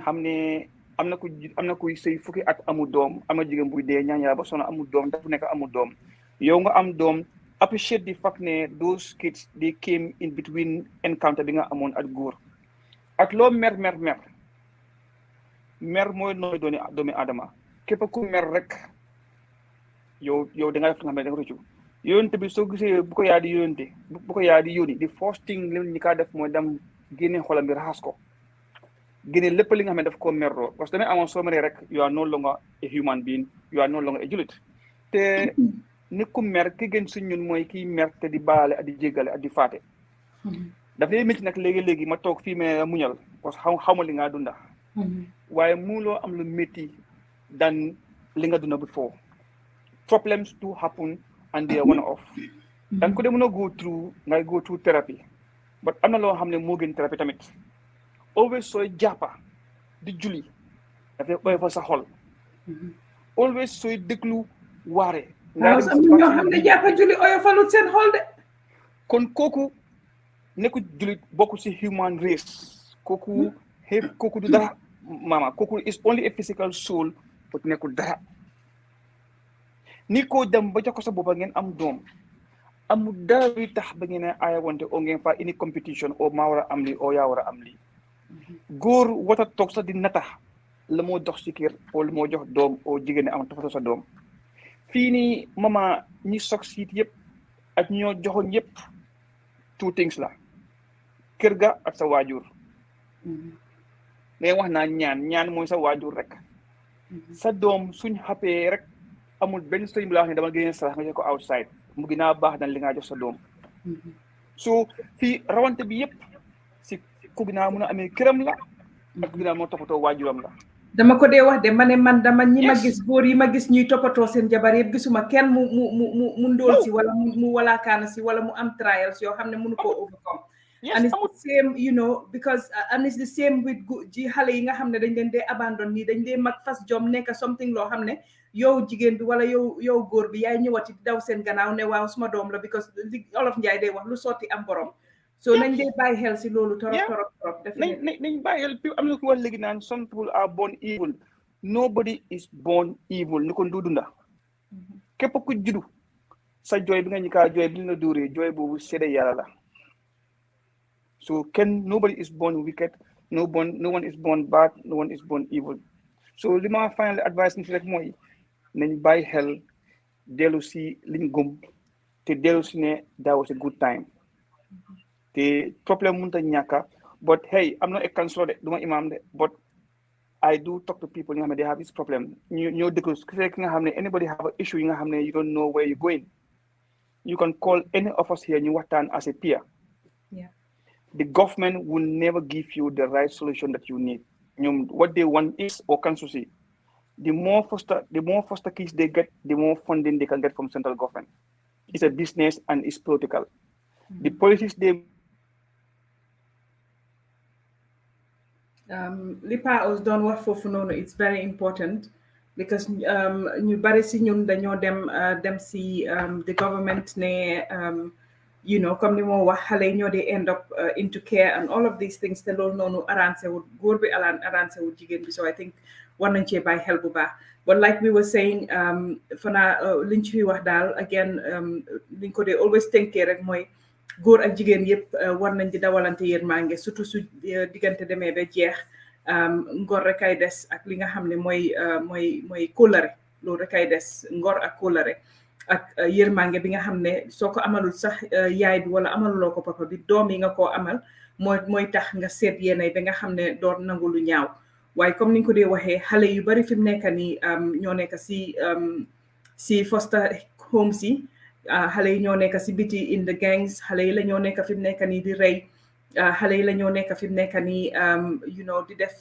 xam ne am na kuy sëy fukki at amul doom am na jigéen buy dee ñaan yàlla ba sona amul doom dafa nekk amul doom yow nga am doom appreciate the fact ne those kids they came in between encounter bi nga amoon ak góor. Ak loo mer mooy nooy doomi adama képp ku mer rek yow da nga def nga xam ne da nga rëccu yónte bi soo gisee bu ko yaa di yónte bu ko yaa di yónni the first thing li ñu kaa def mooy dem génne xolam bi raxas ko génne lépp li nga xam ne daf ko merloo parce que damay amoon soo meree rek you are no longer a human being you are no longer a julit te nit ku mer ki gën si ñun mooy kiy mer te di baale ak di jéggale ak di faate daf lay métti nag léegi ma toog fii mais muñal parce que xawma li nga dunda waaye muloo am lu métti dan li nga dunda before problems do happen and they are one off danga ko de mën a go through therapy but am na loo xam ne moo gën therapy tamit always sooy jàppa di julli dafay oyofal sa xol always sooy déglu waare nga ñoo xam ne jàppa julli oyofalut seen xol de kon kooku nekku julit bokku ci human race kooku du dara mama kooku is only a physical soul but nekku dara ni ko dem ba jox ko sa boppa ngeen am doom amul dara luy tax ba ngeen aya wante o ngeen fa ini competition o maa war a am lii o yaa war a am lii góor wata toog sax di nata la moo dox ci kër o la moo jox doom o jigéen ne am tofato sa doom fii nii mama ñi sok siit yëpp ak ñoo joxoon yëpp two things la kër ga ak sa waajur mais wax naa ñaan mooy sa waajur rek sa doom suñ xapee rek amul benn sëriñ bu la wax ne dama génne sarax nga jox ko outside mu gën a baax dan li nga jox sa doom so fii rawante bi yëpp si ku gën a mun a amee këram la ak ku gën a moo toppatoo waajuram la dama ko dee wax de ma ne man dama ñi ma gis góor yi ma gis ñuy toppatoo seen jabar yëpp gisuma kenn mu ndóol si wala mu walaakaana si wala mu am trials yoo xam ne mënu koo overcome and it's the same you know because and it's the same with ji xale yi nga xam ne dañ leen dee abandon nii dañ dee mag fas jom nekk something loo xam ne yow jigéen bi wala yow góor bi yaay ñëwati daw seen gannaaw ne waaw suma doom la because Olof Njaay day wax lu sotti am borom so nañ dee bàyyi xel si loolu torop nañ bàyyi xel fi am na ku wax léegi naan some people are born evil nobody is born evil ni ko dunda képp ku juddu sa jooy bi nga ñi kaa jooy bi la dóoree jooy boobu seede yàlla la so nobody is born wicked no one is born bad no one is born evil so li ma final advice ni fi rek mooy nañ bàyyi xel dellu si liñ gëm te dellu si ne that was a good time te problème mënut a ñàkk but hey I'm not a counselor de duma imam de but I do talk to people yi nga xam ne they have this problem ñoo dëkk su ki nga xam ne anybody have an issue yi nga xam ne you don't know where you're going you can call any of us here ñu waxtaan as a peer. The government will never give you the right solution that you need. What they want is, or council see, the more foster kids they get, the more funding they can get from central government. It's a business and it's political. The policies they Lipa was done what for nono. It's very important because ñu bari si ñun dañoo dem si the government ne you know, comme ni mo wax xale ñoo di end up into care and all of these things te loolu noonu arrangé wul góor bi arrangé wul jigéen bi so I think war nañ cee bàyyi xel bu baax but like we were saying fana liñ ci wax daal again liñ ko dee always tënkee rek mooy góor ak jigéen yëpp war nañ di dawalante yërmande surtout su diggante demee ba jeex ngor rek ay des ak li nga xam ne mooy kóllare loolu rek ay des ngor ak kóllare ak yërmande bi nga xam ne soo ko amalul sax yaay bi wala amaluloo ko papa bi doom yi nga koo amal mooy tax nga seet yéenay ba nga xam ne doo nangu lu ñaaw waaye comme ni ñu ko dee waxee xale yu bari fi mu nekk nii ñoo nekk si foster homes yi xale yi ñoo nekk si biti in the gangs xale yi la ñoo nekk fi mu nekk nii di rey xale yi la ñoo nekk fi mu nekk nii you know di def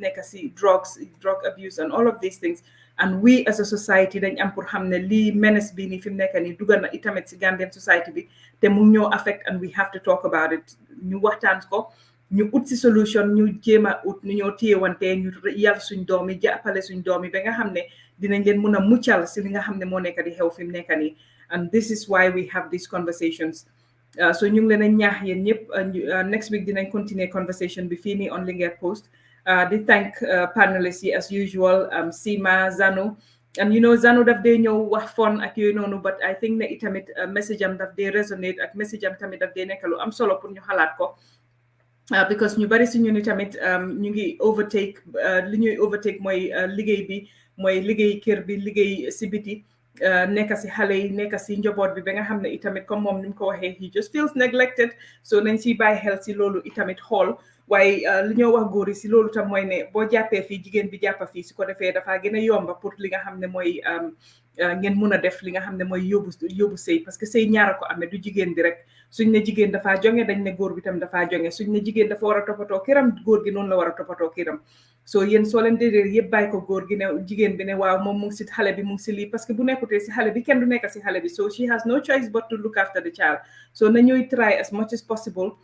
nekk si drug abuse and all of these things and we as a society dañ am pour xam ne lii menace bi nii fi mu nekk nii dugal na itamit si Gambian society bi te mu ñoo affect and we have to talk about it ñu waxtaan ko ñu ut si solution ñu jéem a ut ñu ñoo téyewante ñu yar suñ doom yi jàppale suñ doom yi ba nga xam ne dinañ leen mun a muccal si li nga xam ne moo nekk di xew fi mu nekk nii and this is why we have these conversations so ñu ngi leen a ñaax yéen ñëpp next week dinañ continuer conversation bi fii nii on Linguère Post di thank panelists yi as usual Sima Zanu and you know Zanu daf dee ñëw wax fon ak yooyu noonu but I think ne itamit message am daf dee resonate ak message am tamit daf dee nekk lu am solo pour ñu xalaat ko because ñu bari si ñu ni tamit ñu ngi overtake li ñuy overtake mooy liggéey bi mooy liggéey kër bi liggéey si biti nekk si xale yi nekk si njaboot bi ba nga xam ne itamit comme moom ni mu ko waxee he just feels neglected so nañ si bàyyi xel si loolu itamit xool waaye li ñoo wax góor yi si loolu tam mooy ne boo jàppee fii jigéen bi jàppa fii su ko defee dafaa gën a yomba pour li nga xam ne mooy ngeen mun a def li nga xam ne mooy yóbbu sëy parce que sëy ñaara ko amee du jigéen bi rek suñ ne jigéen dafaa jonge dañ ne góor bi tam dafaa jonge suñ ne jigéen dafa war a toppatoo kiram góor gi noonu la war a toppatoo kiram so yéen soo leen déedéet yëpp bàyyi ko góor gi ne jigéen bi ne waaw moom mu ngi si xale bi mu ngi si lii parce que bu nekkutee si xale bi kenn du nekk si xale bi so she has no choice but to look after the child so nañuy try as much as possible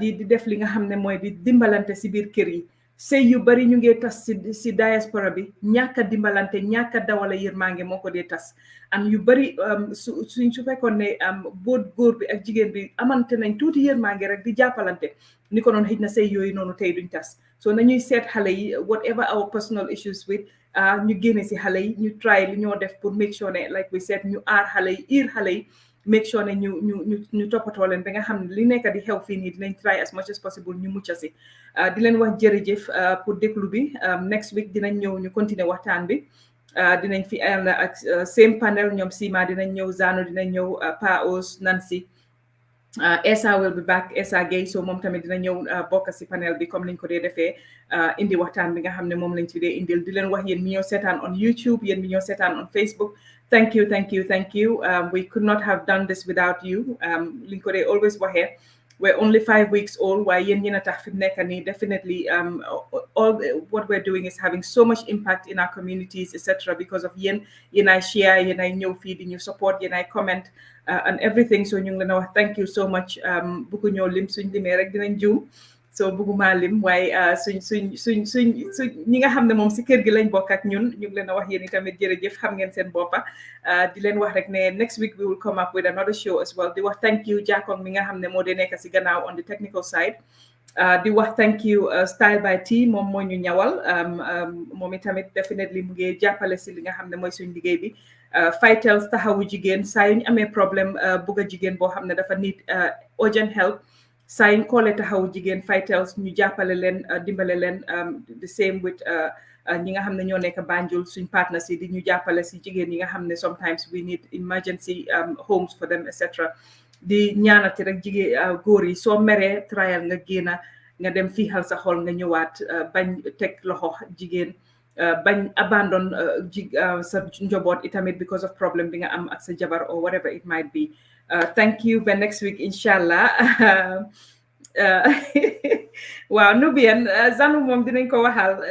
di def li nga xam ne mooy di dimbalante si biir kër yi sëy yu bari ñu ngi tas si diaspora bi ñàkk a dimbalante ñàkk a dawala yërmande moo ko dee tas am yu bari su fekkoon ne boot góor bi ak jigéen bi amante nañ tuuti yërmande rek di jàppalante ni ko noonu xëj na sëy yooyu noonu tey duñ tas so nañuy seet xale yi whatever our personal issues with ñu génne si xale yi ñu try li ñoo def pour make sure ne like we said ñu aar xale yi iir xale yi make sure ne ñu toppatoo leen ba nga xam ne li nekk di xew fii nii dinañ try as much as possible ñu mucca si di leen wax jërëjëf pour déglu bi next week dinañ ñëw ñu continuer waxtaan bi dinañ fi ànd ak same panel ñoom Sima dinañ ñëw Zano dinañ ñëw Pa Ous Nancy Essa will be back, Essa Gay, so moom tamit dina ñëw bokk si panel bi comme niñ ko dee defee indi waxtaan bi nga xam ne moom lañ ci dee indil di leen wax yéen mi ñoo seetaan on YouTube, yéen mi ñoo seetaan on Facebook. Thank you, thank you, thank you. We could not have done this without you. Liñ ko dee always waxee, we're only 5 weeks old. Why yen yena tax fi nekk nii definitely what we're doing is having so much impact in our communities, etc. because of yen I share, yen I ñëw fii di ñu support, yen I comment and everything. So ñu ngi leen a wax thank you so much. Buku ñoo lim suñ limee rek dinañ juum. So bëgguma lim waaye suñ ñi nga xam ne moom si kër gi lañ bokk ak ñun ñu ngi leen a wax yéen tamit jërëjëf xam ngeen seen boppa di leen wax rek ne next week we will come up with another show as well di wax thank you Jakong mi nga xam ne moo dee nekk si gannaaw on the technical side di wax thank you Style by T moom moo ñu ñawal moom itamit definitely mu ngi jàppale si li nga xam ne mooy suñ liggéey bi Faytels taxawu jigéen saa yu ñu amee problème bugg a jigéen boo xam ne dafa need urgent help saa yu ñu koolee taxawu jigéen Faytels ñu jàppale leen dimbale leen the same with ñi nga xam ne ñoo nekk Banjul suñ partners yi di ñu jàppale si jigéen yi nga xam ne sometimes we need emergency homes for them etc. di ñaanati rek jigéen góor yi soo meree trial nga génna nga dem fiixal sa xol nga ñëwaat bañ teg loxo jigéen bañ abandon sa njaboot itamit because of problem bi nga am ak sa jabar or whatever it might be. Thank you. By next week, inshallah. Wow, Nubian, Zanu mom didn't go waxal.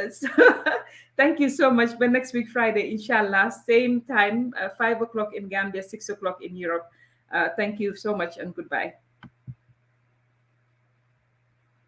Thank you so much. By next week, Friday, inshallah, same time, 5 o'clock in Gambia, 6 o'clock in Europe. Thank you so much and goodbye.